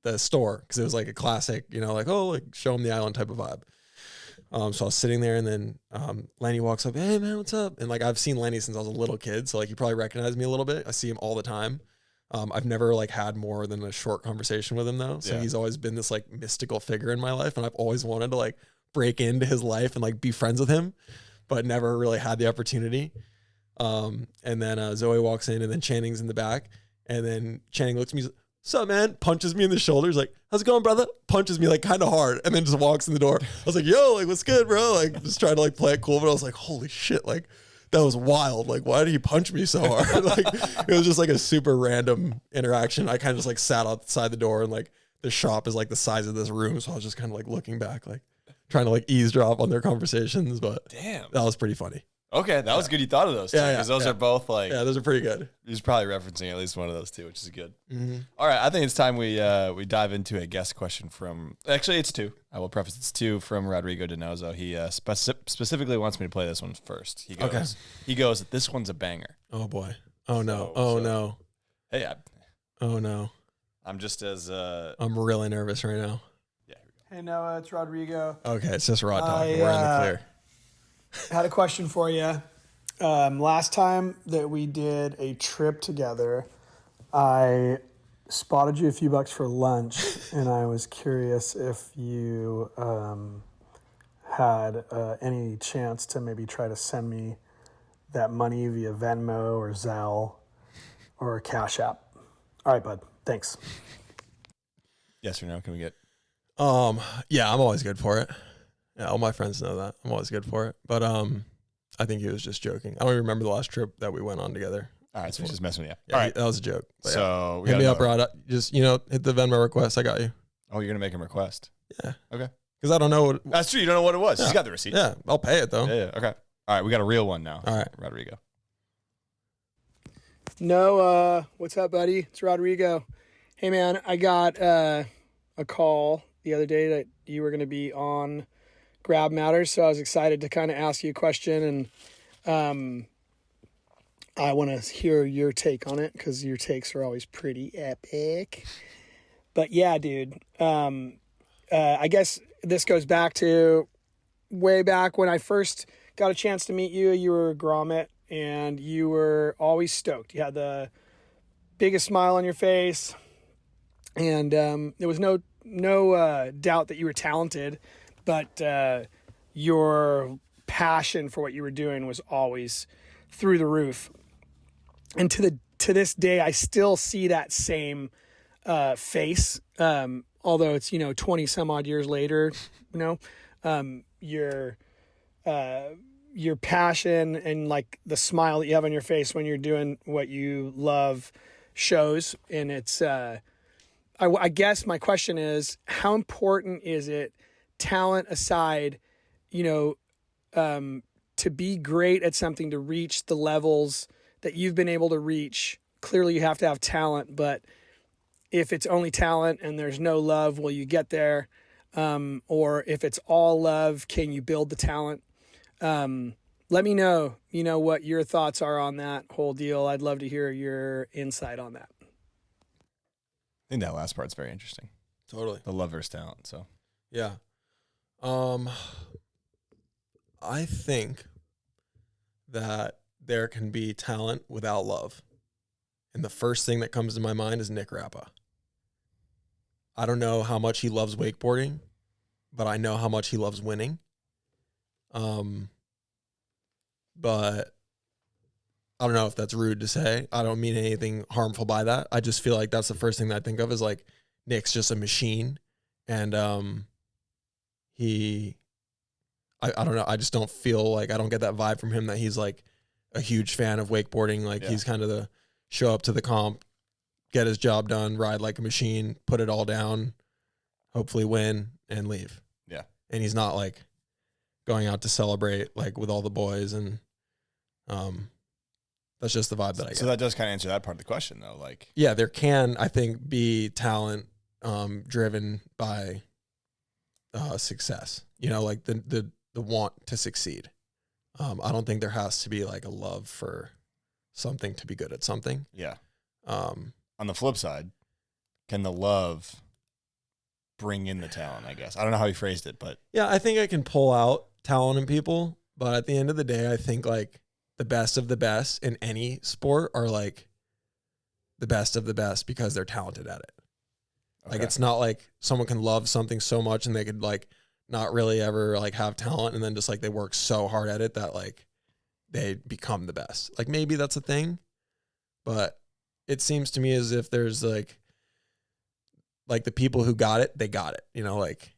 the store, because it was like a classic, you know, like, oh, like show him the island type of vibe. So I was sitting there, and then Lenny walks up, hey man, what's up? And like I've seen Lenny since I was a little kid, so like he probably recognized me a little bit. I see him all the time. I've never like had more than a short conversation with him though. So he's always been this like mystical figure in my life, and I've always wanted to like break into his life and like be friends with him, but never really had the opportunity. And then Zoe walks in, and then Channing's in the back, and then Channing looks at me, he's like, what's up, man? Punches me in the shoulders, like, how's it going, brother? Punches me like kind of hard, and then just walks in the door. I was like, yo, like, what's good, bro? Like, just trying to like play it cool, but I was like, holy shit, like, that was wild. Like, why did he punch me so hard? Like, it was just like a super random interaction. I kind of just like sat outside the door, and like the shop is like the size of this room, so I was just kind of like looking back, like trying to like eavesdrop on their conversations. But damn, that was pretty funny. Okay, that was good. You thought of those two Yeah, because those are both like. Yeah, those are pretty good. He's probably referencing at least one of those two, which is good. Mm-hmm. All right, I think it's time we dive into a guest question from. Actually, it's two. I will preface it's two from Rodrigo Donoso. He specifically wants me to play this one first. He goes. Okay. He goes. This one's a banger. Oh boy. Oh no. So- No. Hey, Oh no. I'm just as. I'm really nervous right now. Yeah. Hey Noah, it's Rodrigo. Okay, it's just Rod talking. I, We're in the clear. Had a question for you. Last time that we did a trip together, I spotted you a few bucks for lunch, and I was curious if you had any chance to maybe try to send me that money via Venmo or Zelle or Cash App. All right, bud. Thanks. Yes or no? Can we get? Yeah, I'm always good for it. Yeah, all my friends know that. I'm always good for it. But I think he was just joking. I don't even remember the last trip that we went on together. All right, so he's just messing with you. Yeah, All right. that was a joke. But So we hit got me up, another- Rod. Just hit the Venmo request. I got you. Oh, you're gonna make him request. Yeah. Okay. Because I don't know what. That's true. You don't know what it was. Yeah. He's got the receipt. Yeah, I'll pay it though. Yeah. Okay. All right. We got a real one now. All right. Rodrigo. No, what's up, buddy? It's Rodrigo. Hey, man, I got a call the other day that you were going to be on Grab Matters, so I was excited to kind of ask you a question, and I want to hear your take on it because your takes are always pretty epic. But yeah, dude, I guess this goes back to way back when I first got a chance to meet you. You were a grommet, and you were always stoked. You had the biggest smile on your face, and there was no doubt that you were talented, but your passion for what you were doing was always through the roof. And to this day, I still see that same face, although it's 20 some odd years later. Your passion and like the smile that you have on your face when you're doing what you love shows. And it's, I guess my question is, how important is it, talent aside, to be great at something, to reach the levels that you've been able to reach? Clearly you have to have talent, but if it's only talent and there's no love, will you get there? Or if it's all love, can you build the talent? Let me know, what your thoughts are on that whole deal. I'd love to hear your insight on that. I think that last part's very interesting. Totally. The love versus talent. So Yeah. I think that there can be talent without love. And the first thing that comes to my mind is Nick Rappa. I don't know how much he loves wakeboarding, but I know how much he loves winning. But I don't know if that's rude to say. I don't mean anything harmful by that. I just feel like that's the first thing that I think of is like Nick's just a machine. And I don't know. I just don't feel like, I don't get that vibe from him that he's like a huge fan of wakeboarding. Like he's kind of the show up to the comp, get his job done, ride like a machine, put it all down, hopefully win and leave. Yeah. And he's not like going out to celebrate like with all the boys. And that's just the vibe that I get. So that does kind of answer that part of the question though. Like, Yeah, there can, I think, be talent driven by success. Like the want to succeed. I don't think there has to be like a love for something to be good at something. yeah. On the flip side, can the love bring in the talent, I guess? I don't know how he phrased it, but Yeah, I think I can pull out talent in people, but at the end of the day, I think like the best of the best in any sport are like the best of the best because they're talented at it. Like, okay. it's not like someone can love something so much and they could like not really ever like have talent and then just like they work so hard at it that like they become the best. Like maybe that's a thing, but it seems to me as if there's like the people who got it, they got it. Like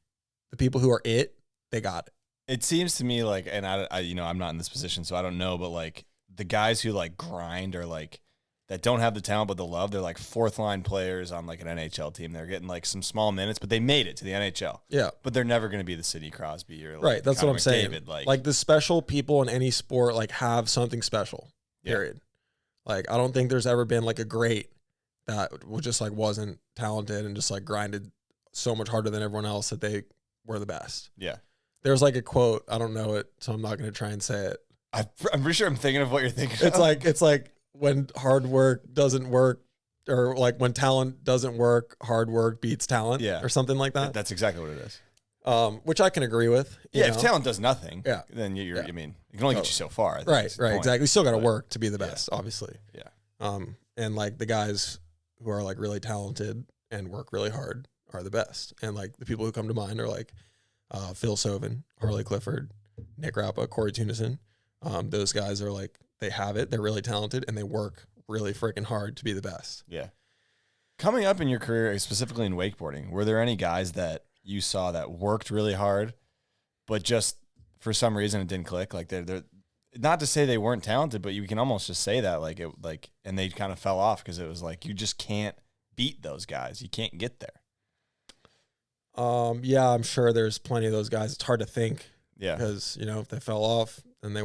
the people who are they got it. It seems to me like, and I I'm not in this position, so I don't know, but like the guys who like grind or like that don't have the talent but the love. They're like fourth line players on like an NHL team. They're getting like some small minutes, but they made it to the NHL. Yeah. But they're never going to be the Sidney Crosby or like Right. That's Connor what I'm saying. McDavid, like the special people in any sport like have something special. Period. Like I don't think there's ever been like a great that just like wasn't talented and just like grinded so much harder than everyone else that they were the best. Yeah. There's like a quote. I don't know it, so I'm not going to try and say it. I'm pretty sure I'm thinking of what you're thinking. It's like when hard work doesn't work, or like when talent doesn't work, hard work beats talent. Yeah. Or something like that. That's exactly what it is. Which I can agree with. Yeah, know? if talent does nothing, Yeah. then you're. Yeah. I mean, it can only get you so far. I think Right, is the right, point. exactly. You still got to But- work to be the best, obviously. Yeah. And like the guys who are like really talented and work really hard are the best. And like the people who come to mind are like Phil Sovin, Harley Clifford, Nick Rappa, Corey Tunison. Those guys are like, they have it. They're really talented and they work really freaking hard to be the best. Yeah. Coming up in your career, specifically in wakeboarding, were there any guys that you saw that worked really hard, but just for some reason it didn't click? Like they're not to say they weren't talented, but you can almost just say that and they kind of fell off because it was like you just can't beat those guys. You can't get there. Yeah, I'm sure there's plenty of those guys. It's hard to think. Yeah. Because, you know, if they fell off, then they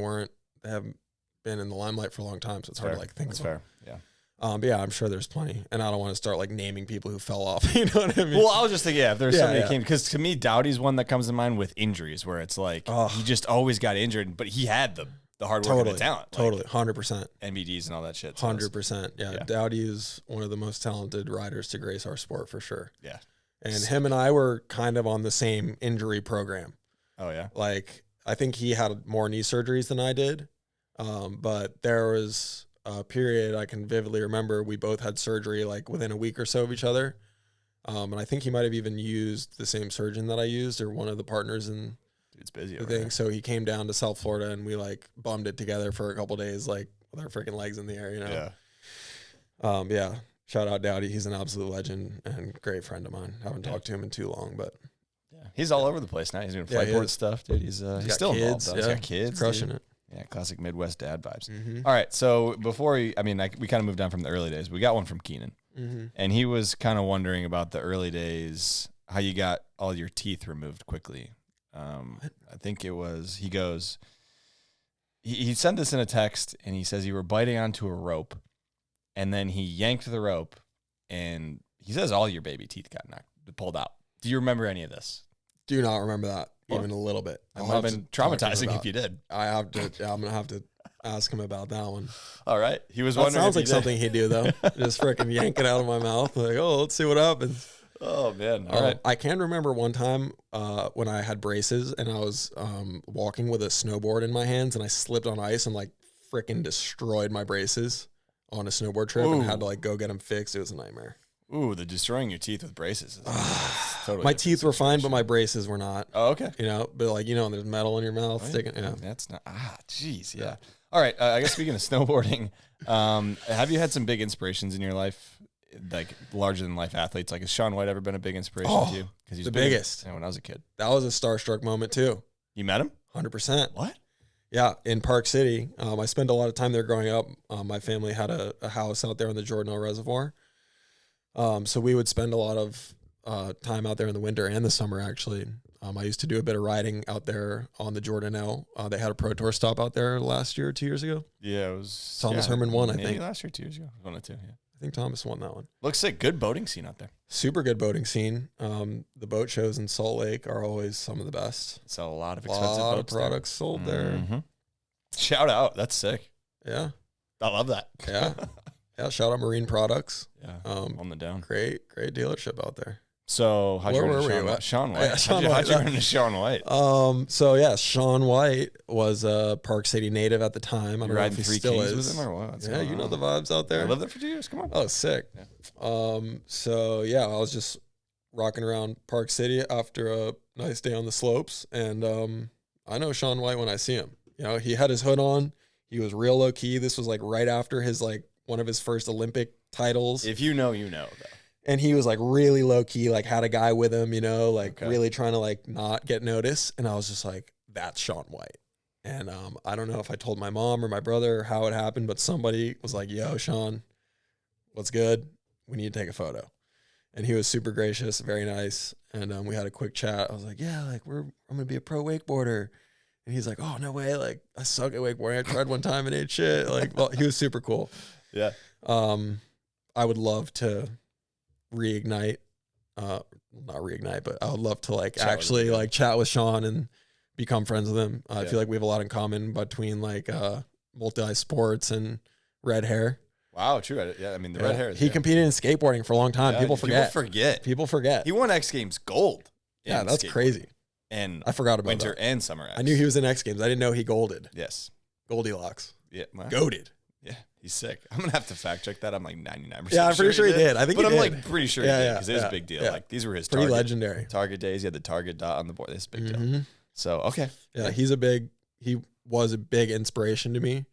haven't been in the limelight for a long time. So it's hard to like think That's of them. fair. Yeah. But yeah, I'm sure there's plenty. And I don't want to start like naming people who fell off. You know what I mean? Well, I was just thinking, if there's somebody that yeah. came, because to me, Dowdy's one that comes to mind with injuries, where it's like he just always got injured, but he had the hard work and the talent. Totally. 100%. NBDs and all that shit. So 100%. Yeah. Dowdy is one of the most talented riders to grace our sport for sure. Yeah. And him and I were kind of on the same injury program. Oh, yeah. Like, I think he had more knee surgeries than I did. But there was a period I can vividly remember we both had surgery like within a week or so of each other. And I think he might have even used the same surgeon that I used or one of the partners in Dude's busy. the Over thing. there. So he came down to South Florida and we like bummed it together for a couple days, like with our freaking legs in the air, you know? Yeah. Yeah. Shout out Dowdy. He's an absolute legend and great friend of mine. Haven't talked to him in too long, but Yeah. He's all over the place now. He's doing Yeah, he flagboard is. stuff, dude. He's got still involved. kids. Though. He's got kids. He's crushing dude. it. Yeah, classic Midwest dad vibes. Mm-hmm. All right, so before we kind of moved on from the early days. We got one from Keenan, and he was kind of wondering about the early days, how you got all your teeth removed quickly. I think it was, he goes, he sent this in a text, and he says you were biting onto a rope, and then he yanked the rope, and he says all your baby teeth got pulled out. Do you remember any of this? Do not remember that even a little bit. It might have been traumatizing if you did. I have to. Yeah, I'm gonna have to ask him about that one. All right. He was That wondering. sounds if like he something he'd do though. Just freaking yank it out of my mouth. Like, oh, let's see what happens. Oh man. All right. I can remember one time when I had braces and I was walking with a snowboard in my hands and I slipped on ice and like freaking destroyed my braces on a snowboard trip and had to like go get them fixed. It was a nightmare. Ooh, the destroying your teeth with braces. Totally My different teeth were fine, but situation. my braces were not. Oh, okay. You know, but like, you know, there's metal in your mouth sticking. Yeah. That's not. Jeez. Yeah. All right. I guess speaking of snowboarding, have you had some big inspirations in your life, like larger than life athletes? Like, has Shaun White ever been a big inspiration to you? Because he's the big biggest. when I was a kid. That was a starstruck moment too. You met him? 100%. What? Yeah, in Park City. I spent a lot of time there growing up. My family had a house out there on the Jordan Reservoir. So we would spend a lot of time out there in the winter and the summer, actually. I used to do a bit of riding out there on the Jordan L. They had a Pro Tour stop out there last year, 2 years ago. Yeah, it was Thomas Herman won, I maybe think. last year, 2 years ago. One or two. Yeah. I think Thomas won that one. Looks sick. Good boating scene out there. Super good boating scene. The boat shows in Salt Lake are always some of the best. Sell a lot of A expensive lot of boats there. products sold there. Mhm. Shout out. That's sick. Yeah, I love that. yeah. Yeah, shout out Marine Products. Yeah. Um, On the down. Great dealership out there. So how'd you Where run were into we Shaun White? at? Shaun White. Yeah, Shaun How'd you White. run into Shaun White? So yeah, Shaun White was a Park City native at the time. I You don't know if riding he Three still Kings is. with him or what? What's Yeah, going you know on? the vibes out I there. lived there for 2 years. Come on. Oh, sick. So yeah, I was just rocking around Park City after a nice day on the slopes, and I know Shaun White when I see him. You know, he had his hood on. He was real low key. This was like right after his like one of his first Olympic titles. If you know, you know, though. And he was like really low key, like had a guy with him, you know, like Okay. really trying to like not get noticed. And I was just like, that's Shaun White. And I don't know if I told my mom or my brother how it happened, but somebody was like, yo, Shaun, what's good? We need to take a photo. And he was super gracious, very nice. And we had a quick chat. I was like, yeah, like I'm going to be a pro wakeboarder. And he's like, oh, no way. Like, I suck at wakeboarding. I tried one time and ate shit. Like, well, he was super cool. Yeah. I would love to reignite, not reignite, but I would love to like actually like chat with Sean and become friends with him. I feel like we have a lot in common between like multi-sports and red hair. Wow, true. Yeah, I mean, the red hair. He competed in skateboarding for a long time. Yeah, People forget. People forget. He won X Games gold. Yeah, that's crazy. And I forgot about winter that. and summer X. I knew he was in X Games. I didn't know he golded. Yes. Goldilocks. Yeah. Wow. Goated. Yeah, he's sick. I'm going to have to fact check that. I'm like 99% Yeah, I'm pretty sure he did. I think but he I'm did. like pretty sure he did because it was a big deal. Yeah. Like these were his pretty legendary target days. He had the target dot on the board. This is a big deal. So, okay. Yeah, he was a big inspiration to me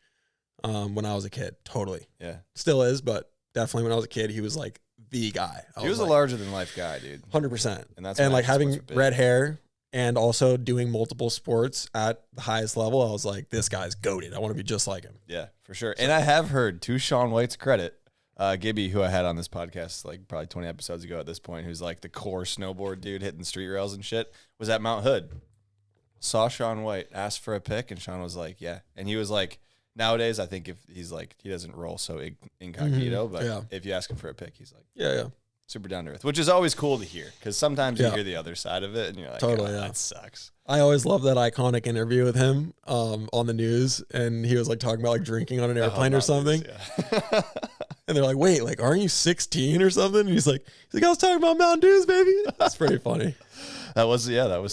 when I was a kid. Totally. Yeah. Still is, but definitely when I was a kid, he was like the guy. He was a larger than life guy, dude. 100%. And like having red hair and also doing multiple sports at the highest level, I was like, this guy's goated. I want to be just like him. Yeah, for sure. And I have heard, to Sean White's credit, Gibby, who I had on this podcast like probably 20 episodes ago at this point, who's like the core snowboard dude hitting street rails and shit, was at Mount Hood. Saw Sean White, asked for a pic, and Sean was like, yeah. And he was like, nowadays, I think if he's like, he doesn't roll so incognito, but if you ask him for a pic, he's like, yeah. Super down to earth, which is always cool to hear because sometimes you hear the other side of it and you're like, totally, that sucks. I always love that iconic interview with him on the news, and he was like talking about like drinking on an airplane or something. Yeah. And they're like, wait, like, aren't you 16 or something? And he's like, I was talking about Mountain Dews, baby. That's pretty funny. That was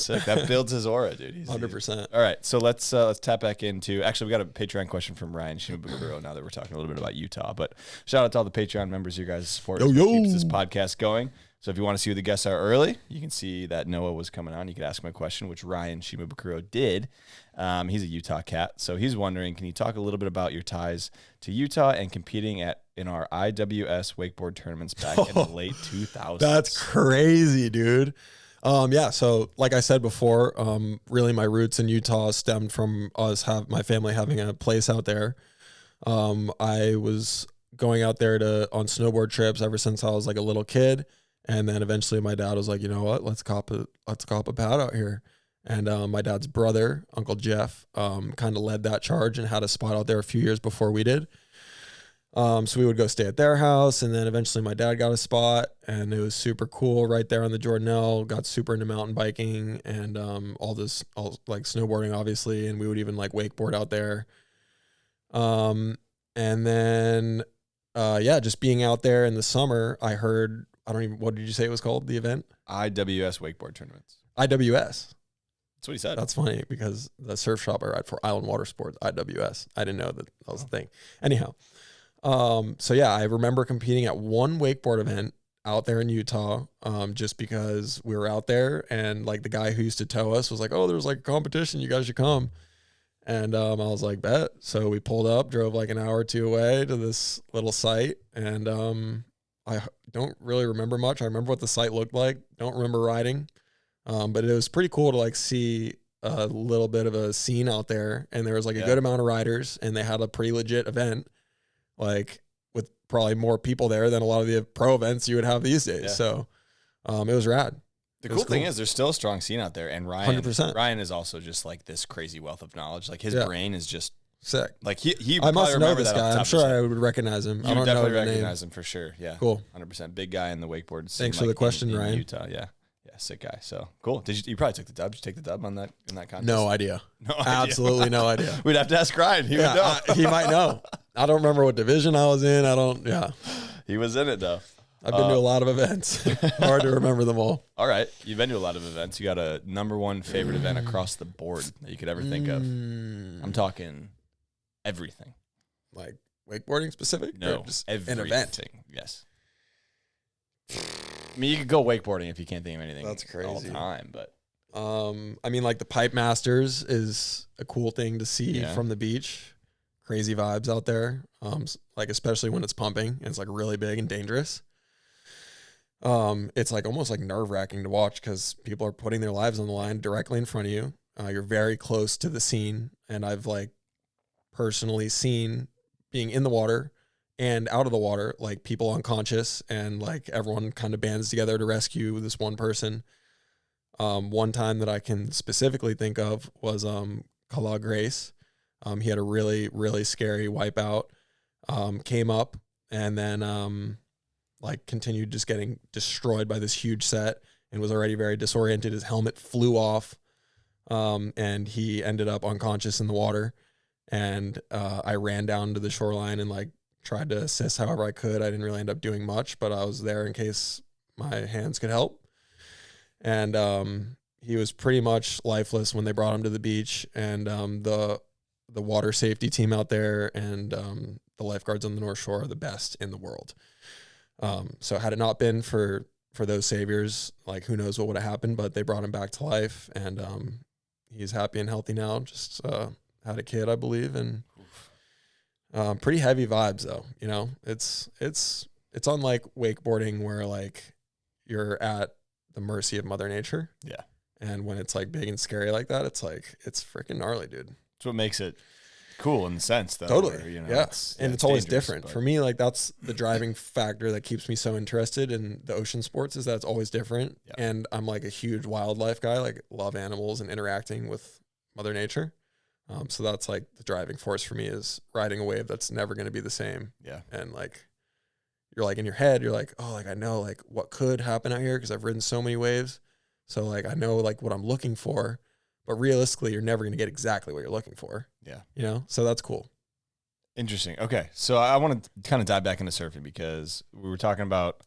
sick. That builds his aura, dude. 100%. All right, so let's tap back into. Actually, we got a Patreon question from Ryan Shimabukuro. Now that we're talking a little bit about Utah, but shout out to all the Patreon members. You guys support us. Keeps this podcast going. So if you want to see who the guests are early, you can see that Noah was coming on. You could ask him a question, which Ryan Shimabukuro did. He's a Utah cat, so he's wondering, can you talk a little bit about your ties to Utah and competing in our IWS wakeboard tournaments back in the late 2000s? That's crazy, dude. Yeah, so like I said before, really my roots in Utah stemmed from my family having a place out there. I was going out there on snowboard trips ever since I was like a little kid. And then eventually my dad was like, you know what, let's cop a pad out here. And my dad's brother, Uncle Jeff, kind of led that charge and had a spot out there a few years before we did. So we would go stay at their house, and then eventually my dad got a spot, and it was super cool right there on the Jordanelle. Got super into mountain biking and all like snowboarding, obviously, and we would even like wakeboard out there. And then just being out there in the summer, I heard, what did you say it was called, the event? IWS wakeboard tournaments. IWS. That's what he said. That's funny because the surf shop I ride for, Island Watersports, IWS. I didn't know that was the thing. Anyhow. So yeah, I remember competing at one wakeboard event out there in Utah, just because we were out there and like the guy who used to tow us was like, oh, there's like a competition, you guys should come. And I was like, bet. So we pulled up, drove like an hour or two away to this little site, and I don't really remember much. I remember what the site looked like. Don't remember riding, but it was pretty cool to like see a little bit of a scene out there, and there was like a good amount of riders, and they had a pretty legit event, like with probably more people there than a lot of the pro events you would have these days. So it was rad. The cool thing is there's still a strong scene out there, and Ryan 100%. Ryan is also just like this crazy wealth of knowledge. Like his brain is just sick. Like he I must know this guy. I'm sure I would recognize him. You I don't definitely know recognize him for sure. Yeah, cool. 100%. Big guy in the wakeboard scene. Thanks for the question, in Ryan. Utah, yeah, sick guy. So cool. You probably took the dub? Did you take the dub in that contest? No idea. No idea. Absolutely no idea. We'd have to ask Ryan. He would know. He might know. I don't remember what division I was in. He was in it though. I've been to a lot of events. Hard to remember them all. All right. You've been to a lot of events. You got a number one favorite event across the board that you could ever think of. I'm talking everything. Like wakeboarding specific? No, or just everything. An event. Yes. I mean, you could go wakeboarding if you can't think of anything. That's crazy. All the time, but I mean, like the Pipe Masters is a cool thing to see from the beach. Crazy vibes out there. Like especially when it's pumping and it's like really big and dangerous. It's like almost like nerve-wracking to watch because people are putting their lives on the line directly in front of you. You're very close to the scene, and I've like personally seen being in the water and out of the water, like people unconscious, and like everyone kind of bands together to rescue this one person. One time that I can specifically think of was Kala Grace. He had a really, really scary wipeout, came up, and then like continued just getting destroyed by this huge set, and was already very disoriented. His helmet flew off, and he ended up unconscious in the water. And I ran down to the shoreline and like tried to assist however I could. I didn't really end up doing much, but I was there in case my hands could help. And he was pretty much lifeless when they brought him to the beach. And the water safety team out there and the lifeguards on the North Shore are the best in the world. So had it not been for those saviors, like who knows what would have happened, but they brought him back to life, and he's happy and healthy now. Just had a kid, I believe, and pretty heavy vibes though. You know, it's unlike wakeboarding where like you're at the mercy of Mother Nature. Yeah. And when it's like big and scary like that, it's freaking gnarly, dude. That's what makes it cool in the sense, though. Totally. Where, you know, yeah. It's always dangerous, different. but- For me, like that's the driving factor that keeps me so interested in the ocean sports, is that it's always different. Yeah. And I'm like a huge wildlife guy, like love animals and interacting with Mother Nature. So that's like the driving force for me, is riding a wave that's never going to be the same. Yeah. And like, you're like in your head, you're like, oh, like I know like what could happen out here because I've ridden so many waves. So like, I know like what I'm looking for, but realistically, you're never going to get exactly what you're looking for. Yeah. You know, so that's cool. Interesting. Okay. So I want to kind of dive back into surfing, because we were talking about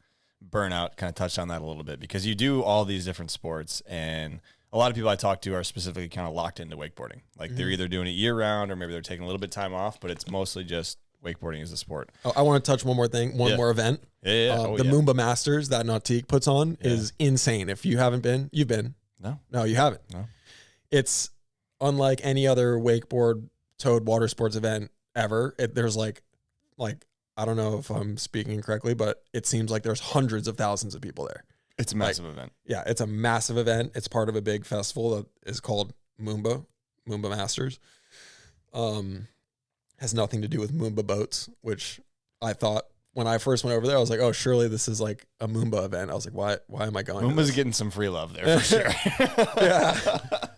Burnout, kind of touched on that a little bit, because you do all these different sports, and a lot of people I talk to are specifically kind of locked into wakeboarding. Like they're either doing it year round, or maybe they're taking a little bit of time off, but it's mostly just wakeboarding is the sport. Oh, I want to touch one more thing, one more event. Yeah. The Moomba Masters that Nautique puts on is insane. If you haven't been, you've been. No, you haven't. No. It's unlike any other wakeboard towed water sports event ever. There's like I don't know if I'm speaking correctly, but it seems like there's hundreds of thousands of people there. It's a massive event. Yeah, it's a massive event. It's part of a big festival that is called Moomba Masters. Has nothing to do with Moomba boats, which I thought when I first went over there, I was like, oh, surely this is like a Moomba event. I was like, why am I going? Moomba's getting some free love there for sure. Yeah.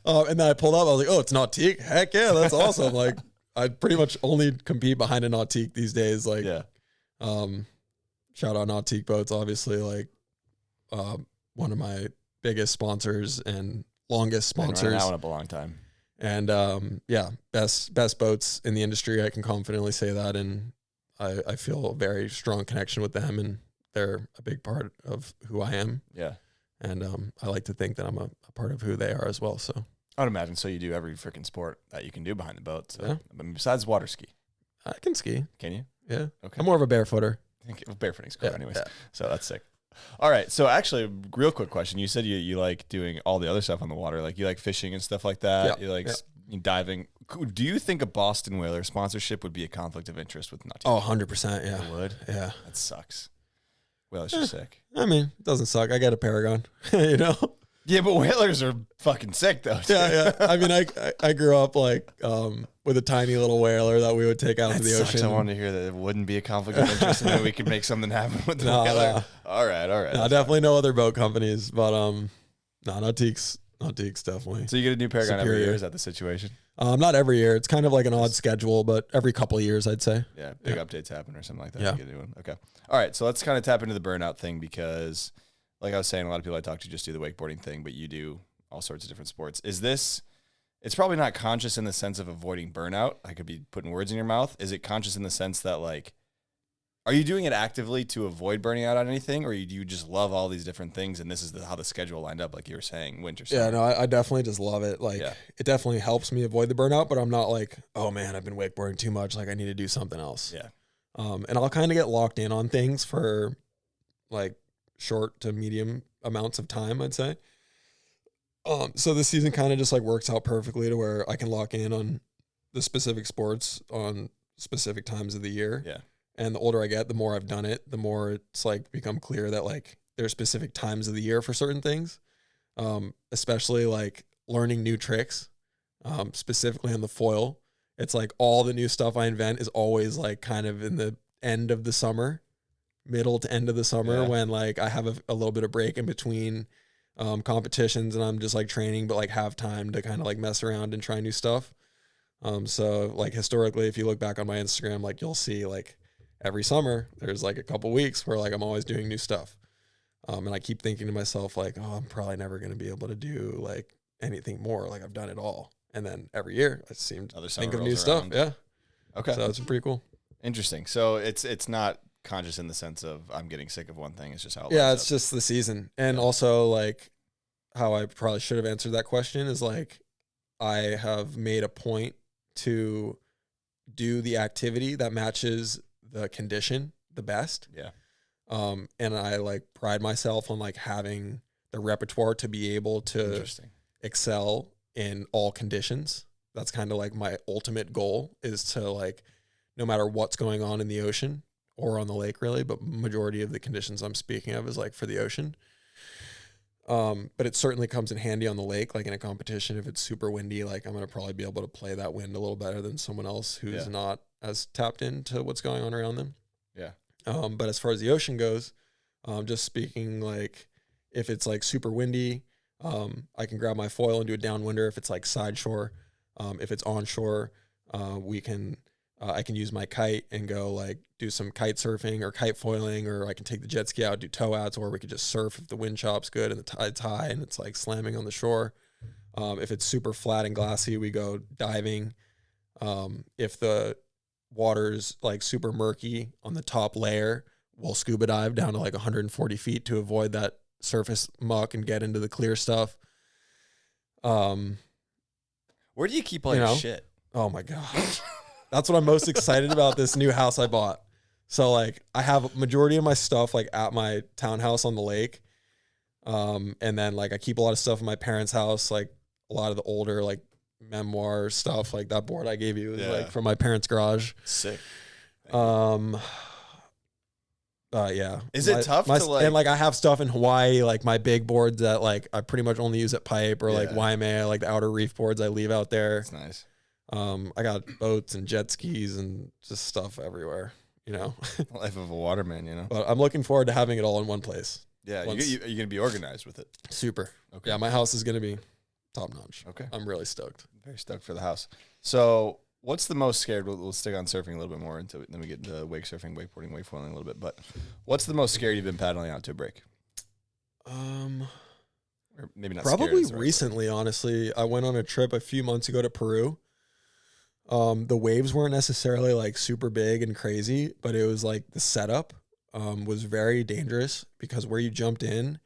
And then I pulled up, I was like, oh, it's Nautique. Heck yeah, that's awesome. Like I pretty much only compete behind a Nautique these days. Like, Yeah. Shout out Nautique boats, obviously, like one of my biggest sponsors and longest Been running sponsors. that one up a long time. And yeah, best boats in the industry. I can confidently say that. And I feel a very strong connection with them, and they're a big part of who I am. Yeah. And I like to think that I'm a part of who they are as well. So I would imagine so. You do every freaking sport that you can do behind the boat. So, Yeah. I mean, besides water ski, I can ski. can you? Yeah. Okay. I'm more of a barefooter. I think barefooting's cool, Yeah, anyways. yeah. So that's sick. All right. So actually, real quick question. You said you like doing all the other stuff on the water, like you like fishing and stuff like that. Yeah, You like diving. Do you think a Boston Whaler sponsorship would be a conflict of interest with Nautique? Oh, 100%. Yeah. It would. Yeah. That sucks. Whalers are sick. I mean, it doesn't suck. I got a Paragon, you know? Yeah, but whalers are fucking sick though. Yeah. I mean, I grew up like with a tiny little whaler that we would take out into the Sucks. ocean. I wanted to hear that it wouldn't be a conflict of interest, and then we could make something happen with the whaler. No. All right. No, definitely no other boat companies, but no, Nautique's definitely. So you get a new Paragon every Superior. year. Is that the situation? Not every year. It's kind of like an odd schedule, but every couple of years, I'd say. Yeah, big updates happen or something like that. Yeah. You get a new one. Okay. All right. So let's kind of tap into the burnout thing, because, like I was saying, a lot of people I talk to just do the wakeboarding thing, but you do all sorts of different sports. It's probably not conscious in the sense of avoiding burnout. I could be putting words in your mouth. Is it conscious in the sense that, like, are you doing it actively to avoid burning out on anything, or do you just love all these different things and this is how the schedule lined up, like you were saying, winter, summer? Yeah, no, I definitely just love it. Like, It definitely helps me avoid the burnout, but I'm not like, oh man, I've been wakeboarding too much. Like, I need to do something else. Yeah. And I'll kind of get locked in on things for like short to medium amounts of time, I'd say. So this season kind of just like works out perfectly to where I can lock in on the specific sports on specific times of the year. Yeah. And the older I get, the more I've done it, the more it's like become clear that like there's specific times of the year for certain things. Especially like learning new tricks, specifically on the foil. It's like all the new stuff I invent is always like kind of in the end of the summer, middle to end of the summer, when like I have a little bit of break in between competitions and I'm just like training, but like have time to kind of like mess around and try new stuff. So like historically, if you look back on my Instagram, like you'll see like every summer there's like a couple weeks where like I'm always doing new stuff. And I keep thinking to myself like, oh, I'm probably never going to be able to do like anything more. Like I've done it all. And then every year I seem to think of new stuff. Yeah. Okay. So it's pretty cool. Interesting. So it's not conscious in the sense of I'm getting sick of one thing. It's just how it it's just the season. And also like how I probably should have answered that question is like I have made a point to do the activity that matches the condition the best. Yeah. And I like pride myself on like having the repertoire to be able to excel in all conditions. That's kind of like my ultimate goal is to like, no matter what's going on in the ocean or on the lake really, but majority of the conditions I'm speaking of is like for the ocean. But it certainly comes in handy on the lake, like in a competition, if it's super windy, like I'm going to probably be able to play that wind a little better than someone else who's not as tapped into what's going on around them. Yeah. But as far as the ocean goes, just speaking like if it's like super windy, I can grab my foil and do a downwinder. If it's like side shore, if it's onshore, I can use my kite and go like do some kite surfing or kite foiling, or I can take the jet ski out, do tow outs, or we could just surf if the wind chop's good and the tide's high and it's like slamming on the shore. If it's super flat and glassy, we go diving. If the water's like super murky on the top layer, we'll scuba dive down to like 140 feet to avoid that surface muck and get into the clear stuff. Where do you keep all your shit? Oh my God. That's what I'm most excited about, this new house I bought. So like I have a majority of my stuff like at my townhouse on the lake. And then like I keep a lot of stuff in my parents' house, like a lot of the older like memoir stuff, like that board I gave you is like from my parents' garage. Sick. Yeah. Is it tough to like, and like I have stuff in Hawaii, like my big boards that like I pretty much only use at Pipe or like Waimea, like the outer reef boards I leave out there. That's nice. I got boats and jet skis and just stuff everywhere, you know. Life of a waterman, you know. But I'm looking forward to having it all in one place. Yeah, you're going to be organized with it. Super. Okay. Yeah, my house is going to be top notch. Okay. I'm really stoked. Very stoked for the house. So what's the most scared? We'll stick on surfing a little bit more into it. Then we get into wake surfing, wakeboarding, wakefoiling a little bit. But what's the most scared you've been paddling out to a break? Or maybe not probably scared, recently, honestly. I went on a trip a few months ago to Peru. The waves weren't necessarily like super big and crazy, but it was like the setup was very dangerous because where you jumped in,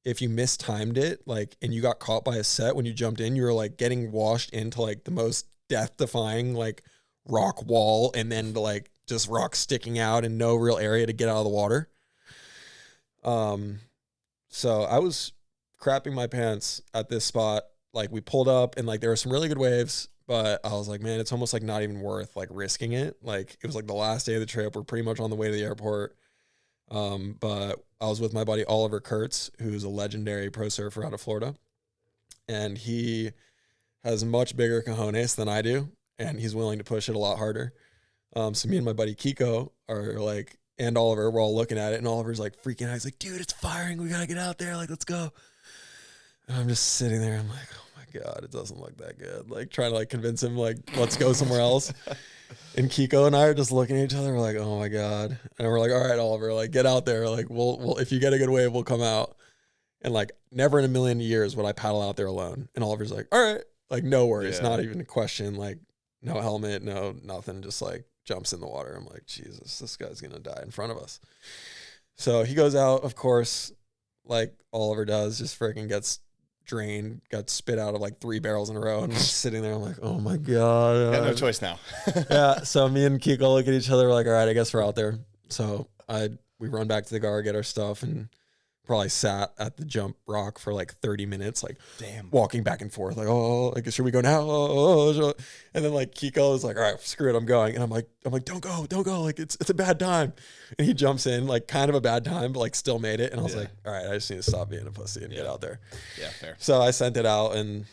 if you mistimed it, like, and you got caught by a set when you jumped in, you were like getting washed into like the most death-defying like rock wall, and then like just rocks sticking out and no real area to get out of the water. So I was crapping my pants at this spot. Like we pulled up and like there were some really good waves, but I was like, man, it's almost like not even worth like risking it. Like it was like the last day of the trip. We're pretty much on the way to the airport. But I was with my buddy Oliver Kurtz, who's a legendary pro surfer out of Florida, and he has much bigger cojones than I do, and he's willing to push it a lot harder. So me and my buddy Kiko are like, and Oliver, we're all looking at it, and Oliver's like freaking out. He's like, dude, it's firing. We got to get out there. Like, let's go. And I'm just sitting there. I'm like, oh my God, it doesn't look that good. Like trying to like convince him, like, let's go somewhere else. And Kiko and I are just looking at each other. We're like, oh my God. And we're like, all right, Oliver, like get out there. Like we'll, if you get a good wave, we'll come out. And like never in a million years would I paddle out there alone. And Oliver's like, all right, like no worries. Yeah. Not even a question. Like no helmet, no, nothing. Just like jumps in the water. I'm like, Jesus, this guy's going to die in front of us. So he goes out, of course, like Oliver does, just freaking gets drained, got spit out of like 3 barrels in a row, and I'm just sitting there. I'm like, oh my God. Got no choice now. Yeah. So me and Kiko look at each other. We're like, all right, I guess we're out there. So we run back to the car, get our stuff, and probably sat at the jump rock for like 30 minutes, like walking back and forth, like, oh, like, should we go now? Oh. And then like Kiko is like, all right, screw it, I'm going. And I'm like, don't go. Like it's a bad time. And he jumps in, like kind of a bad time, but like still made it. And I was like, all right, I just need to stop being a pussy and get out there. Yeah, fair. So I sent it out, and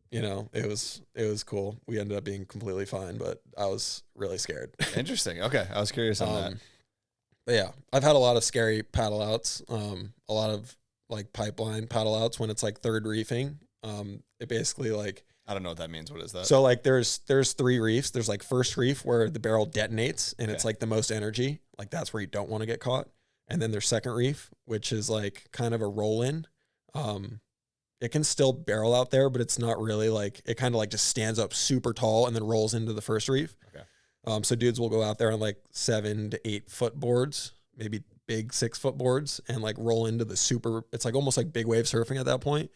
you know, it was cool. We ended up being completely fine, but I was really scared. Interesting. Okay. I was curious on that. But yeah, I've had a lot of scary paddle outs. A lot of like pipeline paddle outs when it's like third reefing. It basically like, I don't know what that means. What is that? so like there's 3 reefs. There's like first reef where the barrel detonates and it's Okay. like the most energy. Like that's where you don't want to get caught. And then there's second reef, which is like kind of a roll in. It can still barrel out there, but it's not really like, it kind of like just stands up super tall and then rolls into the first reef. Okay. So dudes will go out there on like 7 to 8 foot boards, maybe big 6 foot boards, and like roll into the super, it's like almost like big wave surfing at that point.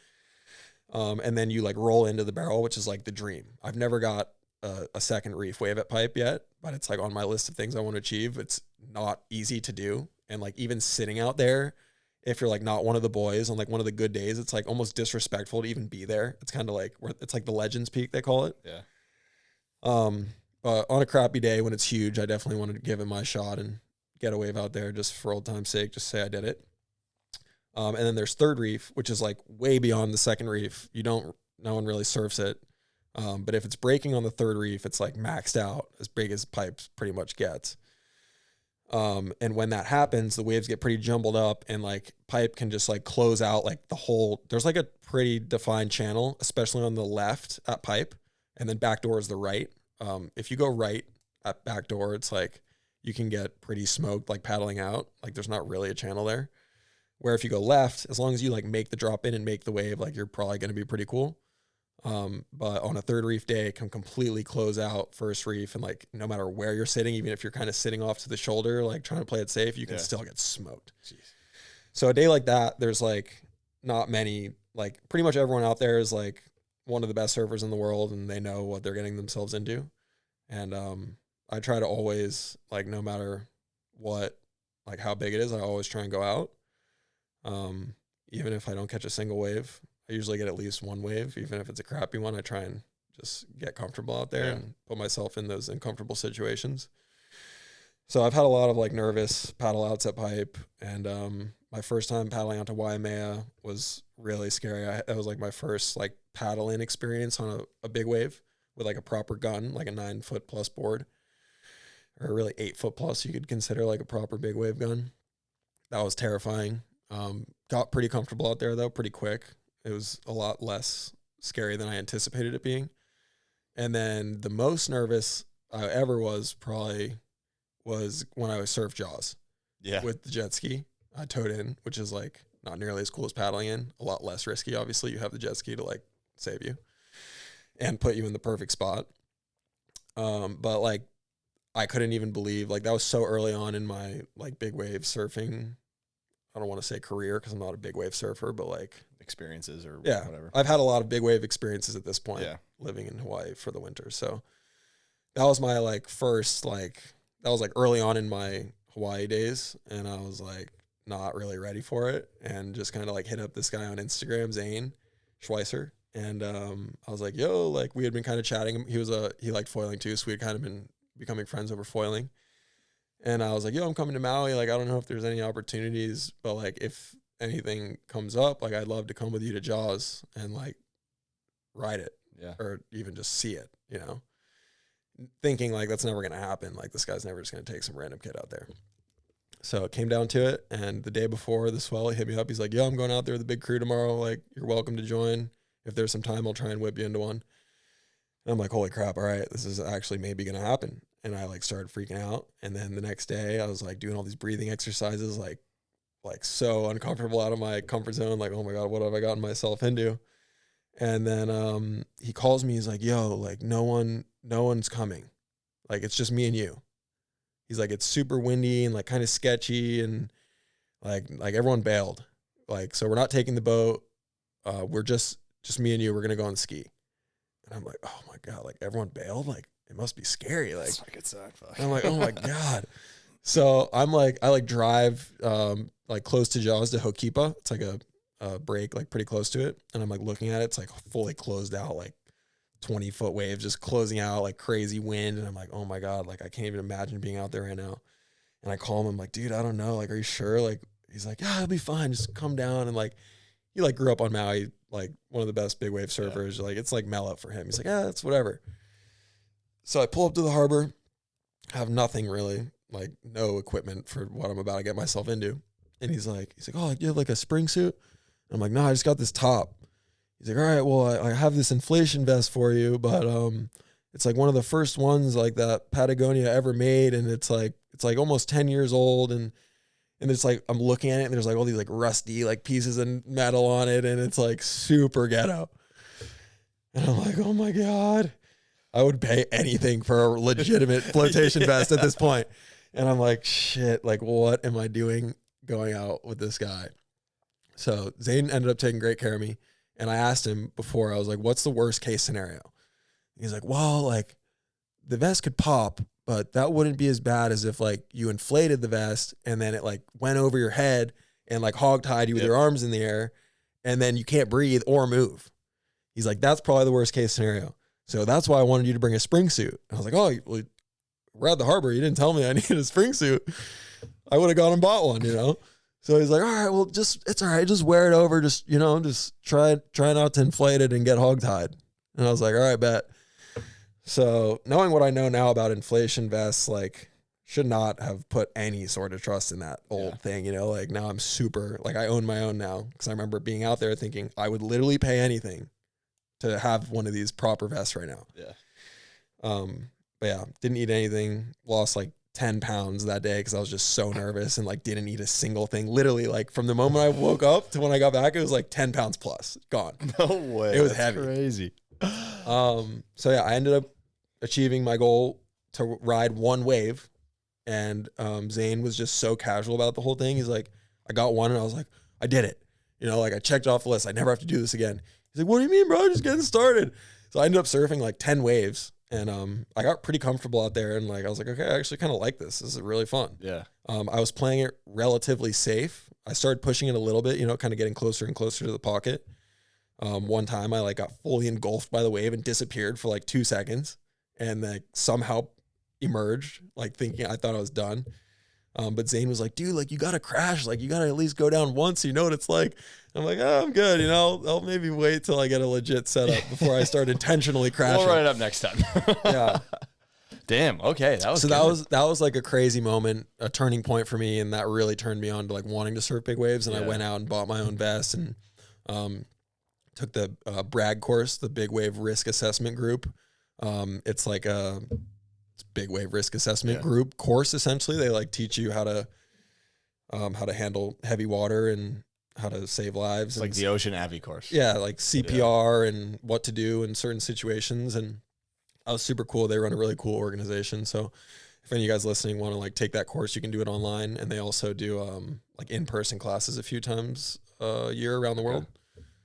And then you like roll into the barrel, which is like the dream. I've never got a second reef wave at pipe yet, but it's like on my list of things I want to achieve. It's not easy to do. And like even sitting out there, if you're like not one of the boys on like one of the good days, it's like almost disrespectful to even be there. It's kind of like, it's like the Legends Peak, they call it. Yeah. But on a crappy day when it's huge, I definitely wanted to give it my shot and get a wave out there just for old time's sake, just say I did it. And then there's third reef, which is like way beyond the second reef. No one really surfs it. But if it's breaking on the third reef, it's like maxed out, as big as pipes pretty much gets. And when that happens, the waves get pretty jumbled up and like pipe can just like close out like the whole, there's like a pretty defined channel, especially on the left at pipe, and then backdoor is the right. If you go right at backdoor, it's like you can get pretty smoked like paddling out. Like there's not really a channel there. Where if you go left, as long as you like make the drop in and make the wave, like you're probably going to be pretty cool. But on a third reef day, it can completely close out first reef. And like, no matter where you're sitting, even if you're kind of sitting off to the shoulder, like trying to play it safe, you can still get smoked. Jeez. So a day like that, there's like not many, like pretty much everyone out there is like one of the best surfers in the world and they know what they're getting themselves into. And, I try to always like, no matter what, like how big it is, I always try and go out. Even if I don't catch a single wave, I usually get at least one wave. Even if it's a crappy one, I try and just get comfortable out there and put myself in those uncomfortable situations. So I've had a lot of like nervous paddle outs at pipe, and my first time paddling out to Waimea was really scary. That was like my first like paddle in experience on a big wave with like a proper gun, like a 9 foot plus board, or really 8 foot plus. You could consider like a proper big wave gun. That was terrifying. Got pretty comfortable out there though, pretty quick. It was a lot less scary than I anticipated it being. And then the most nervous I ever was when I was surf Jaws. Yeah. With the jet ski. I towed in, which is like not nearly as cool as paddling in. A lot less risky, obviously. You have the jet ski to like save you and put you in the perfect spot. But like I couldn't even believe, like that was so early on in my like big wave surfing. I don't want to say career because I'm not a big wave surfer, but like experiences or yeah, whatever. I've had a lot of big wave experiences at this point, living in Hawaii for the winter. So that was my like first, like that was like early on in my Hawaii days. And I was like not really ready for it and just kind of like hit up this guy on Instagram, Zane Schweitzer. And I was like, yo, like we had been kind of chatting. He liked foiling too. So we had kind of been becoming friends over foiling. And I was like, yo, I'm coming to Maui. Like, I don't know if there's any opportunities, but like if anything comes up, like I'd love to come with you to Jaws and like ride it. Yeah. Or even just see it, you know, thinking like that's never going to happen. Like this guy's never just going to take some random kid out there. So it came down to it. And the day before the swell, he hit me up. He's like, yo, I'm going out there with the big crew tomorrow. Like you're welcome to join. If there's some time, I'll try and whip you into one. And I'm like, holy crap. All right. This is actually maybe going to happen. And I like started freaking out. And then the next day I was like doing all these breathing exercises, like so uncomfortable out of my comfort zone. Like, oh my God, what have I gotten myself into? And then he calls me. He's like, yo, like no one's coming. Like, it's just me and you. He's like, it's super windy and like kind of sketchy. And like everyone bailed. Like, so we're not taking the boat. We're just me and you. We're going to go on ski. And I'm like, oh my God, like everyone bailed. Like, it must be scary. Like, and I'm like, oh my God. So I'm like, I like drive like close to Jaws to Hokipa. It's like a break, like pretty close to it. And I'm like looking at it. It's like fully closed out, like 20-foot waves just closing out, like crazy wind. And I'm like, oh my God, like I can't even imagine being out there right now. And I call him. I'm like, dude, I don't know. Like, are you sure? Like, he's like, yeah, it'll be fine. Just come down. And like, he like grew up on Maui, like one of the best big wave surfers. Yeah. Like, it's like mellow for him. He's like, yeah, that's whatever. So I pull up to the harbor, have nothing really, like no equipment for what I'm about to get myself into. And he's like, oh, you have like a spring suit? And I'm like, no, I just got this top. He's like, all right, well, I have this inflation vest for you, but it's like one of the first ones like that Patagonia ever made, and it's like almost 10 years old, and it's like I'm looking at it and there's like all these like rusty like pieces of metal on it, and it's like super ghetto. And I'm like, oh my God, I would pay anything for a legitimate flotation vest at this point. And I'm like, shit, like what am I doing going out with this guy? So Zane ended up taking great care of me. And I asked him before, I was like, what's the worst case scenario? He's like, well, like the vest could pop, but that wouldn't be as bad as if like you inflated the vest and then it like went over your head and like hog-tied you with your arms in the air, and then you can't breathe or move. He's like, that's probably the worst case scenario. So that's why I wanted you to bring a spring suit. I was like, oh, well, we're at the harbor. You didn't tell me I needed a spring suit. I would have gone and bought one, you know? So he's like, all right, well, it's all right. Just wear it over. Just, you know, just try not to inflate it and get hog-tied. And I was like, all right, bet. So knowing what I know now about inflation vests, like should not have put any sort of trust in that old thing, you know, like now I'm super, like I own my own now, because I remember being out there thinking I would literally pay anything to have one of these proper vests right now. Yeah. But yeah, didn't eat anything, lost like 10 pounds that day because I was just so nervous and like didn't eat a single thing. Literally, like from the moment I woke up to when I got back, it was like 10 pounds plus gone. No way. It was That's heavy. Crazy. So yeah, I ended up achieving my goal to ride one wave, and Zane was just so casual about the whole thing. He's like, I got one, and I was like, I did it. You know, like I checked off the list. I never have to do this again. He's like, what do you mean, bro? Just getting started. So I ended up surfing like 10 waves. And I got pretty comfortable out there, and like I was like, okay, I actually kind of like this. This is really fun. Yeah. I was playing it relatively safe. I started pushing it a little bit, you know, kind of getting closer and closer to the pocket. One time I like got fully engulfed by the wave and disappeared for like 2 seconds, and like somehow emerged, like thinking I thought I was done. But Zane was like, dude, like you gotta crash, like you gotta at least go down once, you know what it's like. I'm like, oh, I'm good, you know, I'll maybe wait till I get a legit setup before I start intentionally crashing. We'll run it up next time. Yeah. Damn. Okay. That was so good. that was like a crazy moment, a turning point for me, and that really turned me on to like wanting to surf big waves. And I went out and bought my own vest and took the BRAG course, the Big Wave Risk Assessment Group. It's like a big wave risk assessment group course. Essentially, they like teach you how to handle heavy water and how to save lives. It's like the Ocean Avi course. Yeah, like CPR and what to do in certain situations. And that was super cool. They run a really cool organization. So if any of you guys listening want to like take that course, you can do it online. And they also do like in-person classes a few times a year around the world.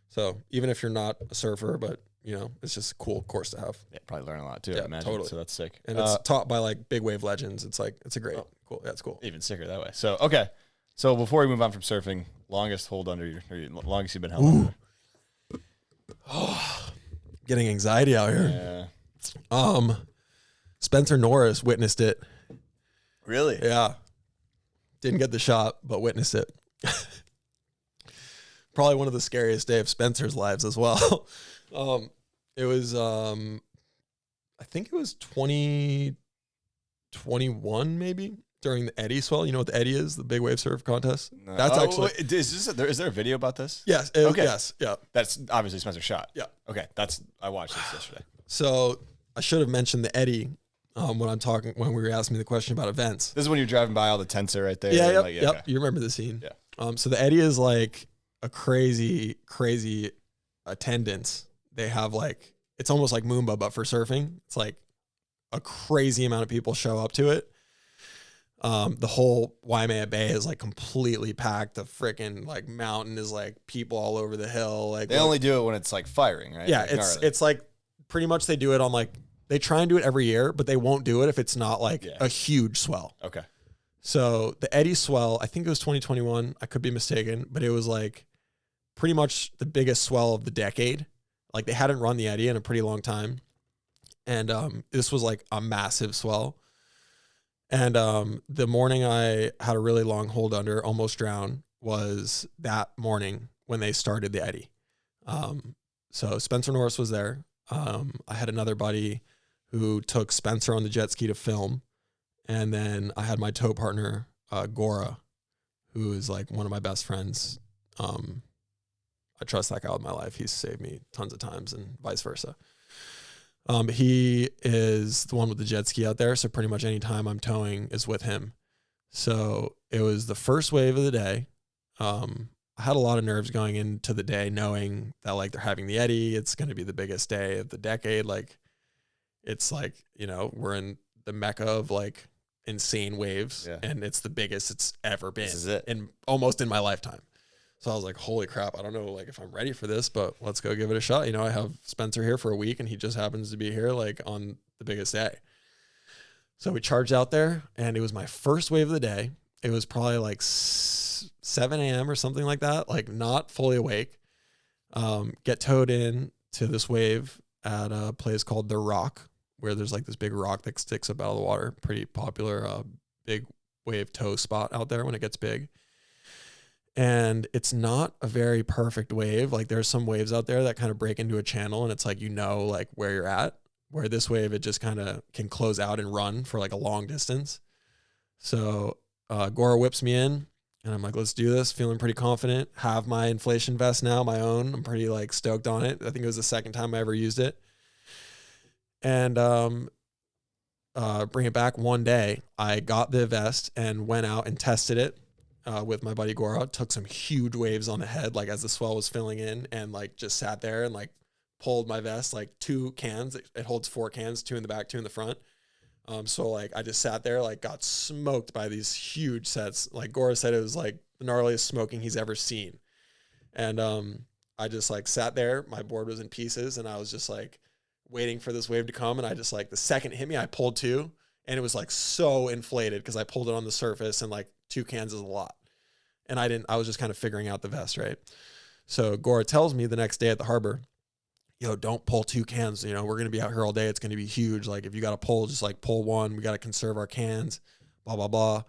So even if you're not a surfer, but you know, it's just a cool course to have. Yeah, probably learn a lot too. Yeah, I imagine. totally. So that's sick. And it's taught by like big wave legends. It's like, it's a great, cool. Yeah, it's cool. Even sicker that way. So, okay. So before we move on from surfing, longest hold under longest you've been held under. Oh, getting anxiety out here. Yeah. Spencer Norris witnessed it. Really? Yeah. Didn't get the shot, but witnessed it. Probably one of the scariest day of Spencer's lives as well. It was, I think it was 2021 maybe, during the Eddy swell. You know what the Eddy is? The big wave surf contest. No. That's actually. Wait, is there a video about this? Yes. Okay. Yes. Yeah. That's obviously Spencer shot. Yeah. Okay. I watched this yesterday. So I should have mentioned the Eddy when we were asking me the question about events. This is when you're driving by all the tents are right there. Yeah. and Yep. Okay. You remember the scene. Yeah. So the Eddy is like a crazy attendance. They have like, it's almost like Moomba, but for surfing. It's like a crazy amount of people show up to it. The whole Waimea Bay is like completely packed. The freaking like mountain is like people all over the hill. Like They only do it when it's like firing, right? yeah, Like, it's like pretty much they do it on like, they try and do it every year, but they won't do it if it's not like a huge swell. Okay. So the Eddy swell, I think it was 2021. I could be mistaken, but it was like pretty much the biggest swell of the decade. Like they hadn't run the Eddy in a pretty long time. And this was like a massive swell. And the morning I had a really long hold under, almost drowned, was that morning when they started the Eddy. So Spencer Norris was there. I had another buddy who took Spencer on the jet ski to film. And then I had my tow partner, Gora, who is like one of my best friends. I trust that guy with my life. He's saved me tons of times and vice versa. He is the one with the jet ski out there. So pretty much any time I'm towing is with him. So it was the first wave of the day. I had a lot of nerves going into the day, knowing that like they're having the Eddy. It's going to be the biggest day of the decade. Like it's like, you know, we're in the mecca of like insane waves, and it's the biggest it's ever been. This is it. In almost in my lifetime. So I was like, holy crap, I don't know like if I'm ready for this, but let's go give it a shot. You know, I have Spencer here for a week and he just happens to be here like on the biggest day. So we charged out there and it was my first wave of the day. It was probably like 7 a.m. or something like that, like not fully awake. Get towed in to this wave at a place called The Rock, where there's like this big rock that sticks up out of the water. Pretty popular, big wave tow spot out there when it gets big. And it's not a very perfect wave. Like there's some waves out there that kind of break into a channel and it's like, you know, like where you're at, where this wave, it just kind of can close out and run for like a long distance. So Gora whips me in and I'm like, let's do this. Feeling pretty confident. Have my inflation vest now, my own. I'm pretty like stoked on it. I think it was the second time I ever used it. And bring it back one day. I got the vest and went out and tested it with my buddy Gora. Took some huge waves on the head, like as the swell was filling in, and like just sat there and like pulled my vest, like 2 cans. It holds 4 cans, 2 in the back, 2 in the front. So like I just sat there, like got smoked by these huge sets. Like Gora said, it was like the gnarliest smoking he's ever seen. And I just like sat there. My board was in pieces, and I was just like waiting for this wave to come. And I just like the second it hit me, I pulled 2, and it was like so inflated because I pulled it on the surface, and like 2 cans is a lot. And I was just kind of figuring out the vest, right? So Gora tells me the next day at the harbor, yo, don't pull 2 cans. You know, we're going to be out here all day. It's going to be huge. Like if you got to pull, just like pull 1. We got to conserve our cans, blah, blah, blah.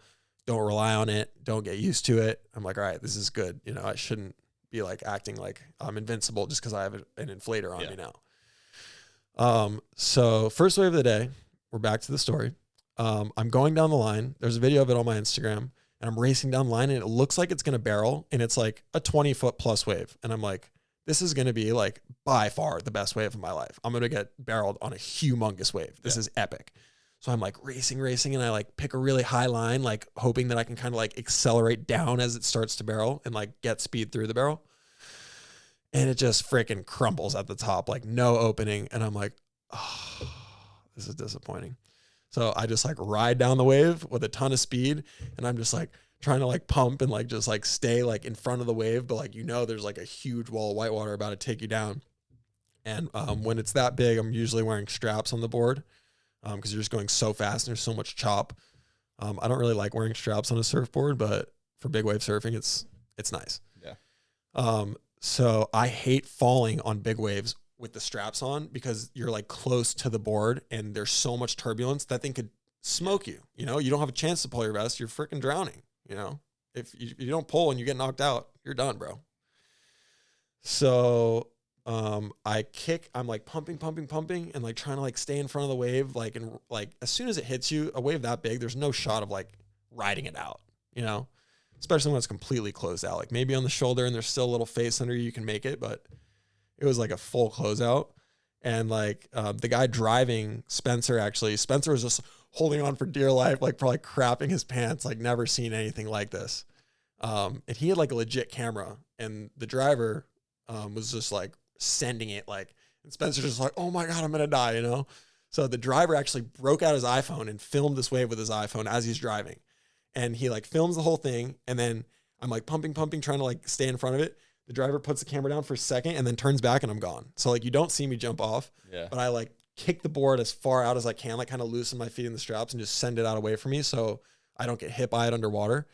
Don't rely on it. Don't get used to it. I'm like, all right, this is good. You know, I shouldn't be like acting like I'm invincible just because I have an inflator on me now. So first wave of the day, we're back to the story. I'm going down the line. There's a video of it on my Instagram, and I'm racing down the line, and it looks like it's going to barrel, and it's like a 20-foot plus wave. And I'm like, this is going to be like by far the best wave of my life. I'm going to get barreled on a humongous wave. This is epic. So I'm like racing, and I like pick a really high line, like hoping that I can kind of like accelerate down as it starts to barrel and like get speed through the barrel. And it just freaking crumbles at the top, like no opening. And I'm like, oh, this is disappointing. So I just like ride down the wave with a ton of speed, and I'm just like trying to like pump and like just like stay like in front of the wave, but like, you know, there's like a huge wall of whitewater about to take you down. And when it's that big, I'm usually wearing straps on the board because you're just going so fast and there's so much chop. I don't really like wearing straps on a surfboard, but for big wave surfing, it's nice. Yeah. So I hate falling on big waves with the straps on because you're like close to the board and there's so much turbulence that thing could smoke you. You know, you don't have a chance to pull your vest. You're freaking drowning. You know, if you don't pull and you get knocked out, you're done, bro. So I'm like pumping and like trying to like stay in front of the wave. Like, and like as soon as it hits you, a wave that big, there's no shot of like riding it out, you know, especially when it's completely closed out. Like maybe on the shoulder and there's still a little face under you can make it, but it was like a full closeout. And like the guy driving, Spencer was just holding on for dear life, like probably crapping his pants, like never seen anything like this. And he had like a legit camera, and the driver was just like sending it like, and Spencer's just like, oh my God, I'm going to die, you know? So the driver actually broke out his iPhone and filmed this wave with his iPhone as he's driving. And he like films the whole thing. And then I'm like pumping, trying to like stay in front of it. The driver puts the camera down for a second and then turns back and I'm gone. So like, you don't see me jump off, but I like kick the board as far out as I can, like kind of loosen my feet in the straps and just send it out away from me so I don't get hit by it underwater.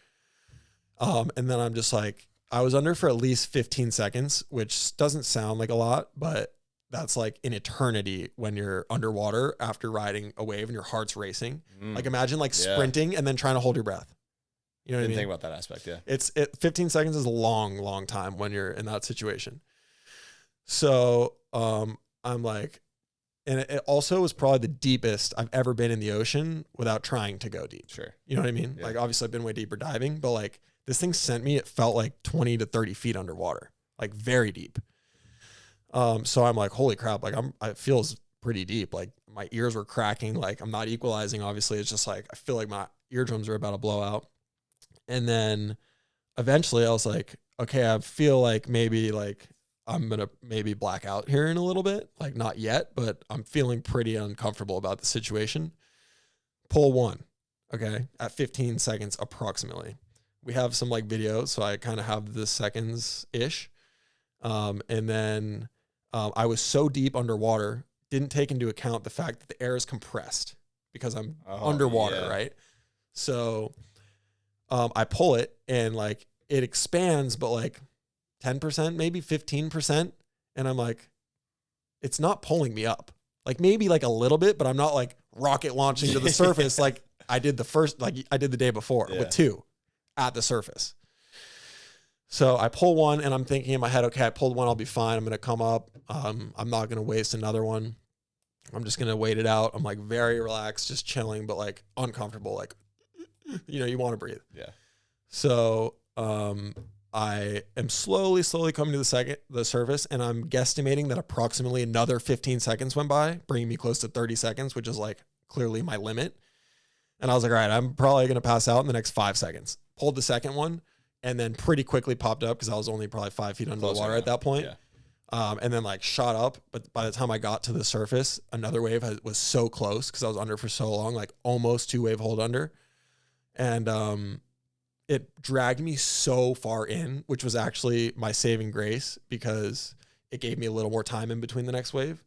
And then I'm just like, I was under for at least 15 seconds, which doesn't sound like a lot, but that's like an eternity when you're underwater after riding a wave and your heart's racing. Like imagine like sprinting and then trying to hold your breath. You know what I mean? Think about that aspect. Yeah. 15 seconds is a long time when you're in that situation. So, I'm like and it also was probably the deepest I've ever been in the ocean without trying to go deep. Sure. You know what I mean? Yeah. Like obviously I've been way deeper diving, but like this thing sent me, it felt like 20 to 30 feet underwater, like very deep. So I'm like, holy crap. Like it feels pretty deep. Like my ears were cracking. Like I'm not equalizing. Obviously it's just like, I feel like my eardrums are about to blow out. And then eventually I was like, okay, I feel like maybe like I'm going to maybe black out here in a little bit. Like not yet, but I'm feeling pretty uncomfortable about the situation. Pull one. Okay. At 15 seconds approximately. We have some like videos. So I kind of have the seconds ish. And then I was so deep underwater, didn't take into account the fact that the air is compressed because I'm underwater. Right. So I pull it and like it expands, but like 10%, maybe 15%. And I'm like, it's not pulling me up. Like maybe like a little bit, but I'm not like rocket launching to the surface. Like I did the day before with 2 at the surface. So I pull one and I'm thinking in my head, okay, I pulled one, I'll be fine. I'm going to come up. I'm not going to waste another one. I'm just going to wait it out. I'm like very relaxed, just chilling, but like uncomfortable. Like, you want to breathe. Yeah. So, I am slowly coming to the surface, and I'm guesstimating that approximately another 15 seconds went by, bringing me close to 30 seconds, which is like clearly my limit. And I was like, all right, I'm probably going to pass out in the next 5 seconds. Pulled the second one and then pretty quickly popped up because I was only probably 5 feet under the water at that point. Yeah. And then like shot up. But by the time I got to the surface, another wave was so close because I was under for so long, like almost 2 wave hold under. And, it dragged me so far in, which was actually my saving grace because it gave me a little more time in between the next wave.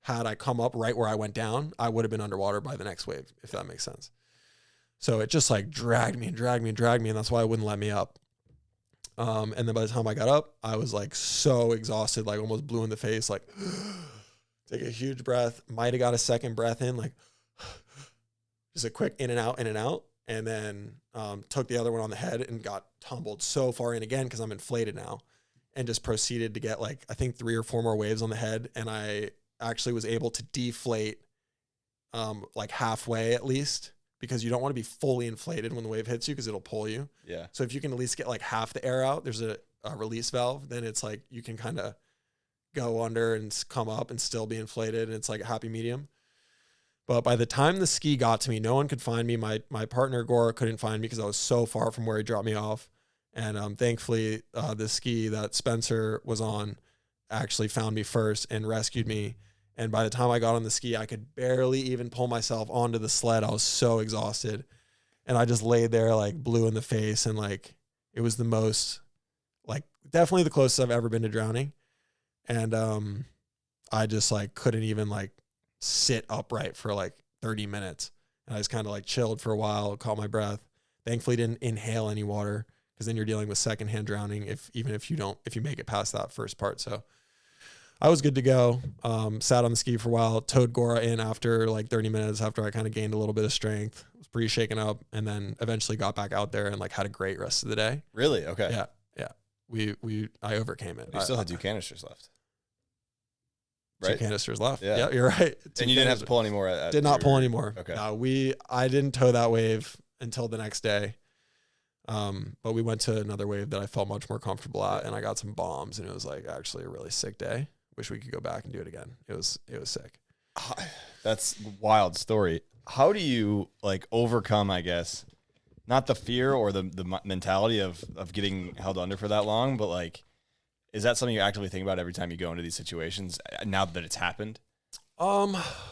Had I come up right where I went down, I would have been underwater by the next wave, if that makes sense. So it just like dragged me. And that's why it wouldn't let me up. And then by the time I got up, I was like so exhausted, like almost blue in the face, like take a huge breath, might've got a second breath in, like just a quick in and out. And then took the other one on the head and got tumbled so far in again because I'm inflated now, and just proceeded to get like, I think 3 or 4 more waves on the head. And I actually was able to deflate like halfway at least, because you don't want to be fully inflated when the wave hits you because it'll pull you. Yeah. So if you can at least get like half the air out, there's a release valve, then it's like you can kind of go under and come up and still be inflated. And it's like a happy medium. But by the time the ski got to me, no one could find me. My partner, Gora, couldn't find me because I was so far from where he dropped me off. And thankfully, the ski that Spencer was on actually found me first and rescued me. And by the time I got on the ski, I could barely even pull myself onto the sled. I was so exhausted. And I just laid there like blue in the face. And like, it was the most, like definitely the closest I've ever been to drowning. And I just like couldn't even like sit upright for like 30 minutes. And I just kind of like chilled for a while, caught my breath. Thankfully didn't inhale any water, because then you're dealing with secondhand drowning if you make it past that first part. So I was good to go. Sat on the ski for a while, towed Gora in after like 30 minutes after I kind of gained a little bit of strength. Was pretty shaken up, and then eventually got back out there and like had a great rest of the day. Really? Okay. Yeah. I overcame it. You still had 2 canisters left. Right? 2 canisters left. Yeah, you're right. And you didn't have to pull anymore. Did not pull anymore. Okay. No, I didn't tow that wave until the next day. But we went to another wave that I felt much more comfortable at, and I got some bombs, and it was like actually a really sick day. Wish we could go back and do it again. It was sick. That's a wild story. How do you like overcome, I guess, not the fear or the mentality of getting held under for that long, but like, is that something you actively think about every time you go into these situations now that it's happened?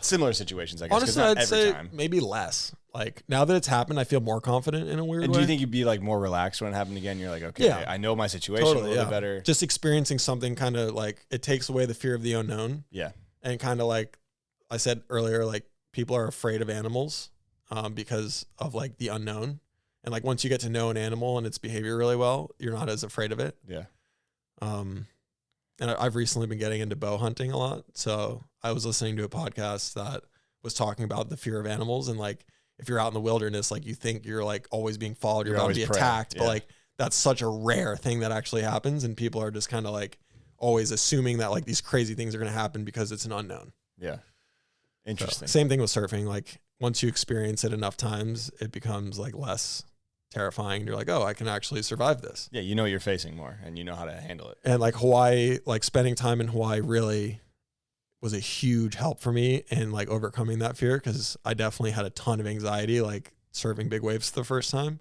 Similar situations, I guess. Honestly, I'd say maybe less. Like now that it's happened, I feel more confident in a weird way. And do you think you'd be like more relaxed when it happened again? You're like, okay, yeah, I know my situation a little bit better. Just experiencing something kind of like, it takes away the fear of the unknown. Yeah. And kind of like I said earlier, like people are afraid of animals because of like the unknown. And like once you get to know an animal and its behavior really well, you're not as afraid of it. Yeah. And I've recently been getting into bow hunting a lot. So I was listening to a podcast that was talking about the fear of animals. And like, if you're out in the wilderness, like you think you're like always being followed, you're about to be attacked, but like that's such a rare thing that actually happens. And people are just kind of like always assuming that like these crazy things are going to happen because it's an unknown. Yeah. Interesting. Same thing with surfing. Like once you experience it enough times, it becomes like less terrifying. You're like, oh, I can actually survive this. Yeah, you know you're facing more and you know how to handle it. And like Hawaii, like spending time in Hawaii really was a huge help for me in like overcoming that fear, because I definitely had a ton of anxiety like surfing big waves for the first time.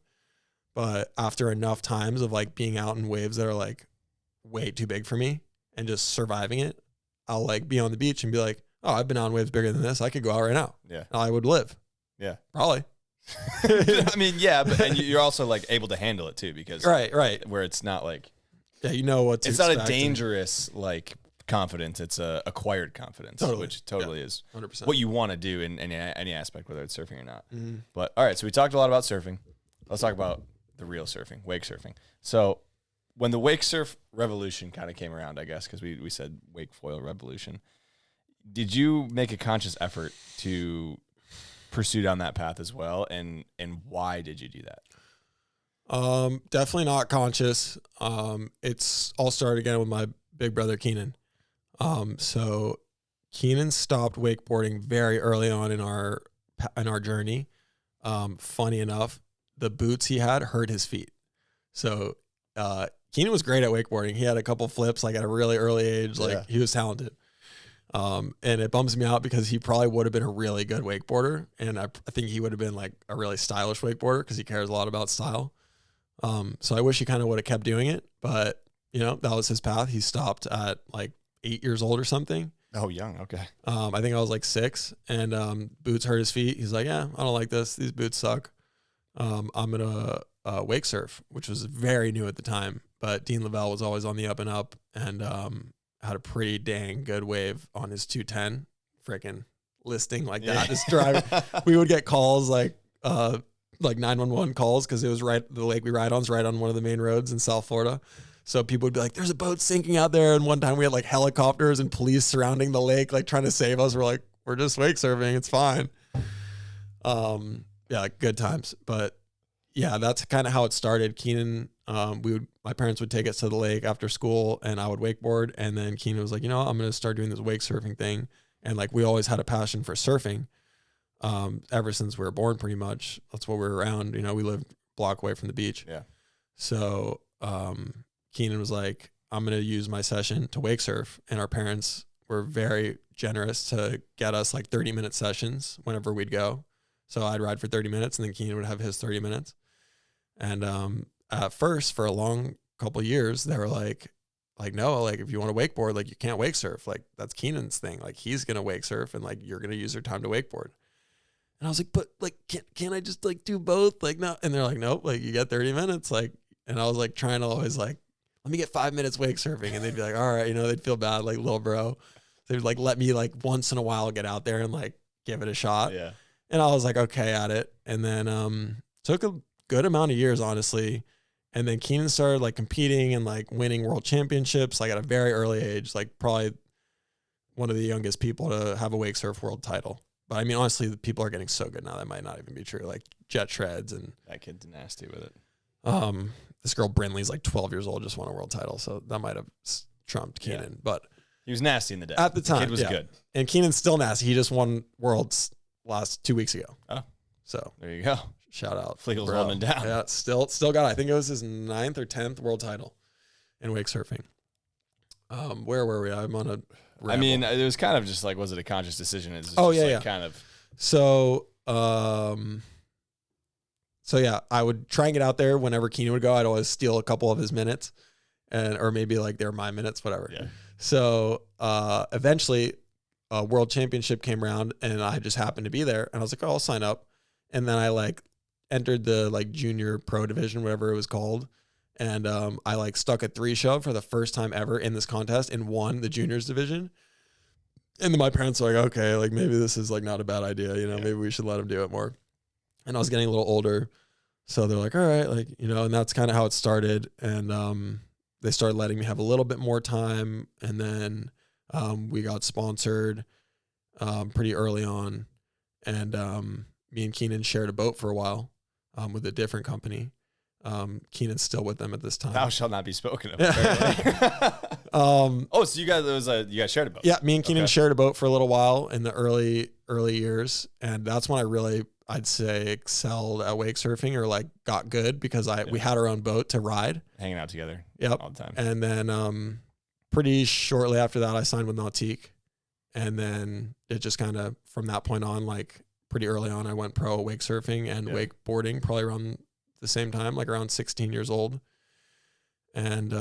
But after enough times of like being out in waves that are like way too big for me and just surviving it, I'll like be on the beach and be like, oh, I've been on waves bigger than this. I could go out right now. Yeah. I would live. Yeah. Probably. I mean, yeah, but and you're also like able to handle it too, because right. where it's not like, Yeah, you know what to it's not a expect and- dangerous like confidence. It's a acquired confidence, Totally. which totally is 100%. what you want to do in any aspect, whether it's surfing or not. Mhm. But all right, so we talked a lot about surfing. Let's talk about the real surfing, wake surfing. So when the wake surf revolution kind of came around, I guess, because we said Wakefoil revolution, did you make a conscious effort to pursue down that path as well? And why did you do that? Definitely not conscious. It's all started again with my big brother Keenan. So Keenan stopped wakeboarding very early on in our journey. Funny enough, the boots he had hurt his feet. So Keenan was great at wakeboarding. He had a couple flips like at a really early age. Like he was talented. And it bums me out because he probably would have been a really good wakeboarder. And I think he would have been like a really stylish wakeboarder because he cares a lot about style. So I wish he kind of would have kept doing it, but you know, that was his path. He stopped at like 8 years old or something. Oh, young. Okay. I think I was like 6, and boots hurt his feet. He's like, yeah, I don't like this. These boots suck. I'm going to wake surf, which was very new at the time, but Dean Lavelle was always on the up and up, and had a pretty dang good wave on his 210, freaking listing like that. Just driving. We would get calls like 911 calls, because it was the lake we ride on is right on one of the main roads in South Florida. So people would be like, there's a boat sinking out there. And one time we had like helicopters and police surrounding the lake, like trying to save us. We're like, we're just wake surfing. It's fine. Yeah, like good times. But yeah, that's kind of how it started. Keenan, my parents would take us to the lake after school, and I would wakeboard. And then Keenan was like, you know, I'm going to start doing this wake surfing thing. And like, we always had a passion for surfing. Ever since we were born, pretty much. That's what we were around. You know, we lived a block away from the beach. Yeah. So, Keenan was like, I'm going to use my session to wake surf. And our parents were very generous to get us like 30-minute sessions whenever we'd go. So I'd ride for 30 minutes and then Keenan would have his 30 minutes. And at first, for a long couple of years, they were like, no, like if you want to wakeboard, like you can't wake surf. Like that's Keenan's thing. Like he's going to wake surf and like you're going to use your time to wakeboard. And I was like, but like, can't I just like do both? Like, no. And they're like, nope, like you get 30 minutes. Like, and I was like trying to always like, let me get 5 minutes wake surfing. And they'd be like, all right, you know, they'd feel bad, like little bro. They'd like, let me like once in a while get out there and like give it a shot. Yeah. And I was like, okay at it. And then, took a good amount of years, honestly. And then Keenan started like competing and like winning world championships, like at a very early age, like probably one of the youngest people to have a wake surf world title. But I mean, honestly, the people are getting so good now that might not even be true. Like Jet Shreds and That kid's nasty with it. this girl Brinley's like 12 years old, just won a world title, so that might have trumped Keenan. Yeah. But He was nasty in the day. at the time, kid was yeah. good. And Keenan's still nasty. He just won worlds last 2 weeks ago. Oh. So There you go. shout out, Flegel's bro. holding it down. Yeah, still got it. I think it was his 9th or 10th world title in wake surfing. Where were we? I'm on a ramble. I mean, it was kind of just like, was it a conscious decision? It's just yeah, like yeah. kind of. So, yeah, I would try and get out there whenever Keenan would go. I'd always steal a couple of his minutes, or maybe like they're my minutes, whatever. Yeah. So, eventually, a world championship came around, and I just happened to be there, and I was like, oh, I'll sign up. And then I like entered the like junior pro division, whatever it was called, and I like stuck a 3-shove for the first time ever in this contest and won the juniors division. And then my parents were like, okay, like maybe this is like not a bad idea, you know, maybe we should let him do it more. And I was getting a little older, so they're like, all right, like, you know, and that's kind of how it started. And they started letting me have a little bit more time, and then we got sponsored pretty early on, and me and Keenan shared a boat for a while with a different company. Keenan's still with them at this time. Thou shall not be spoken of. Oh, So you guys shared a boat. yeah, me and Keenan Okay. shared a boat for a little while in the early early years, and that's when I really, I'd say, excelled at wake surfing, or like got good, because we had our own boat to ride, hanging out together. Yep. All the time. And then pretty shortly after that, I signed with Nautique, and then it just kind of from that point on, like pretty early on, I went pro wake surfing and wakeboarding, probably around the same time, like around 16 years old. And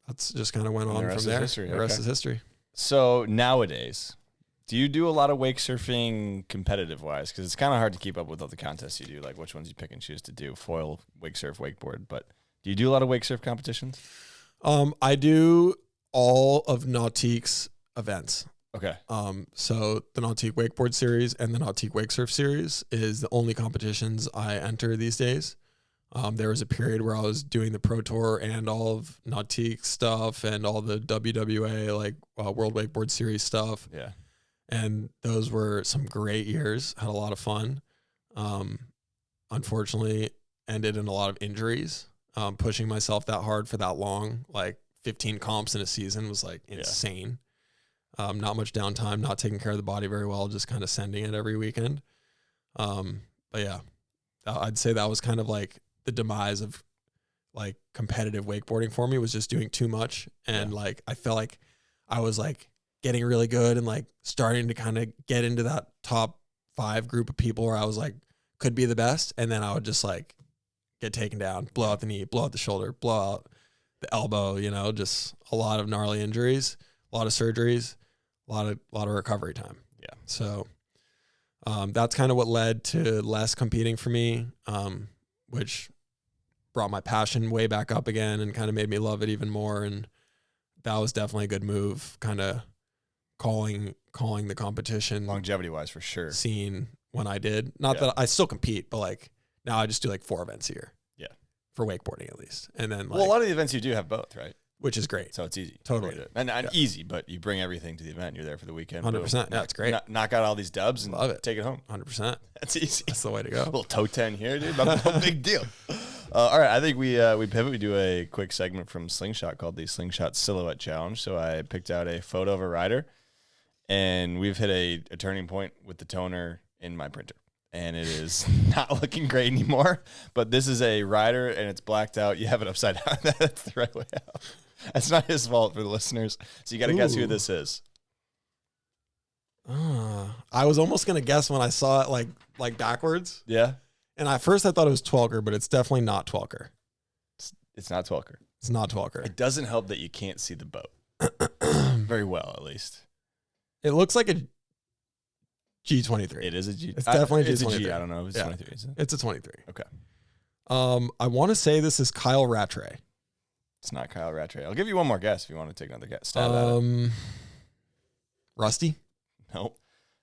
that's just kind of went on from there. The rest is history. So nowadays, do you do a lot of wake surfing competitive wise? Because it's kind of hard to keep up with all the contests you do, like which ones you pick and choose to do, foil, wake surf, wakeboard. But do you do a lot of wake surf competitions? I do all of Nautique's events. Okay. So the Nautique Wakeboard Series and the Nautique Wake Surf Series is the only competitions I enter these days. There was a period where I was doing the Pro Tour and all of Nautique stuff and all the WWA, like World Wakeboard Series stuff. Yeah. And those were some great years. Had a lot of fun. Unfortunately, ended in a lot of injuries. Pushing myself that hard for that long, like 15 comps in a season, was like insane. Not much downtime, not taking care of the body very well, just kind of sending it every weekend. But yeah, I'd say that was kind of like the demise of like competitive wakeboarding for me, was just doing too much. And like, I felt like I was like getting really good and like starting to kind of get into that top 5 group of people where I was like, could be the best. And then I would just like get taken down, blow out the knee, blow out the shoulder, blow out the elbow, just a lot of gnarly injuries, a lot of surgeries, a lot of recovery time. Yeah. So that's kind of what led to less competing for me, which brought my passion way back up again and kind of made me love it even more. And that was definitely a good move, kind of calling the competition Longevity wise, for sure. Scene when I did. Not that I still compete, but like now I just do like 4 events a year. Yeah. For wakeboarding at least. And then like, well, a lot of the events you do have both, right? Which is great. So it's easy. Totally. And easy, but you bring everything to the event. You're there for the weekend. 100%. Yeah, it's great. Knock out all these dubs and love it. Take it home. 100%. That's easy. That's the way to go. A little toe 10 here, dude. No big deal. All right. I think we pivot. We do a quick segment from Slingshot called the Slingshot Silhouette Challenge. So I picked out a photo of a rider, and we've hit a turning point with the toner in my printer. And it is not looking great anymore. But this is a rider, and it's blacked out. You have it upside down. That's the right way out. That's not his fault for the listeners. So you got to guess who this is. I was almost going to guess when I saw it like backwards. Yeah. And at first I thought it was Twelker, but it's definitely not Twelker. It's not Twelker. It's not Twelker. It doesn't help that you can't see the boat. Very well, at least. It looks like a G23. It is a G. It's definitely a G23. It's a G. I don't know if it's 23. Is it? It's a 23. Okay. I want to say this is Kyle Rattray. It's not Kyle Rattray. I'll give you one more guess if you want to take another guess. Stab at it. Rusty? Nope.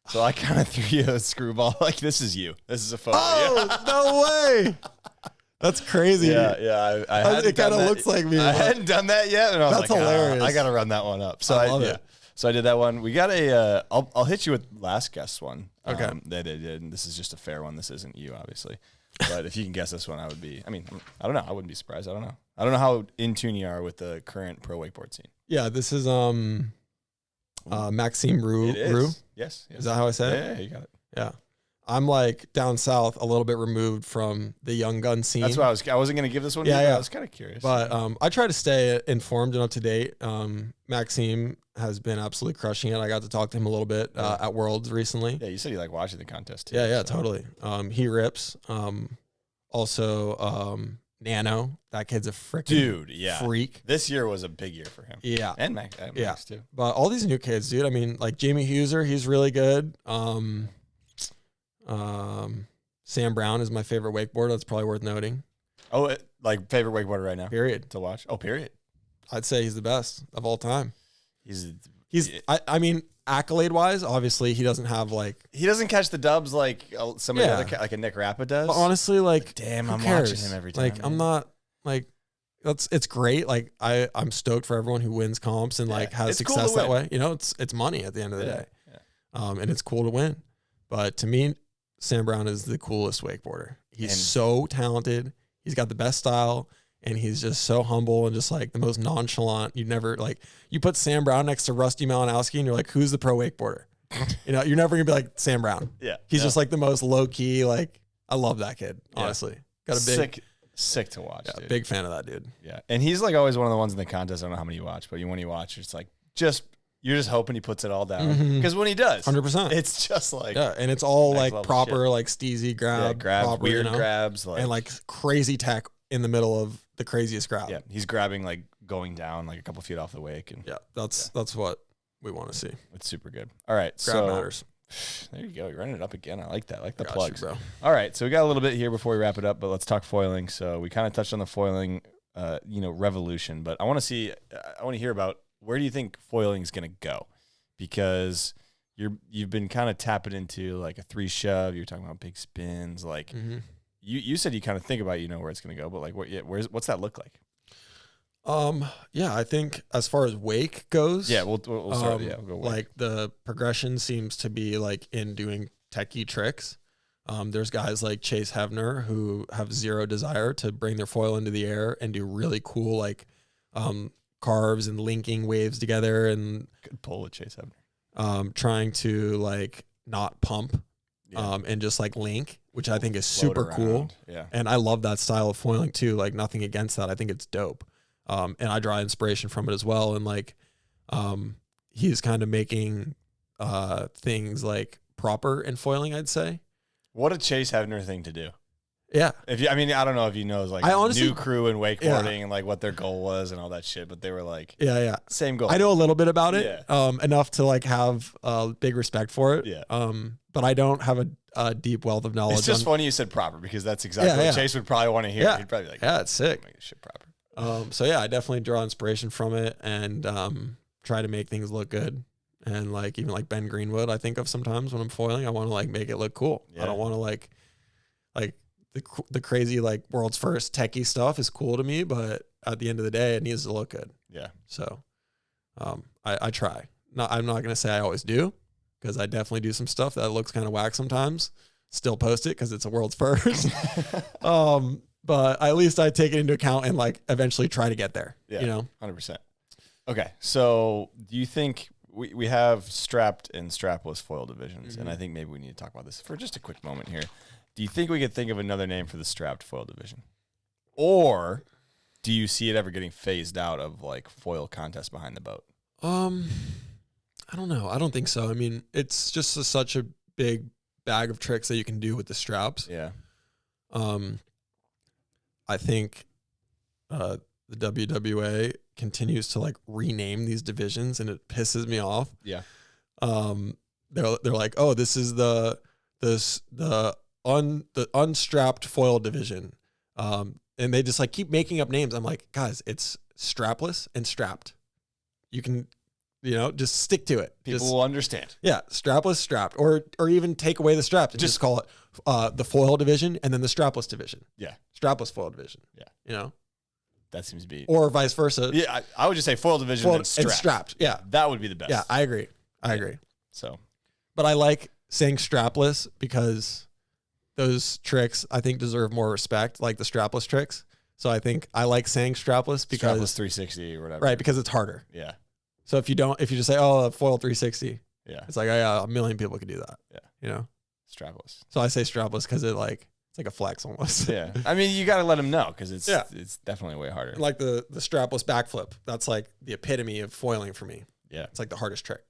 So I kind of threw you a screwball. Like, this is you. This is a photo. Oh, no way. That's crazy. Yeah. It kind of looks like me. I hadn't done that yet. And I was That's like, hilarious. I got to run that one up. So I love it. So I did that one. We got I'll hit you with last guess one. Okay. That they did. And this is just a fair one. This isn't you, obviously. But if you can guess this one, I don't know. I wouldn't be surprised. I don't know how in tune you are with the current pro wakeboard scene. Yeah, this is Maxime Roux. It is. Roux? Yes. Is that how I say it? Yeah, you got it. Yeah. I'm like down south, a little bit removed from the young gun scene. That's why I wasn't going to give this one to you, but I was kind of curious. But I try to stay informed and up to date. Maxime has been absolutely crushing it. I got to talk to him a little bit at Worlds recently. Yeah, you said you like watching the contest too. Yeah, totally. He rips. Also, Nano, that kid's a freaking freak. This year was a big year for him. Yeah. And Max too. But all these new kids, dude, I mean, like Jamie Huser, he's really good. Sam Brown is my favorite wakeboarder. That's probably worth noting. Oh, like favorite wakeboarder right now? Period. To watch? Oh, period. I'd say he's the best of all time. He's I mean, accolade-wise, obviously, he doesn't have like... He doesn't catch the dubs like somebody other, like a Nick Rappa does. But honestly, like, damn, who I'm cares? watching him every time. Like, I'm not, like... It's great. Like, I'm stoked for everyone who wins comps and like has success cool that way. You know, it's money at the end of the day. Yeah. And it's cool to win. But to me, Sam Brown is the coolest wakeboarder. He's so talented. He's got the best style. And he's just so humble and just like the most nonchalant. You never like, you put Sam Brown next to Rusty Malinowski and you're like, who's the pro wakeboarder? You know, you're never gonna be like Sam Brown. Yeah. He's just like the most low key. Like, I love that kid. Honestly, got a big sick to watch. yeah, dude. big fan of that dude. Yeah, and he's like always one of the ones in the contest. I don't know how many you watch, but when you watch, it's like you're just hoping he puts it all down because when he does, 100%, it's just like and it's all like proper, shit. like steezy grabs, grabs, weird grabs, and like crazy tech in the middle of the craziest grab. Yeah, he's grabbing like going down like a couple feet off the wake, and that's what we want to see. It's super good. All right, Grab matters. There you go. You're running it up again. I like that. I like the Got plugs, you, bro. All right, so we got a little bit here before we wrap it up, but let's talk foiling. So we kind of touched on the foiling, revolution, but I want to hear about where do you think foiling is going to go? Because you've been kind of tapping into like a 3 shove. You're talking about big spins. Like you said, you kind of think about where it's going to go, but like what's that look like? I think as far as wake goes, we'll start. We'll go wake. Like the progression seems to be like in doing techie tricks. There's guys like Chase Hevner who have zero desire to bring their foil into the air and do really cool like carves and linking waves together, and good pull with Chase Hevner. Trying to like not pump and just like link, which I think is super cool. Yeah. And I love that style of foiling too. Like nothing against that. I think it's dope. And I draw inspiration from it as well. And like, he's kind of making, things like proper in foiling, I'd say. What a Chase Hevner thing to do. Yeah. I don't know if you know, like I honestly, new crew in wakeboarding and like what their goal was and all that shit, but they were like, same goal. I know a little bit about it, enough to like have big respect for it. Yeah. But I don't have a deep wealth of knowledge. It's just funny you said proper because that's exactly what Chase would probably want to hear. Yeah. He'd probably be like, it's sick. Make this shit proper. So I definitely draw inspiration from it and try to make things look good. And like even like Ben Greenwood, I think of sometimes when I'm foiling, I want to like make it look cool. I don't want to like the crazy like world's first techie stuff is cool to me, but at the end of the day, it needs to look good. Yeah. So I try. I'm not gonna say I always do, because I definitely do some stuff that looks kind of whack sometimes. Still post it because it's a world's first. But at least I take it into account and like eventually try to get there. Yeah, 100%. Okay, so do you think we have strapped and strapless foil divisions, and I think maybe we need to talk about this for just a quick moment here. Do you think we could think of another name for the strapped foil division? Or do you see it ever getting phased out of like foil contests behind the boat? I don't know. I don't think so. I mean, it's just such a big bag of tricks that you can do with the straps. Yeah. I think the WWA continues to like rename these divisions, and it pisses me off. Yeah. They're like, oh, this is the unstrapped foil division. And they just like keep making up names. I'm like, guys, it's strapless and strapped. You can, just stick to it. People will understand. Yeah, strapless, strapped, or even take away the straps and just call it the foil division and then the strapless division. Yeah, strapless foil division. Yeah, that seems to be, or vice versa. Yeah, I would just say foil division and strapped. Yeah, that would be the best. Yeah, I agree. I agree. So, but I like saying strapless because those tricks I think deserve more respect, like the strapless tricks. So I think I like saying strapless because strapless 360 or whatever. Right, because it's harder. Yeah. So if you just say, oh, foil 360, it's like, oh, yeah, a million people could do that. Yeah. Strapless. So I say strapless because it's like a flex almost. Yeah. I mean, you got to let them know because it's definitely way harder. Like the strapless backflip. That's like the epitome of foiling for me. Yeah. It's like the hardest trick.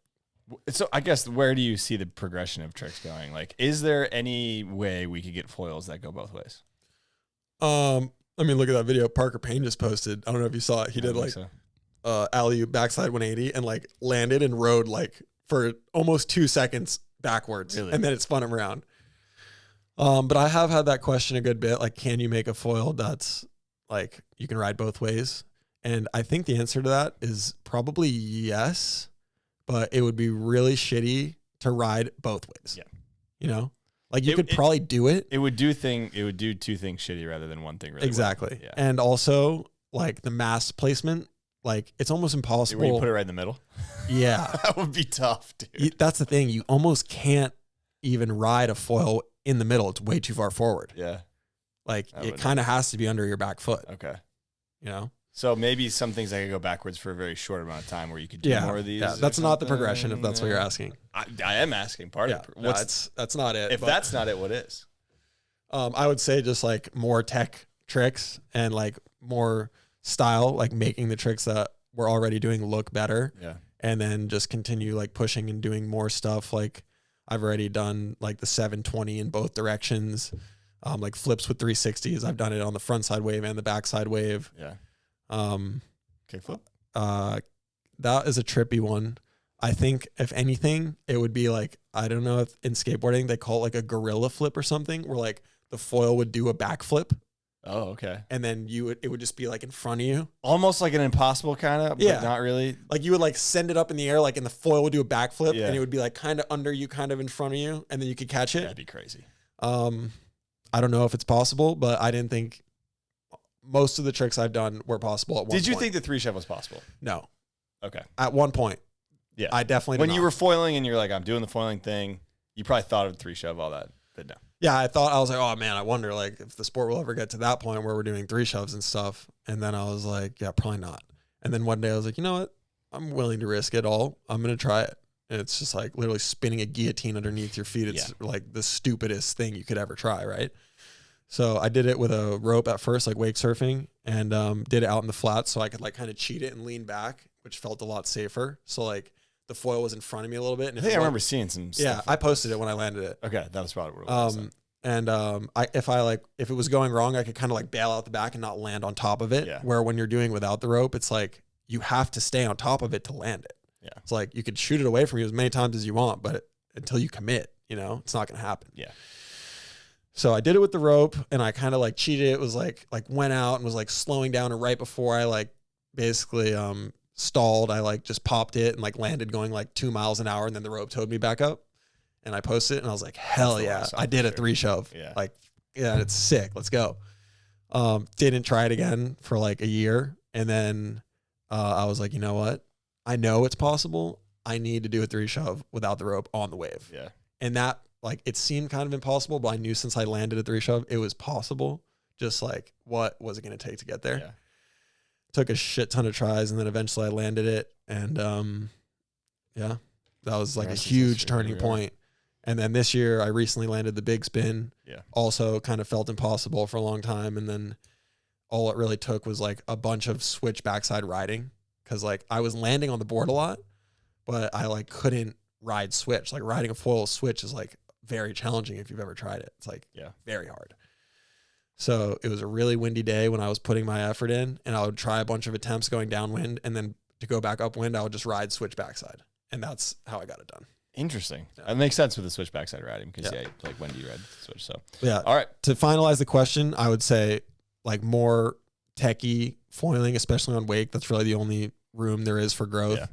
So I guess where do you see the progression of tricks going? Like, is there any way we could get foils that go both ways? I mean, look at that video Parker Payne just posted. I don't know if you saw it. He did like alley-oop backside 180 and like landed and rode like for almost 2 seconds backwards, and then it spun him around. But I have had that question a good bit. Like, can you make a foil that's like you can ride both ways? And I think the answer to that is probably yes, but it would be really shitty to ride both ways. Yeah. Like you could probably do it. It would do two things shitty rather than one thing really exactly. Well. Yeah. And also like the mass placement, like it's almost impossible. Where you put it right in the middle. Yeah. That would be tough, dude. That's the thing. You almost can't even ride a foil in the middle. It's way too far forward. Yeah. Like it kind of has to be under your back foot. Okay. So maybe some things I could go backwards for a very short amount of time where you could do more of these. Yeah, or that's not the something. progression if that's what you're asking. I am asking part Yeah, of it. no, that's not it. If but, that's not it, what is? I would say just like more tech tricks and like more style, like making the tricks that we're already doing look better. Yeah. And then just continue like pushing and doing more stuff. Like I've already done like the 720 in both directions, like flips with 360s. I've done it on the front side wave and the back side wave. Yeah. Kickflip. That is a trippy one. I think if anything, it would be like, I don't know if in skateboarding they call it like a gorilla flip or something, where like the foil would do a backflip. Oh, okay. And then it would just be like in front of you. Almost like an impossible kind of, but Yeah. not really. Like you would like send it up in the air, like and the foil would do a backflip, Yeah. and it would be like kind of under you, kind of in front of you, and then you could catch it. That'd be crazy. I don't know if it's possible, but I didn't think most of the tricks I've done were possible at one point. Did you think the 3-shove was possible? No. Okay. At one point. Yeah. I definitely When did you not. were foiling and you're like, I'm doing the foiling thing, you probably thought of 3-shove, all that, but no. Yeah, I was like, oh man, I wonder like if the sport will ever get to that point where we're doing 3-shoves and stuff. And then I was like, yeah, probably not. And then one day I was like, you know what? I'm willing to risk it all. I'm going to try it. And it's just like literally spinning a guillotine underneath your feet. It's like the stupidest thing you could ever try, right? So I did it with a rope at first, like wake surfing, and did it out in the flats so I could like kind of cheat it and lean back, which felt a lot safer. So like the foil was in front of me a little bit. And I think I remember seeing some stuff. Yeah, I posted it when I landed it. Okay, that was probably what it was. And if it was going wrong, I could kind of like bail out the back and not land on top of it. Yeah. Where when you're doing without the rope, it's like you have to stay on top of it to land it. Yeah. It's like you could shoot it away from you as many times as you want, but until you commit, it's not going to happen. Yeah. So I did it with the rope, and I kind of like cheated. It was like went out and was like slowing down, and right before I like basically stalled, I like just popped it and like landed going like 2 miles an hour, and then the rope towed me back up, and I posted it, and I was like, hell yeah, I did a 3-shove. Yeah. Like, yeah, it's sick. Let's go. Didn't try it again for like a year, and then I was like, you know what? I know it's possible. I need to do a 3-shove without the rope on the wave. Yeah. And that, like, it seemed kind of impossible, but I knew since I landed a 3-shove, it was possible. Just like, what was it going to take to get there? Yeah. Took a shit ton of tries, and then eventually I landed it. And yeah, that was like a huge turning point. And then this year, I recently landed the big spin. Yeah. Also kind of felt impossible for a long time. And then all it really took was like a bunch of switch backside riding. Cause like I was landing on the board a lot, but I like couldn't ride switch. Like riding a foil switch is like very challenging if you've ever tried it. It's like very hard. So it was a really windy day when I was putting my effort in, and I would try a bunch of attempts going downwind, and then to go back upwind, I would just ride switch backside. And that's how I got it done. Interesting. It makes sense with the switch backside riding because like when do you ride the switch? So yeah. All right. To finalize the question, I would say like more techie foiling, especially on wake. That's really the only room there is for growth. Yeah.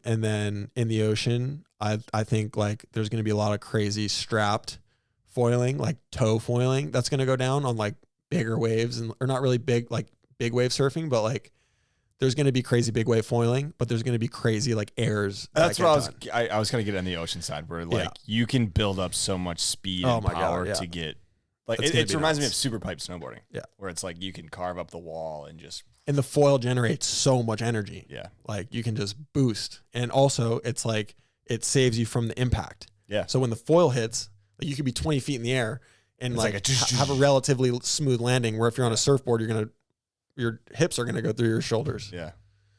And then in the ocean, I think like there's going to be a lot of crazy strapped foiling, like toe foiling. That's going to go down on like bigger waves, or not really big, like big wave surfing, but like there's going to be crazy big wave foiling, but there's going to be crazy like airs. That's what I was going to get on the ocean side where like you can build up so much speed and power to get like it reminds me of super pipe snowboarding. Yeah. Where it's like you can carve up the wall and just. And the foil generates so much energy. Yeah. Like you can just boost. And also it's like it saves you from the impact. Yeah. So when the foil hits, like you could be 20 feet in the air and it's like have a relatively smooth landing, where if you're on a surfboard, your hips are going to go through your shoulders. Yeah.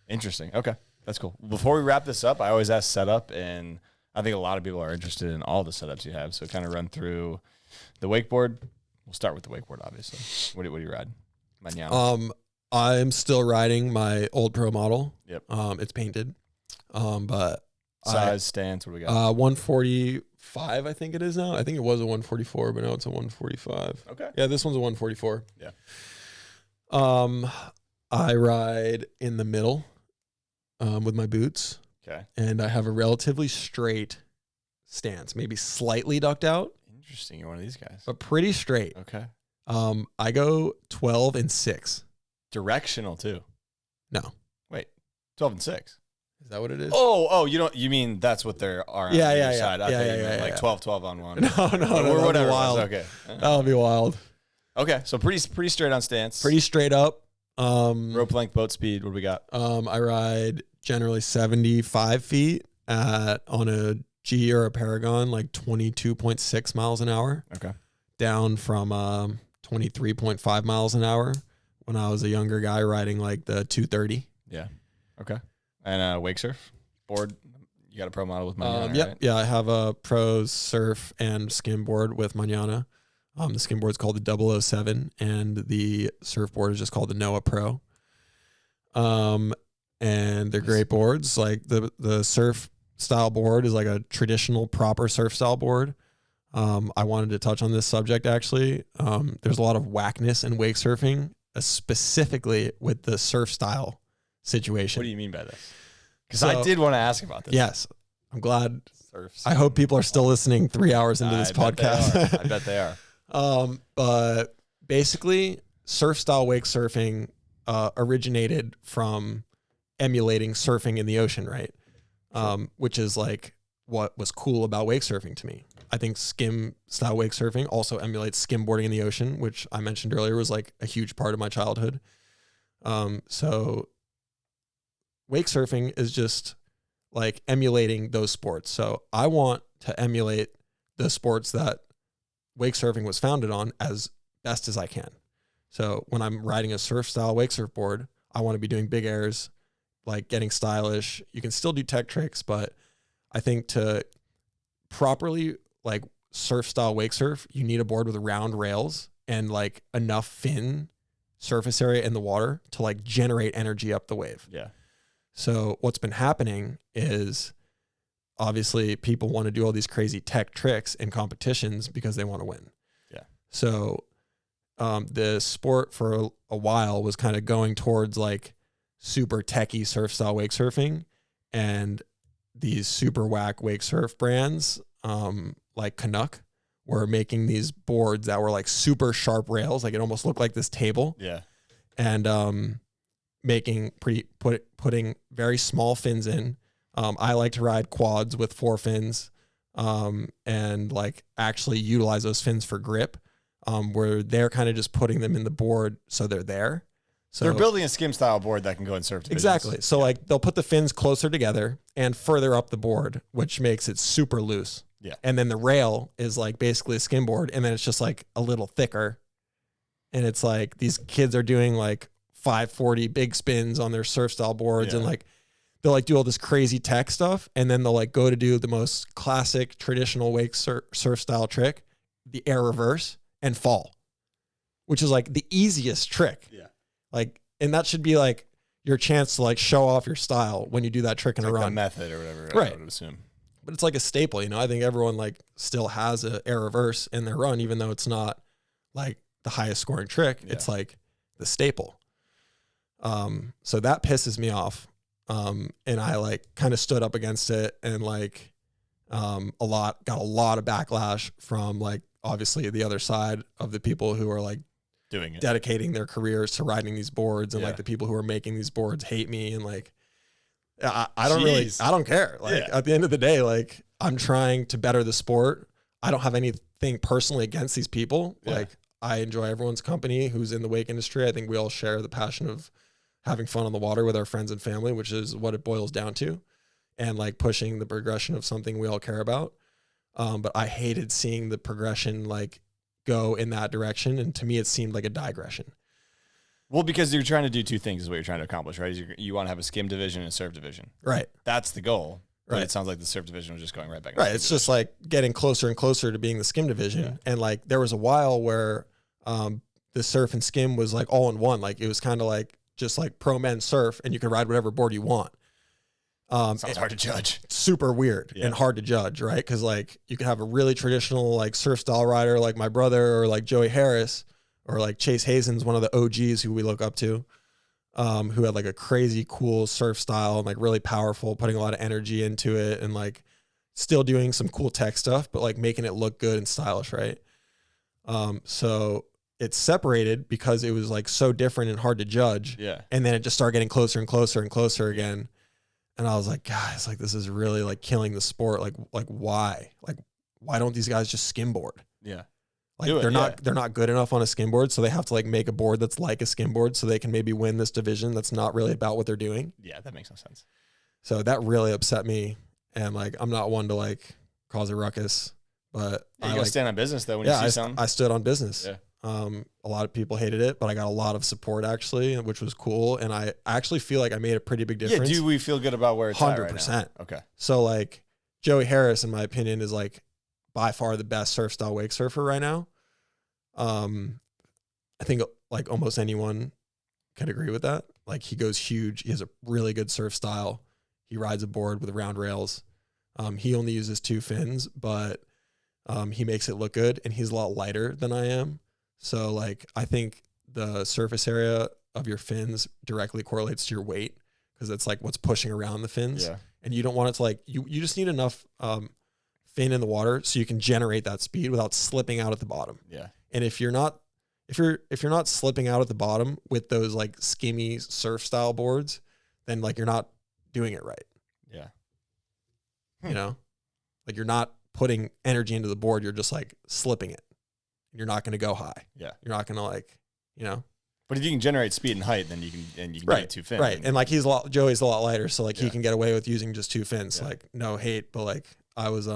Interesting. Okay. That's cool. Before we wrap this up, I always ask setup, and I think a lot of people are interested in all the setups you have. So kind of run through the wakeboard. We'll start with the wakeboard, obviously. What do you ride? Mañana. I'm still riding my old pro model. Yep. It's painted. But size, stance, what do we got? 145, I think it is now. I think it was a 144, but now it's a 145. Okay. Yeah, this one's a 144. Yeah. I ride in the middle with my boots. Okay. And I have a relatively straight stance, maybe slightly ducked out. Interesting. You're one of these guys. But pretty straight. Okay. I go 12 and 6. Directional too. No. Wait. 12 and 6. Is that what it is? Oh, you mean that's what there are on either side. I thought you meant like 12 on one. No, or whatever. Wild. Okay. That'll be wild. Okay. So pretty straight on stance. Pretty straight up. Rope length, boat speed. What do we got? I ride generally 75 feet on a G or a Paragon, like 22.6 miles an hour. Okay. Down from 23.5 miles an hour when I was a younger guy riding like the 230. Yeah. Okay. And wake surf board. You got a pro model with Manana, Yep. right? Yeah, I have a pro surf and skimboard with Manana. The skimboard's called the 007 and the surfboard is just called the Noah Pro. And they're great boards. Like the surf style board is like a traditional proper surf style board. I wanted to touch on this subject actually. There's a lot of wackness in wake surfing, specifically with the surf style situation. What do you mean by this? Because I did want to ask about this. Yes. I'm glad. Surf. I hope people are still listening 3 hours into this podcast. I bet they are. But basically, surf style wake surfing originated from emulating surfing in the ocean, right? Which is like what was cool about wake surfing to me. I think skim style wake surfing also emulates skimboarding in the ocean, which I mentioned earlier was like a huge part of my childhood. So wake surfing is just like emulating those sports. So I want to emulate the sports that wake surfing was founded on as best as I can. So when I'm riding a surf style wake surfboard, I want to be doing big airs, like getting stylish. You can still do tech tricks, but I think to properly like surf style wake surf, you need a board with round rails and like enough fin surface area in the water to like generate energy up the wave. Yeah. So what's been happening is obviously people want to do all these crazy tech tricks in competitions because they want to win. Yeah. So the sport for a while was kind of going towards like super techie surf style wake surfing, and these super whack wake surf brands like Canuck were making these boards that were like super sharp rails, like it almost looked like this table. Yeah. And putting very small fins in. I like to ride quads with 4 fins, and like actually utilize those fins for grip, where they're kind of just putting them in the board so they're there. So they're building a skim style board that can go in surf divisions. Exactly. So like they'll put the fins closer together and further up the board, which makes it super loose. Yeah. And then the rail is like basically a skim board, and then it's just like a little thicker. And it's like these kids are doing like 540 big spins on their surf style boards, and like they'll like do all this crazy tech stuff, and then they'll like go to do the most classic traditional wake surf style trick, the air reverse, and fall, which is like the easiest trick. Yeah. Like, and that should be like your chance to like show off your style when you do that trick in a like run. the method or whatever. Right. I would assume. But it's like a staple, you know. I think everyone like still has a air reverse in their run, even though it's not like the highest scoring trick. Yeah. It's like the staple. So that pisses me off. And I like kind of stood up against it, and like got a lot of backlash from like obviously the other side of the people who are like Doing it. dedicating their careers to riding these boards, and Yeah. like the people who are making these boards hate me, and like I don't care. Like at the end of the day, like I'm trying to better the sport. I don't have anything personally against these people. Yeah. Like I enjoy everyone's company who's in the wake industry. I think we all share the passion of having fun on the water with our friends and family, which is what it boils down to, and like pushing the progression of something we all care about. But I hated seeing the progression like go in that direction, and to me it seemed like a digression. Well, because you're trying to do two things is what you're trying to accomplish, right? You want to have a skim division and a surf division. Right. That's the goal. But Right. it sounds like the surf division was just going right back. Right. It's just like getting closer and closer to being the skim division. Yeah. And like there was a while where the surf and skim was like all in one. Like it was kind of like just like pro men surf, and you can ride whatever board you want. Sounds hard to judge. Super weird and hard to judge, right? Because like you could have a really traditional like surf style rider like my brother, or like Joey Harris, or like Chase Hazen's one of the OGs who we look up to, who had like a crazy cool surf style and like really powerful, putting a lot of energy into it, and like still doing some cool tech stuff, but like making it look good and stylish, right? So it's separated because it was like so different and hard to judge. Yeah. And then it just started getting closer and closer and closer again. And I was like, guys, like this is really like killing the sport. Like why? Like why don't these guys just skimboard? Yeah. Like they're not good enough on a skimboard, so they have to like make a board that's like a skimboard so they can maybe win this division that's not really about what they're doing. Yeah, that makes no sense. So that really upset me, and like I'm not one to like cause a ruckus, but You gotta stand on business though when you see something. I stood on business. Yeah. A lot of people hated it, but I got a lot of support actually, which was cool, and I actually feel like I made a pretty big difference. Yeah, do we feel good about where it's at right now? 100%. Okay. So like Joey Harris, in my opinion, is like by far the best surf style wake surfer right now. I think like almost anyone can agree with that. Like he goes huge. He has a really good surf style. He rides a board with round rails. He only uses 2 fins, but he makes it look good, and he's a lot lighter than I am. So like I think the surface area of your fins directly correlates to your weight, because it's like what's pushing around the fins. Yeah. And you don't want it to like you just need enough fin in the water so you can generate that speed without slipping out at the bottom. Yeah. And if you're not slipping out at the bottom with those like skimmy surf style boards, then like you're not doing it right. Yeah. You know, like you're not putting energy into the board. You're just like slipping it. You're not going to go high. Yeah. You're not going to like, you know. But if you can generate speed and height, then you can get 2 fins. Right. And like Joey's a lot lighter, so like he can get away with using just 2 fins. Yeah. Like no hate, but like I was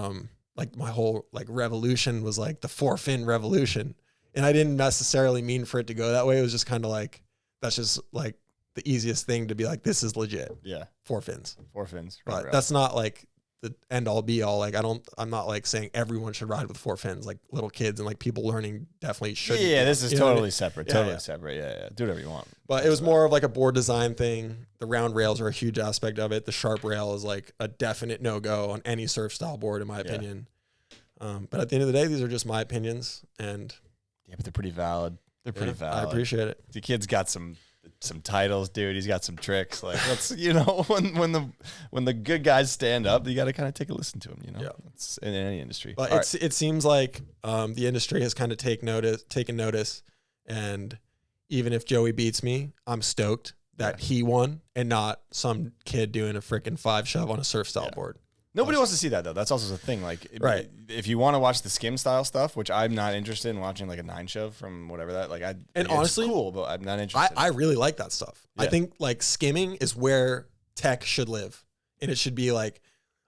like my whole like revolution was like the 4 fin revolution. And I didn't necessarily mean for it to go that way. It was just kind of like that's just like the easiest thing to be like, this is legit. Yeah. 4 fins. 4 fins. But that's not like the end all be all. Like I'm not like saying everyone should ride with 4 fins. Like little kids and like people learning definitely should. Yeah, this is totally separate. Totally separate. Yeah. Do whatever you want. But it was more of like a board design thing. The round rails are a huge aspect of it. The sharp rail is like a definite no-go on any surf style board, in my opinion. But at the end of the day, these are just my opinions, and yeah, but they're pretty valid. They're pretty valid. I appreciate it. The kid's got some titles, dude. He's got some tricks. Like that's when the good guys stand up, you got to kind of take a listen to them. You know, it's in any industry. But it seems like the industry has kind of taken notice, and even if Joey beats me, I'm stoked that he won and not some kid doing a freaking 5 shove on a surf style board. Nobody wants to see that though. That's also the thing. Like, if you want to watch the skim style stuff, which I'm not interested in watching, like a 9 shove from whatever that. Like, honestly, it's cool, but I'm not interested. I really like that stuff. Yeah. I think like skimming is where tech should live, and it should be like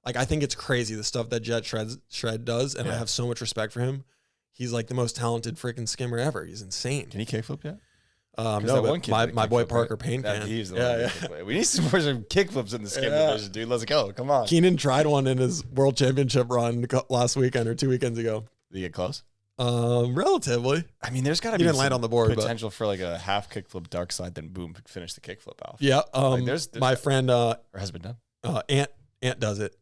I think it's crazy the stuff that Jet Shred does, and I have so much respect for him. He's like the most talented freaking skimmer ever. He's insane. Can he kickflip yet? No, but my boy Parker Payne can. He's the one. We need some more kickflips in the skim division, dude. Let's go. Come on. Keenan tried one in his world championship run last weekend or 2 weekends ago. Did he get close? Relatively. I mean, there's got to be didn't land on the board, potential for like a half kickflip dark side, then boom, finish the kickflip off. Yeah. There's my friend or has it been done? Ant does it.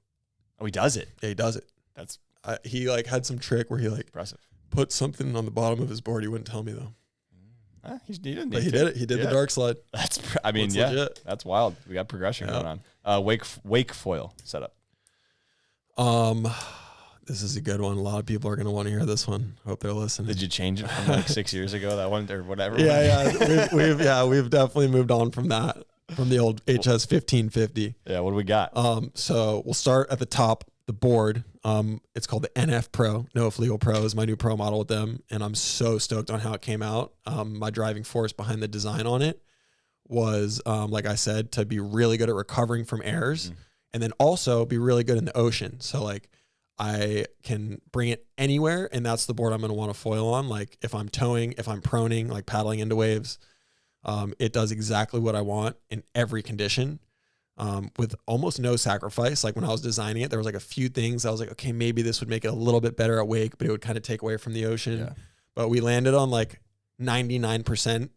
Oh, he does it. Yeah, he does it. That's he like had some trick where he like impressive. Put something on the bottom of his board. He wouldn't tell me though. He didn't. But he did it. He did the dark slide. That's. I mean, legit. That's wild. We got progression going on. Wakefoil setup. This is a good one. A lot of people are going to want to hear this one. Hope they're listening. Did you change it from like 6 years ago? That one or whatever. We've definitely moved on from that. From the old HS 1550. Yeah. What do we got? So we'll start at the top. The board. It's called the NF Pro. Noah Flegel Pro is my new pro model with them, and I'm so stoked on how it came out. My driving force behind the design on it was, like I said, to be really good at recovering from errors, and then also be really good in the ocean. So like I can bring it anywhere, and that's the board I'm going to want to foil on. Like if I'm towing, if I'm proning, like paddling into waves, it does exactly what I want in every condition. With almost no sacrifice. Like when I was designing it, there was like a few things I was like, okay, maybe this would make it a little bit better at wake, but it would kind of take away from the ocean. Yeah. But we landed on like 99%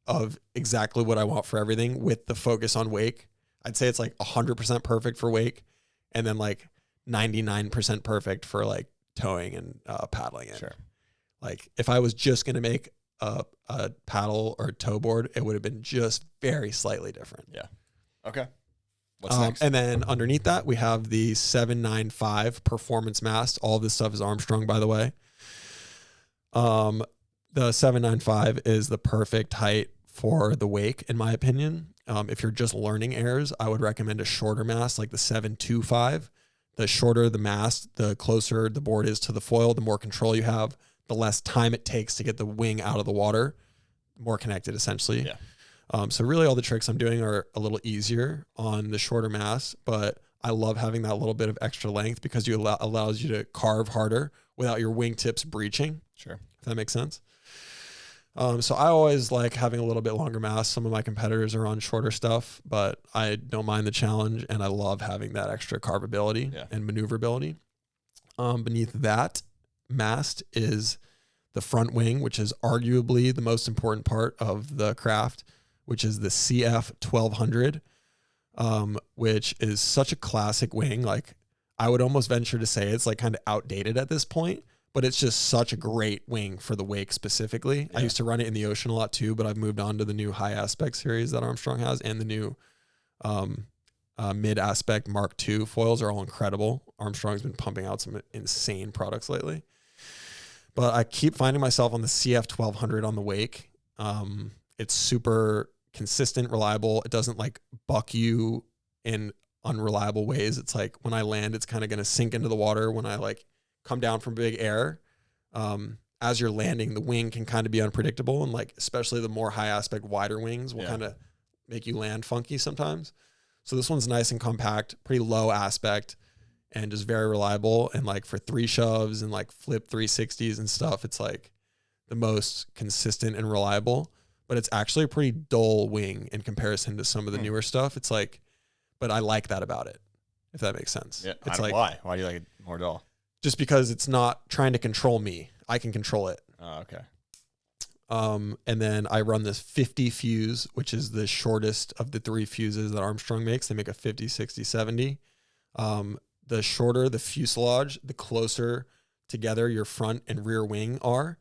of exactly what I want for everything with the focus on wake. I'd say it's like 100% perfect for wake, and then like 99% perfect for like towing and paddling it. Sure. Like if I was just going to make a paddle or tow board, it would have been just very slightly different. Yeah. Okay. What's next? And then underneath that, we have the 795 performance mast. All of this stuff is Armstrong, by the way. The 795 is the perfect height for the wake, in my opinion. If you're just learning airs, I would recommend a shorter mast like the 725. The shorter the mast, the closer the board is to the foil, the more control you have, the less time it takes to get the wing out of the water, more connected essentially. Yeah. So really all the tricks I'm doing are a little easier on the shorter mast, but I love having that little bit of extra length because allows you to carve harder without your wingtips breaching. Sure. If that makes sense. So I always like having a little bit longer mast. Some of my competitors are on shorter stuff, but I don't mind the challenge, and I love having that extra carvability and maneuverability. Beneath that mast is the front wing, which is arguably the most important part of the craft, which is the CF 1200, which is such a classic wing. Like, I would almost venture to say it's like kind of outdated at this point, but it's just such a great wing for the wake specifically. I used to run it in the ocean a lot too, but I've moved on to the new high aspect series that Armstrong has, and the new mid aspect Mark II foils are all incredible. Armstrong's been pumping out some insane products lately. But I keep finding myself on the CF 1200 on the wake. It's super consistent, reliable. It doesn't like buck you in unreliable ways. It's like when I land, it's kind of going to sink into the water. When I like come down from big air, as you're landing, the wing can kind of be unpredictable. And like, especially the more high aspect, wider wings will kind of make you land funky sometimes. So this one's nice and compact, pretty low aspect, and just very reliable. And like for 3 shoves and like flip 360s and stuff, it's like the most consistent and reliable, but it's actually a pretty dull wing in comparison to some of the newer stuff. It's like, but I like that about it, if that makes sense. Yeah. It's like, why? Why do you like it more dull? Just because it's not trying to control me. I can control it. Oh, okay. And then I run this 50 fuse, which is the shortest of the 3 fuses that Armstrong makes. They make a 50, 60, 70. The shorter the fuselage, the closer together your front and rear wing are,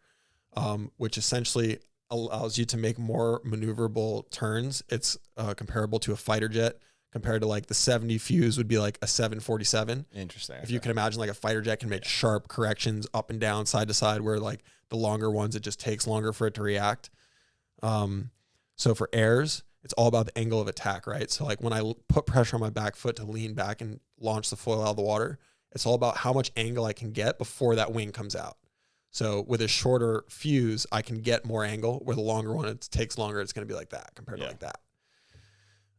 which essentially allows you to make more maneuverable turns. It's comparable to a fighter jet, compared to like the 70 fuse would be like a 747. Interesting. If you can imagine, like a fighter jet can make sharp corrections up and down, side to side, where like the longer ones, it just takes longer for it to react. So for airs, it's all about the angle of attack, right? So like when I put pressure on my back foot to lean back and launch the foil out of the water, it's all about how much angle I can get before that wing comes out. So with a shorter fuse, I can get more angle, where the longer one, it takes longer. It's going to be like that compared to like that.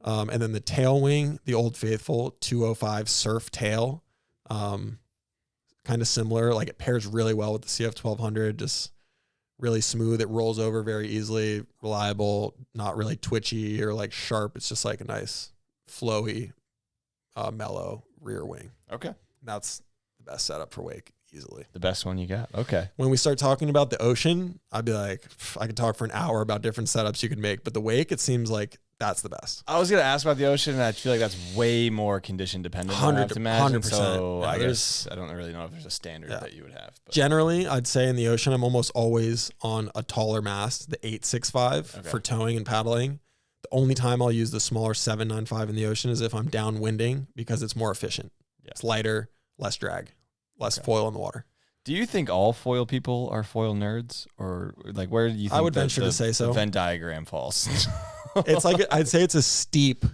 And then the tail wing, the Old Faithful 205 surf tail, kind of similar. Like it pairs really well with the CF 1200, just really smooth. It rolls over very easily, reliable, not really twitchy or like sharp. It's just like a nice flowy, mellow rear wing. Okay. That's the best setup for wake easily. The best one you got. Okay. When we start talking about the ocean, I'd be like, I could talk for an hour about different setups you could make, but the wake, it seems like that's the best. I was going to ask about the ocean, and I feel like that's way more condition dependent. 100%. So Yeah, I guess I don't really know if there's a standard that you would have. But. Generally, I'd say in the ocean, I'm almost always on a taller mast, the 865 for towing and paddling. The only time I'll use the smaller 795 in the ocean is if I'm downwinding, because it's more efficient. Yeah. It's lighter, less drag, less foil in the water. Do you think all foil people are foil nerds, or like where do you think I would venture to say so. The Venn diagram falls? It's like, I'd say it's a steep,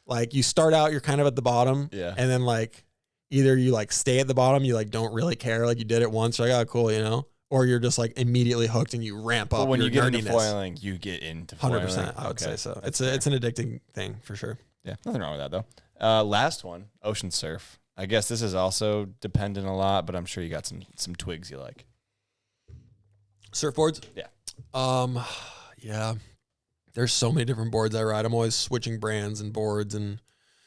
like you start out, you're kind of at the bottom, and then like either you like stay at the bottom, you like don't really care, like you did it once, you're like, oh cool, you know, or you're just like immediately hooked and you ramp up. But when your you get into nerdiness. foiling, you get into foiling. 100%, I would say so. It's an addicting thing for sure. Yeah, nothing wrong with that though. Last one, ocean surf. I guess this is also dependent a lot, but I'm sure you got some twigs you like. Surfboards? Yeah. Yeah. There's so many different boards I ride. I'm always switching brands and boards and.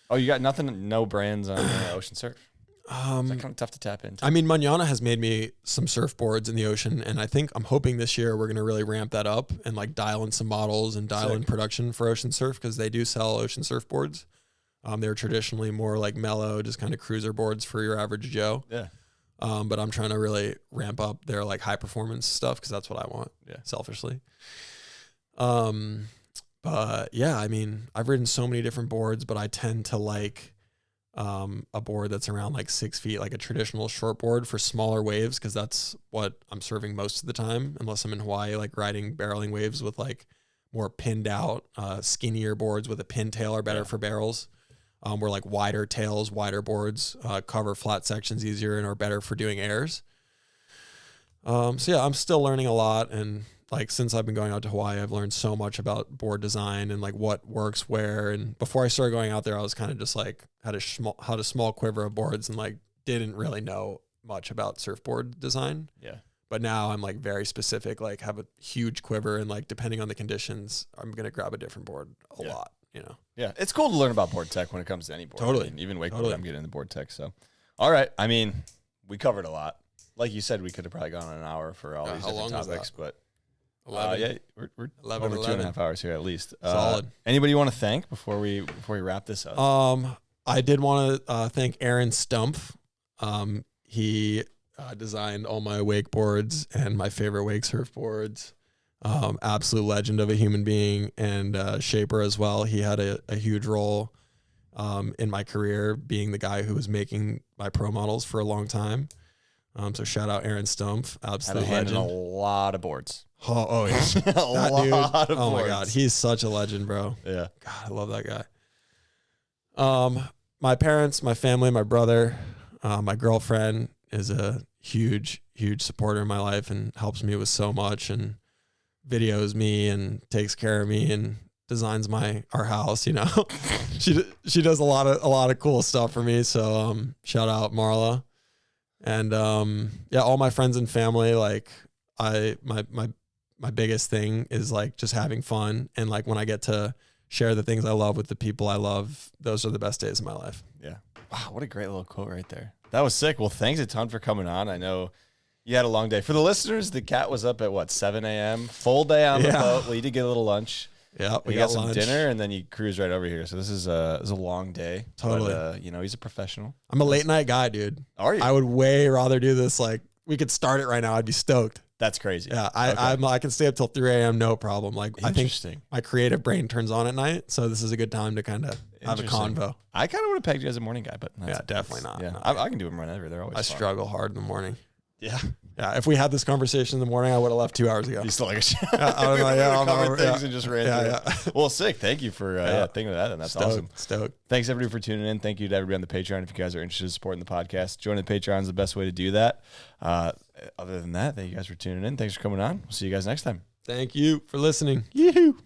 Oh, you got nothing, no brands on ocean surf? It's kind of tough to tap into. I mean, Manana has made me some surfboards in the ocean, and I'm hoping this year we're going to really ramp that up and like dial in some models and dial in production for ocean surf, because they do sell ocean surfboards. They're traditionally more like mellow, just kind of cruiser boards for your average Joe. Yeah. But I'm trying to really ramp up their like high performance stuff, because that's what I want. Yeah. Selfishly. But yeah, I mean, I've ridden so many different boards, but I tend to like a board that's around like 6 feet, like a traditional short board for smaller waves, because that's what I'm serving most of the time, unless I'm in Hawaii, like riding barreling waves with like more pinned out, skinnier boards with a pin tail are better for barrels. Where like wider tails, wider boards cover flat sections easier and are better for doing airs. So yeah, I'm still learning a lot, and like since I've been going out to Hawaii, I've learned so much about board design and like what works where. And before I started going out there, I was kind of just like had a small quiver of boards and like didn't really know much about surfboard design. Yeah. But now I'm like very specific, like have a huge quiver, and like depending on the conditions, I'm gonna grab a different board a lot. You know. Yeah, it's cool to learn about board tech when it comes to any board. Totally. I mean, even wakeboarding, Totally. I'm getting into board tech. So, all right. I mean, we covered a lot. Like you said, we could have probably gone an hour for all these how different long was topics, that? but 11. yeah, we're 11, over 2.5 hours here at least. Solid. Anybody you want to thank before we wrap this up? I did want to thank Aaron Stumpf. He designed all my wakeboards and my favorite wake surfboards. Absolute legend of a human being, and shaper as well. He had a huge role in my career, being the guy who was making my pro models for a long time. So shout out Aaron Stumpf, absolute Had a hand in legend. a lot of boards. Oh yeah, a lot of oh boards. my god, he's such a legend, bro. Yeah. God, I love that guy. My parents, my family, my brother, my girlfriend is a huge supporter in my life and helps me with so much, and videos me and takes care of me and designs our house. You know, she does a lot of cool stuff for me. So shout out Marla, and yeah, all my friends and family. Like my biggest thing is like just having fun, and like when I get to share the things I love with the people I love, those are the best days of my life. Yeah. Wow, what a great little quote right there. That was sick. Well, thanks a ton for coming on. I know you had a long day. For the listeners, the cat was up at 7 a.m. Full day on the boat. Well, you did get a little lunch. Yeah, we got some dinner, and then you cruised right over here. So this is a long day. Totally. But, he's a professional. I'm a late night guy, dude. Are you? I would way rather do this. Like we could start it right now. I'd be stoked. That's crazy. Yeah, I can stay up till 3 a.m. no problem. Like I think Interesting. my creative brain turns on at night, so this is a good time to kind of have a convo. I kind of would have pegged you as a morning guy, but Definitely not. Yeah, No. I can do them whenever. They're always I fun. struggle hard in the morning. Yeah. Yeah, if we had this conversation in the morning, I would have left 2 hours ago. You still like I was like, yeah, I'm covered over- things yeah. and just ran Yeah, through it. yeah. Well, sick. Thank you for thinking of that, and that's Stoked, awesome. Stoked. Thanks everybody for tuning in. Thank you to everybody on the Patreon. If you guys are interested in supporting the podcast, joining the Patreon is the best way to do that. Other than that, thank you guys for tuning in. Thanks for coming on. We'll see you guys next time. Thank you for listening. Yoo-hoo.